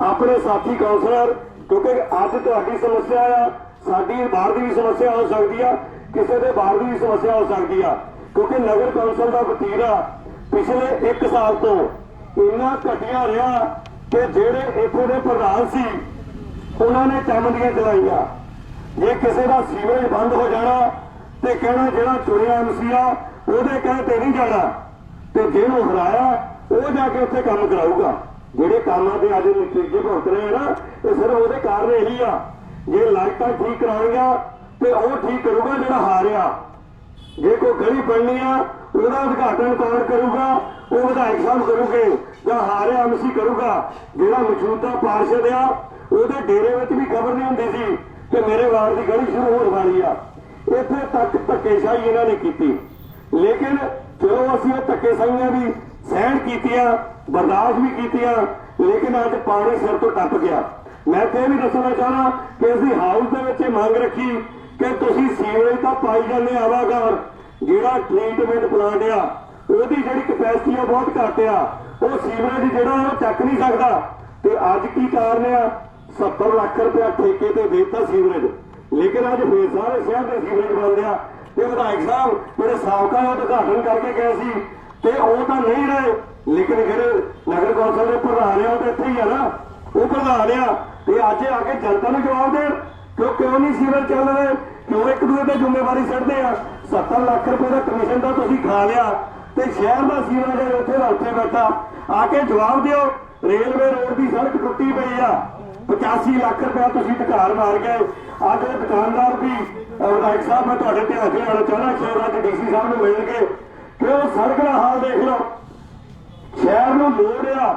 ਆਪਣੇ ਸਾਥੀ ਕਾਉਂਸਲਰ, ਕਿਉਂਕਿ ਅੱਜ ਤੁਹਾਡੀ ਸਮੱਸਿਆ ਆ, ਸਾਡੀ ਬਾਹਰ ਦੀ ਵੀ ਸਮੱਸਿਆ ਹੋ ਸਕਦੀ ਆ, ਕਿਸੇ ਦੇ ਬਾਹਰ ਦੀ ਵੀ ਸਮੱਸਿਆ ਹੋ ਸਕਦੀ ਆ। ਕਿਉਂਕਿ ਨਗਰ ਕੌਂਸਲ ਦਾ ਵਤੀਰਾ ਪਿਛਲੇ 1 ਸਾਲ ਤੋਂ ਇੰਨਾ ਘਟਿਆ ਰਿਹਾ ਕਿ ਜਿਹੜੇ ਇੱਥੇ ਦੇ ਪ੍ਰਧਾਨ ਸੀ ਉਹਨਾਂ ਨੇ ਚਮਦੀਆਂ ਚਲਾਈਆਂ। ਜੇ ਕਿਸੇ ਦਾ ਸੀਵਰੇਜ ਬੰਦ ਹੋ ਜਾਣਾ ਤੇ ਕਹਿਣਾ ਜਿਹੜਾ ਚੁਣਿਆ ਐਮਸੀ ਆ ਉਹਦੇ ਕਹੇ ਤੇ ਨਹੀਂ ਜਾਣਾ, ਤੇ ਜਿਹਨੂੰ ਹਰਾਇਆ ਉਹ ਜਾ ਕੇ ਉੱਥੇ ਕੰਮ ਕਰਾਊਗਾ। ਜਿਹੜੇ ਕੰਮਾਂ ਦੇ ਅੱਜ ਨਤੀਜੇ ਭੁਗਤ ਰਹੇ ਆ ਨਾ, ਇਹ ਸਿਰਫ ਉਹਦੇ ਕਾਰਨ ਇਹੀ ਆ। ਜੇ ਲਾਈਟਾਂ ਠੀਕ ਕਰਾਉਣੀਆਂ ਤੇ ਉਹ ਠੀਕ ਕਰੂਗਾ ਜਿਹੜਾ ਹਾਰਿਆ। ਜੇ ਕੋਈ ਗਲੀ ਬਣਨੀ ਆ ਉਹਦਾ ਉਦਘਾਟਨ ਕੌਣ ਕਰੂਗਾ? ਉਹ ਵਿਧਾਇਕ ਸਾਹਿਬ ਕਰੂਗੇ ਜਾਂ ਹਾਰਿਆ ਐਮਸੀ ਕਰੂਗਾ। ਜਿਹੜਾ ਮੌਜੂਦਾ ਪਾਰਸ਼ਦ ਆ ਉਹਦੇ ਡੇਰੇ ਵਿੱਚ ਵੀ ਖਬਰ ਨਹੀਂ ਹੁੰਦੀ ਸੀ ਕਿ ਮੇਰੇ ਵਾਰਡ ਦੀ ਗਲੀ ਸ਼ੁਰੂ ਹੋਣ ਵਾਲੀ ਆ। ਇੱਥੇ ਤੱਕ ਧੱਕੇਸ਼ਾਹੀ ਇਹਨਾਂ ਨੇ ਕੀਤੀ, ਲੇਕਿਨ ਚਲੋ ਅਸੀਂ ਇਹ ਧੱਕੇਸ਼ਾਹੀਆਂ ਵੀ ਸਹਿਣ ਕੀਤੀਆਂ, ਬਰਦਾਸ਼ਤ ਵੀ ਕੀਤੀਆਂ, ਲੇਕਿਨ ਅੱਜ ਪਾਣੀ ਸਿਰ ਤੋਂ ਟੱਪ ਗਿਆ। ਮੈਂ ਤੇ ਇਹ ਵੀ ਦੱਸਣਾ ਚਾਹਣਾ ਕਿ ਅਸੀਂ ਹਾਊਸ ਦੇ ਵਿੱਚ ਇਹ ਮੰਗ ਰੱਖੀ ਕਿ ਤੁਸੀਂ ਸੀਵਰੇਜ ਤਾਂ ਪਾਈ ਜਾਂਦੇ ਆਵਾਗਾਰ, ਜਿਹੜਾ ਟ੍ਰੀਟਮੈਂਟ ਪਲਾਂਟ ਆ ਉਹਦੀ ਜਿਹੜੀ ਕਪੈਸਿਟੀ ਆ ਬਹੁਤ ਘੱਟ ਆ, ਉਹ ਸੀਵਰੇਜ ਜਿਹੜਾ ਉਹ ਚੱਕ ਨਹੀਂ ਸਕਦਾ। ਤੇ ਅੱਜ ਕੀ ਕਾਰਨ ਆ? 70 ਲੱਖ ਰੁਪਇਆ ਠੇਕੇ ਤੇ ਦੇ ਦਿੱਤਾ ਸੀਵਰੇਜ, ਲੇਕਿਨ ਅੱਜ ਫੇਰ ਸਾਰੇ ਸ਼ਹਿਰ ਦੇ ਸੀਵਰੇਜ ਬਣਦੇ ਆ। ਤੇ ਵਿਧਾਇਕ ਸਾਹਿਬ ਜਿਹੜੇ ਸਾਬਕਾ ਉਦਘਾਟਨ ਕਰਕੇ ਗਏ ਸੀ ਤੇ ਉਹ ਤਾਂ ਨਹੀਂ ਰਹੇ, ਲੇਕਿਨ ਜਿਹੜੇ ਨਗਰ ਕੌਂਸਲ ਦੇ ਪ੍ਰਧਾਨ ਆ ਉਹ ਤਾਂ ਇੱਥੇ ਹੀ ਆ ਨਾ, ਉਹ ਪ੍ਰਧਾਨ ਆ। ਤੇ ਅੱਜ ਆ ਕੇ ਜਨਤਾ ਨੂੰ ਜਵਾਬ ਦੇਣ ਕਿਉਂ ਨਹੀਂ ਸੀਵਰੇਜ ਚੱਲ ਰਹੇ, ਕਿਉਂ ਇੱਕ ਦੂਜੇ ਤੇ ਜ਼ਿੰਮੇਵਾਰੀ ਛੱਡਦੇ ਆ। 70 ਲੱਖ ਰੁਪਏ ਦਾ ਕਮਿਸ਼ਨ ਤਾਂ ਤੁਸੀਂ ਖਾ ਲਿਆ ਤੇ ਸ਼ਹਿਰ ਦਾ ਸੀਵਰੇਜ ਉੱਥੇ ਦਾ ਉੱਥੇ ਬੈਠਾ। ਆ ਕੇ ਜਵਾਬ ਦਿਓ। ਰੇਲਵੇ ਰੋਡ ਦੀ ਸੜਕ ਟੁੱਟੀ ਪਈ ਆ, 85 ਲੱਖ ਰੁਪਇਆ ਤੁਸੀਂ ਢਕਾਰ ਮਾਰ ਗਏ। ਅੱਜ ਦੇ ਦੁਕਾਨਦਾਰ ਵੀ ਵਿਧਾਇਕ ਸਾਹਿਬ ਮੈਂ ਤੁਹਾਡੇ ਧਿਆਨ ਲਿਆਉਣਾ ਚਾਹੁੰਦਾ, ਸ਼ਹਿਰ ਅੱਜ ਡੀਸੀ ਸਾਹਿਬ ਨੂੰ ਮਿਲ ਕੇ ਕਿ ਉਹ ਸੜਕ ਦਾ ਹਾਲ ਦੇਖ ਲਓ। ਸ਼ਹਿਰ ਨੂੰ ਲੋੜ ਆ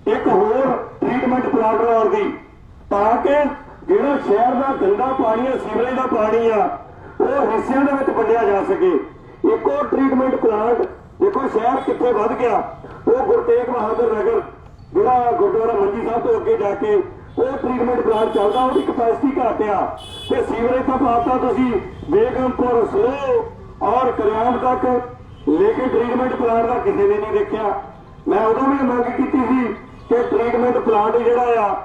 ਇੱਕ ਹੋਰ ਟ੍ਰੀਟਮੈਂਟ ਪਲਾਂਟ ਲਾਉਣ ਦੀ, ਤਾਂ ਕਿ ਜਿਹੜਾ ਸ਼ਹਿਰ ਦਾ ਗੰਦਾ ਪਾਣੀ ਹੈ, ਸੀਵਰੇਜ ਦਾ ਪਾਣੀ ਆ, ਉਹ ਹਿੱਸਿਆਂ ਦੇ ਵਿੱਚ ਵੰਡਿਆ ਜਾ ਸਕੇ। ਇੱਕੋ ਟ੍ਰੀਟਮੈਂਟ ਪਲਾਂਟ ਦੇਖੋ ਸ਼ਹਿਰ ਕਿੱਥੇ ਵੱਧ ਗਿਆ। ਉਹ ਗੁਰੂ ਤੇਗ ਬਹਾਦਰ ਨਗਰ ਜਿਹੜਾ ਗੁਰਦੁਆਰਾ ਮੰਜੀ ਸਾਹਿਬ ਤੋਂ ਅੱਗੇ ਜਾ ਕੇ ਉਹ ਟ੍ਰੀਟਮੈਂਟ ਪਲਾਂਟ ਚੱਲਦਾ, ਉਹਦੀ ਕਪੈਸਿਟੀ ਘੱਟ ਆ। ਤੇ ਸੀਵਰੇਜ ਦਾ ਪਾਤਾ ਤੁਸੀਂ ਬੇਗਮਪੁਰ ਸਲੋ ਔਰ ਕਰਿਆਮ ਤੱਕ, ਲੇਕਿਨ ਟ੍ਰੀਟਮੈਂਟ ਪਲਾਂਟ ਦਾ ਕਿਸੇ ਨੇ ਨਹੀਂ ਦੇਖਿਆ। ਮੈਂ ਉਦੋਂ ਵੀ ਮੰਗ ਕੀਤੀ ਸੀ ਕਿ ਟ੍ਰੀਟਮੈਂਟ ਪਲਾਂਟ ਜਿਹੜਾ ਆ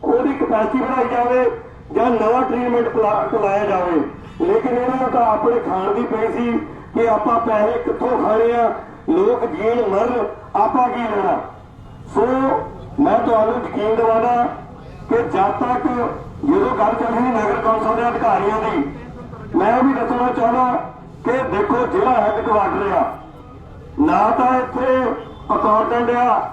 ਉਹਦੀ ਕਪੈਸਿਟੀ ਵਧਾਈ ਜਾਵੇ ਜਾਂ ਨਵਾਂ ਟ੍ਰੀਟਮੈਂਟ ਪਲਾਂਟ ਲਾਇਆ ਜਾਵੇ, ਲੇਕਿਨ ਇਹਨਾਂ ਨੂੰ ਤਾਂ ਆਪਣੇ ਖਾਣ ਦੀ ਪਈ ਸੀ ਕਿ ਆਪਾਂ ਪੈਸੇ ਕਿੱਥੋਂ ਖਾਣੇ ਆ, ਲੋਕ ਜੀਣ ਮਰਨ, ਆਪਾਂ ਕੀ ਲੈਣਾ। ਸੋ ਮੈਂ ਤੁਹਾਨੂੰ ਯਕੀਨ ਦਿਵਾਉਣਾ ਕਿ ਜਦ ਤੱਕ ਜਦੋਂ ਗੱਲ ਚੱਲਣੀ ਨਗਰ ਕੌਂਸਲ ਦੇ ਅਧਿਕਾਰੀਆਂ ਦੀ, ਮੈਂ ਵੀ ਦੱਸਣਾ ਚਾਹੁੰਦਾ ਕਿ ਦੇਖੋ ਜਿਹੜਾ ਹੈੱਡਕੁਆਰਟਰ ਆ, ਨਾ ਤਾਂ ਇੱਥੇ ਅਕਾਊਂਟੈਂਟ ਆ,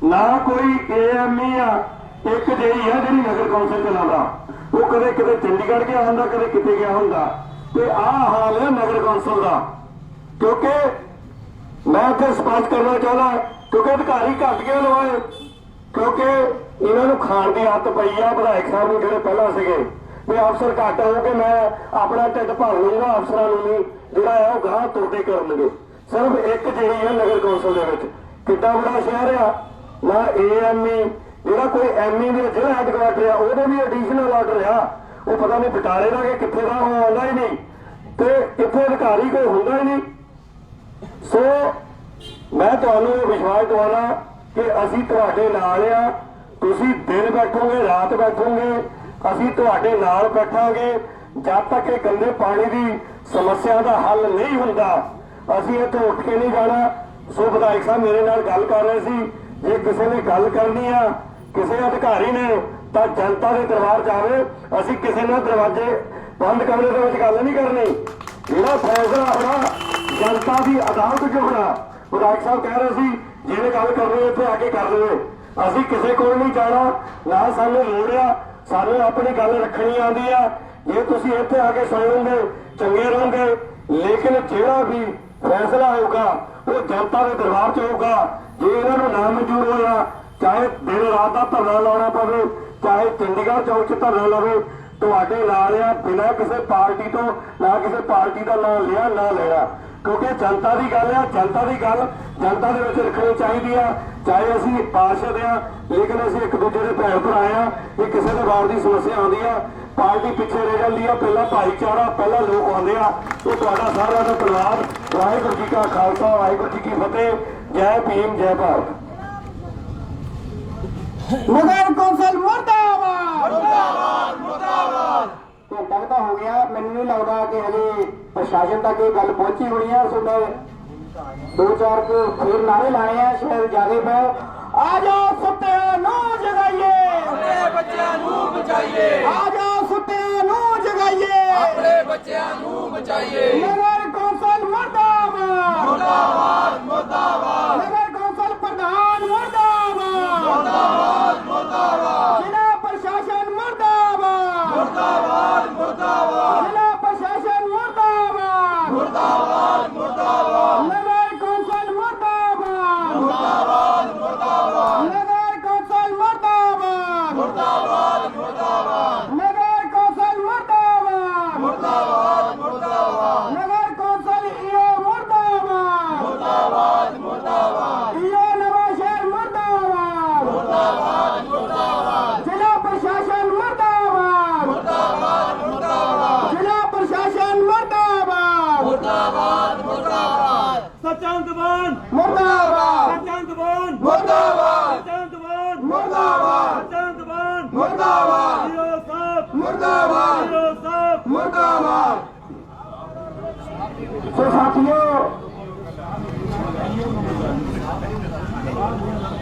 ਨਾ ਕੋਈ ਏਐਮਈ ਆ, ਇੱਕ ਜਿਹੜੀ ਆ ਜਿਹੜੀ ਨਗਰ ਕੌਂਸਲ ਚਲਾਉਂਦਾ, ਉਹ ਕਦੇ ਕਿਤੇ ਚੰਡੀਗੜ੍ਹ ਗਿਆ ਹੁੰਦਾ, ਕਦੇ ਕਿਤੇ ਗਿਆ ਹੁੰਦਾ। ਤੇ ਆਹ ਹਾਲ ਹੈ ਨਗਰ ਕੌਂਸਲ ਦਾ। ਕਿਉਂਕਿ ਮੈਂ ਇੱਥੇ ਸਪਸ਼ਟ ਕਰਨਾ ਚਾਹੁੰਦਾ, ਕਿਉਂਕਿ ਅਧਿਕਾਰੀ ਘੱਟ ਗਏ ਲੋਏ, ਕਿਉਂਕਿ ਇਹਨਾਂ ਨੂੰ ਖਾਣ ਦੀ ਆਦਤ ਪਈ ਆ ਵਿਧਾਇਕ ਸਾਹਿਬ ਨੂੰ ਜਿਹੜੇ ਪਹਿਲਾਂ ਸੀਗੇ ਵੀ ਅਫਸਰ ਘੱਟ ਹੋ ਕੇ ਮੈਂ ਆਪਣਾ ਢਿੱਡ ਭਰ ਲੂੰਗਾ, ਅਫਸਰਾਂ ਨੂੰ ਨਹੀਂ ਜਿਹੜਾ ਹੈ ਉਹ ਗਾਹ ਤੁਰਦੇ ਕਰਨਗੇ। ਸਿਰਫ ਇੱਕ ਜਿਹੜੀ ਹੈ ਨਗਰ ਕੌਂਸਲ ਦੇ ਵਿੱਚ ਕਿੱਡਾ ਬੜਾ ਸ਼ਹਿਰ ਆ, ਨਾ ਏਐਮਈ ਜਿਹੜਾ ਕੋਈ ਐਮਈ ਦੇ ਜਿਹੜਾ ਹੈੱਡਕੁਆਰਟਰ ਆ ਉਹਦੇ ਵੀ ਐਡੀਸ਼ਨਲ ਆਰਡਰ ਆ, ਉਹ ਪਤਾ ਨਹੀਂ ਬਟਾਲੇ ਦਾ ਕਿ ਕਿੱਥੇ ਦਾ, ਉਹ ਆਉਂਦਾ ਹੀ ਨਹੀਂ ਤੇ ਇੱਥੇ ਅਧਿਕਾਰੀ ਕੋਈ ਹੁੰਦਾ ਹੀ ਨਹੀਂ। ਸੋ ਮੈਂ ਤੁਹਾਨੂੰ ਵਿਸ਼ਵਾਸ ਦਿਵਾਉਣਾ ਕਿ ਅਸੀਂ ਤੁਹਾਡੇ ਨਾਲ ਆ। ਤੁਸੀਂ ਦਿਨ ਬੈਠੋਗੇ, ਰਾਤ ਬੈਠੋਗੇ, ਅਸੀਂ ਤੁਹਾਡੇ ਨਾਲ ਬੈਠਾਂਗੇ ਜਦ ਤੱਕ ਇਹ ਗੰਦੇ ਪਾਣੀ ਦੀ ਸਮੱਸਿਆ ਦਾ ਹੱਲ ਨਹੀਂ ਹੁੰਦਾ। ਅਸੀਂ ਇੱਥੋਂ ਉੱਠ ਕੇ ਨਹੀਂ ਜਾਣਾ। ਸੋ ਵਿਧਾਇਕ ਸਾਹਿਬ ਮੇਰੇ ਨਾਲ ਗੱਲ ਕਰ ਰਹੇ ਸੀ, ਜੇ ਕਿਸੇ ਨੇ ਗੱਲ ਕਰਨੀ ਆ ਕਿਸੇ ਅਧਿਕਾਰੀ ਨੇ ਤਾਂ ਜਨਤਾ ਦੇ ਦਰਬਾਰ ਜਾਵੇ। ਅਸੀਂ ਕਿਸੇ ਨਾਲ ਦਰਵਾਜ਼ੇ ਬੰਦ ਕਮਰੇ ਦੇ ਵਿੱਚ ਗੱਲ ਨਹੀਂ ਕਰਨੀ। ਜਿਹੜਾ ਫੈਸਲਾ ਹੋਣਾ ਜਨਤਾ ਦੀ ਅਦਾਲਤ 'ਚ ਹੋਣਾ। ਵਿਧਾਇਕ ਸਾਹਿਬ ਕਹਿ ਰਹੇ ਸੀ ਜਿਹਨੇ ਗੱਲ ਕਰਨੀ ਇੱਥੇ ਆ ਕੇ ਕਰ ਲਵੇ। ਅਸੀਂ ਕਿਸੇ ਕੋਲ ਨਹੀਂ ਜਾਣਾ, ਨਾ ਸਾਨੂੰ ਲੋੜ ਆ, ਸਾਨੂੰ ਆਪਣੀ ਗੱਲ ਰੱਖਣੀ ਆਉਂਦੀ ਆ। ਜੇ ਤੁਸੀਂ ਇੱਥੇ ਆ ਕੇ ਸੁਣ ਲਓਗੇ ਚੰਗੇ ਰਹੋਗੇ, ਲੇਕਿਨ ਜਿਹੜਾ ਵੀ ਫੈਸਲਾ ਹੋਊਗਾ ਉਹ ਜਨਤਾ ਦੇ ਦਰਬਾਰ 'ਚ ਹੋਊਗਾ। ਜੇ ਇਹਨਾਂ ਨੂੰ ਨਾ ਮਨਜ਼ੂਰ ਹੋਇਆ, ਚਾਹੇ ਦਿਨ ਰਾਤ ਦਾ ਧਰਨਾ ਲਾਉਣਾ ਪਵੇ, ਚਾਹੇ ਚੰਡੀਗੜ੍ਹ ਚੌਕ 'ਚ ਧਰਨਾ ਲਵੇ, ਤੁਹਾਡੇ ਨਾਲ ਆ, ਬਿਨਾਂ ਕਿਸੇ ਪਾਰਟੀ ਤੋਂ, ਨਾ ਕਿਸੇ ਪਾਰਟੀ ਦਾ ਨਾਂ ਲਿਆ ਨਾ ਲੈਣਾ। ਕਿਉਂਕਿ ਜਨਤਾ ਦੀ ਗੱਲ ਆ, ਜਨਤਾ ਦੀ ਗੱਲ ਜਨਤਾ ਦੇ ਵਿੱਚ ਰੱਖਣੀ ਚਾਹੀਦੀ ਆ। ਚਾਹੇ ਅਸੀਂ ਪਾਰਸ਼ਦ ਆ, ਲੇਕਿਨ ਅਸੀਂ ਇੱਕ ਦੂਜੇ ਦੇ ਭੈਣ ਭਰਾ ਆ। ਇਹ ਕਿਸੇ ਦੇ ਵਾਰ ਦੀ ਸਮੱਸਿਆ ਆਉਂਦੀ ਆ, ਪਾਰਟੀ ਪਿੱਛੇ ਰਹਿ ਜਾਂਦੀ ਆ, ਪਹਿਲਾਂ ਭਾਈਚਾਰਾ, ਪਹਿਲਾਂ ਲੋਕ ਆਉਂਦੇ ਆ। ਇਹ ਤੁਹਾਡਾ ਸਾਰਿਆਂ ਦਾ ਧੰਨਵਾਦ। ਵਾਹਿਗੁਰੂ ਜੀ ਕਾ ਖਾਲਸਾ, ਵਾਹਿਗੁਰੂ ਜੀ ਕੀ ਫਤਿਹ। ਜੈ ਭੀਮ, ਜੈ ਭਾਰਤ। ਨਗਰ ਕੌਂਸਲ ਮੁਰਦਾਬਾਦ, ਮੁਰਦਾਬਾਦ, ਮੁਰਦਾਬਾਦ। ਘੰਟਾ ਤਾਂ ਹੋ ਗਿਆ, ਮੈਨੂੰ ਨਹੀਂ ਲੱਗਦਾ ਕਿ ਹਜੇ ਪ੍ਰਸ਼ਾਸਨ ਤੱਕ ਇਹ ਗੱਲ ਪਹੁੰਚੀ ਹੋਣੀ ਆ। ਸੋ ਮੈਂ 2-4 ਕੋ ਫੇਰ ਨਾਰੇ ਲਾਏ ਆ, ਸ਼ਾਇਦ ਜਾਗੇ ਪਏ। ਆ ਜਾਓ ਸੁੱਤਿਆਂ ਨੂੰ ਜਗਾਈਏ, ਆਪਣੇ ਬੱਚਿਆਂ ਨੂੰ ਬਚਾਈਏ। ਆ ਜਾਓ ਸੁੱਤਿਆਂ ਨੂੰ ਜਗਾਈਏ, ਆਪਣੇ ਬੱਚਿਆਂ ਨੂੰ ਬਚਾਈਏ। ਨਗਰ ਕੌਂਸਲ ਮੁਰਦਾਬਾਦ, ਮੁਰਦਾਬਾਦ, ਮੁਰਦਾਬਾਦ। ਨਗਰ ਕੌਂਸਲ ਪ੍ਰਧਾਨ ਮੁਰਦਾਬਾਦ, ਮੁਰਦਾਬਾਦ, ਮੁਰਦਾਬਾਦ। ਜ਼ਿਲ੍ਹਾ ਪ੍ਰਸ਼ਾਸਨ ਮੁਰਦਾਬਾਦ, ਮੁਰਦਾਬਾਦ, ਮੁਰਦਾਬਾਦ। ਜ਼ਿਲ੍ਹਾ ਪ੍ਰਸ਼ਾਸਨ ਮੁਰਦਾਬਾਦ। ਮੁਰਦਾਬਾਦ ਚੰਦਵਾਨ ਮੁਰਦਾਬਾਦ ਚੰਦਵਾਨ ਮੁਰਦਾਬਾਦ ਜੀਓ ਸਾਹਿਬ ਮੁਰਦਾਬਾਦ ਜੀਓ ਸਾਹਿਬ ਮੁਰਦਾਬਾਦ। ਸੋ ਸਾਥੀਓ,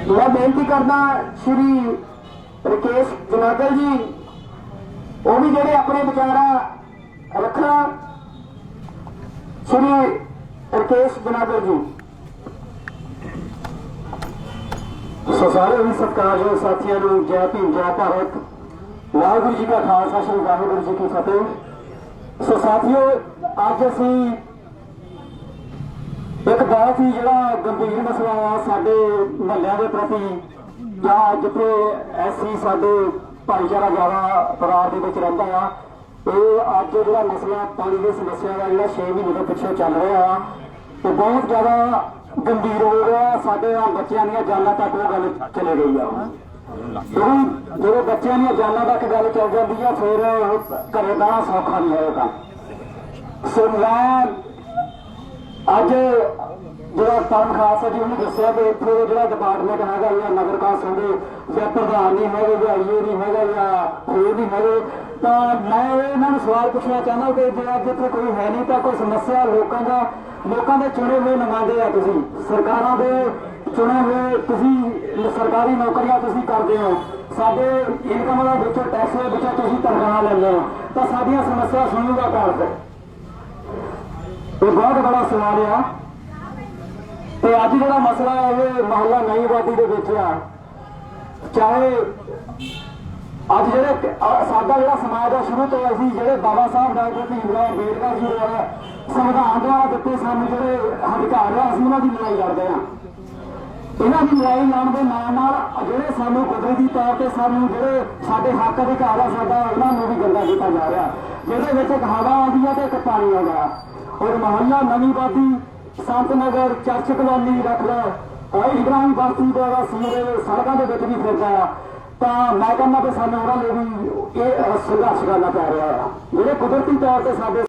ਮੈਂ ਬੇਨਤੀ ਕਰਦਾ ਸ਼੍ਰੀ ਰਕੇਸ਼ ਜਨਾਗਲ ਜੀ, ਉਹ ਵੀ ਜਿਹੜੇ ਆਪਣੇ ਵਿਚਾਰਾ ਰੱਖਣਾ। ਸ਼੍ਰੀ ਰਕੇਸ਼ ਜਨਾਗਲ ਜੀ। ਸੋ ਸਾਰੇ ਹੀ ਸਤਿਕਾਰਯੋਗ ਸਾਥੀਆਂ ਨੂੰ ਜੈ ਭੀਮ ਜੈ ਭਾਰਤ। ਵਾਹਿਗੁਰੂ ਜੀ ਕਾ ਖਾਲਸਾ ਸ੍ਰੀ ਵਾਹਿਗੁਰੂ ਜੀ ਕੀ ਫਤਿਹ। ਸੋ ਸਾਥੀਓ, ਅੱਜ ਅਸੀਂ ਇੱਕ ਬਹੁਤ ਹੀ ਜਿਹੜਾ ਗੰਭੀਰ ਮਸਲਾ ਆ ਸਾਡੇ ਮਹੱਲਿਆਂ ਦੇ ਪ੍ਰਤੀ, ਜਾਂ ਜਿੱਥੇ ਐਸੀ ਸਾਡੇ ਭਾਈਚਾਰਾ ਜ਼ਿਆਦਾ ਪਰਿਵਾਰ ਦੇ ਵਿੱਚ ਰਹਿੰਦਾ ਆ, ਇਹ ਅੱਜ ਜਿਹੜਾ ਮਸਲਾ ਪਾਣੀ ਦੀ ਸਮੱਸਿਆ ਦਾ ਜਿਹੜਾ 6 ਮਹੀਨੇ ਤੋਂ ਪਿੱਛੇ ਚੱਲ ਰਿਹਾ ਆ, ਉਹ ਬਹੁਤ ਜ਼ਿਆਦਾ ਗੰਭੀਰ ਹੋ ਰਿਹਾ। ਸਾਡੇ ਆ ਬੱਚਿਆਂ ਦੀਆਂ ਜਾਨਾਂ ਤੱਕ ਉਹ ਗੱਲ ਚਲੇ ਗਈ ਆ। ਜਦੋਂ ਬੱਚਿਆਂ ਦੀਆਂ ਜਾਨਾਂ ਤੱਕ ਗੱਲ ਚੱਲ ਜਾਂਦੀ ਆ, ਫਿਰ ਘਰੇ ਬਹਿਣਾ ਸੌਖਾ ਨਹੀਂ ਹੋਏਗਾ। ਸੋ ਮੈਂ ਅੱਜ ਜਿਹੜਾ ਪਰਮ ਖਾਲਸਾ ਜੀ ਉਹਨੇ ਦੱਸਿਆ ਕਿ ਇੱਥੇ ਜਿਹੜਾ ਡਿਪਾਰਟਮੈਂਟ ਹੈਗਾ ਜਾਂ ਨਗਰ ਕੌਂਸਲ ਦੇ ਜਾਂ ਪ੍ਰਧਾਨ ਨਹੀਂ ਹੈਗੇ ਜਾਂ ਆਈਏ ਨਹੀਂ ਹੈਗਾ ਜਾਂ ਹੋਰ ਨਹੀਂ ਹੈਗੇ, ਤਾਂ ਮੈਂ ਇਹਨਾਂ ਨੂੰ ਸਵਾਲ ਪੁੱਛਣਾ ਚਾਹੁੰਦਾ ਕਿ ਜੇ ਅੱਜ ਇੱਥੇ ਕੋਈ ਹੈ ਨਹੀਂ ਤਾਂ ਕੋਈ ਸਮੱਸਿਆ ਲੋਕਾਂ ਦੇ ਚੁਣੇ ਹੋਏ ਨੁਮਾਇੰਦੇ ਆ, ਤੁਸੀਂ ਸਰਕਾਰਾਂ ਦੇ ਚੁਣੇ ਹੋਏ, ਤੁਸੀਂ ਸਰਕਾਰੀ ਨੌਕਰੀਆਂ ਤੁਸੀਂ ਕਰਦੇ ਹੋ, ਸਾਡੇ ਇਨਕਮ ਦੇ ਵਿੱਚੋਂ ਟੈਕਸ ਦੇ ਵਿੱਚੋਂ ਤੁਸੀਂ ਤਨਖਾਹ ਲੈਂਦੇ ਹੋ, ਤਾਂ ਸਾਡੀਆਂ ਸਮੱਸਿਆ ਸੁਣੂਗਾ ਕੌਣ? ਇਹ ਬਹੁਤ ਬੜਾ ਸਵਾਲ ਆ। ਤੇ ਅੱਜ ਜਿਹੜਾ ਮਸਲਾ ਇਹ ਮਹੱਲਾ ਨਈ ਆਬਾਦੀ ਦੇ ਵਿੱਚ ਆ, ਚਾਹੇ ਅੱਜ ਜਿਹੜੇ ਸਾਡਾ ਜਿਹੜਾ ਸਮਾਜ ਆ, ਸ਼ੁਰੂ ਤੋਂ ਅਸੀਂ ਜਿਹੜੇ ਬਾਬਾ ਸਾਹਿਬ ਡਾਕਟਰ ਭੀਮਰਾਓ ਅੰਬੇਡਕਰ ਜੀ ਦੁਆਰਾ ਸੰਵਿਧਾਨ ਦੁਆਰਾ ਦਿੱਤੇ ਸਾਨੂੰ ਜਿਹੜੇ ਅਧਿਕਾਰ ਆ, ਅਸੀਂ ਉਹਨਾਂ ਦੀ ਲੜਾਈ ਲੜਦੇ ਆ। ਇਹਨਾਂ ਦੀ ਲੜਾਈ ਲੜਨ ਦੇ ਨਾਲ ਜਿਹੜੇ ਸਾਨੂੰ ਕੁਦਰਤੀ ਤੌਰ ਤੇ ਸਾਨੂੰ ਜਿਹੜੇ ਸਾਡੇ ਹੱਕ ਅਧਿਕਾਰ ਆ ਸਾਡਾ, ਉਹਨਾਂ ਨੂੰ ਵੀ ਗੰਦਾ ਕੀਤਾ ਜਾ ਰਿਹਾ, ਜਿਹਦੇ ਵਿੱਚ ਇੱਕ ਹਵਾ ਆਉਂਦੀ ਆ ਤੇ ਇੱਕ ਪਾਣੀ ਆਉਂਦਾ। ਔਰ ਮੁਹੱਲਾ ਨਵੀਂ ਆਬਾਦੀ, ਸੰਤ ਨਗਰ, ਚਰਚ ਕਲੋਨੀ ਰੱਖ ਲਓ, ਇਬਰਾਹਿਮ ਬਸਤੀ ਦਾ ਸੀਵਰੇਜ ਸੜਕਾਂ ਦੇ ਵਿੱਚ ਵੀ ਫਿਰਦਾ ਆ, ਤਾਂ ਮੈਂ ਕਹਿੰਦਾ ਕਿ ਸਾਨੂੰ ਉਹਨਾਂ ਲਈ ਵੀ ਇਹ ਸੰਘਰਸ਼ ਕਰਨਾ ਪੈ ਰਿਹਾ ਆ, ਜਿਹੜੇ ਕੁਦਰਤੀ ਤੌਰ ਤੇ ਸਾਡੇ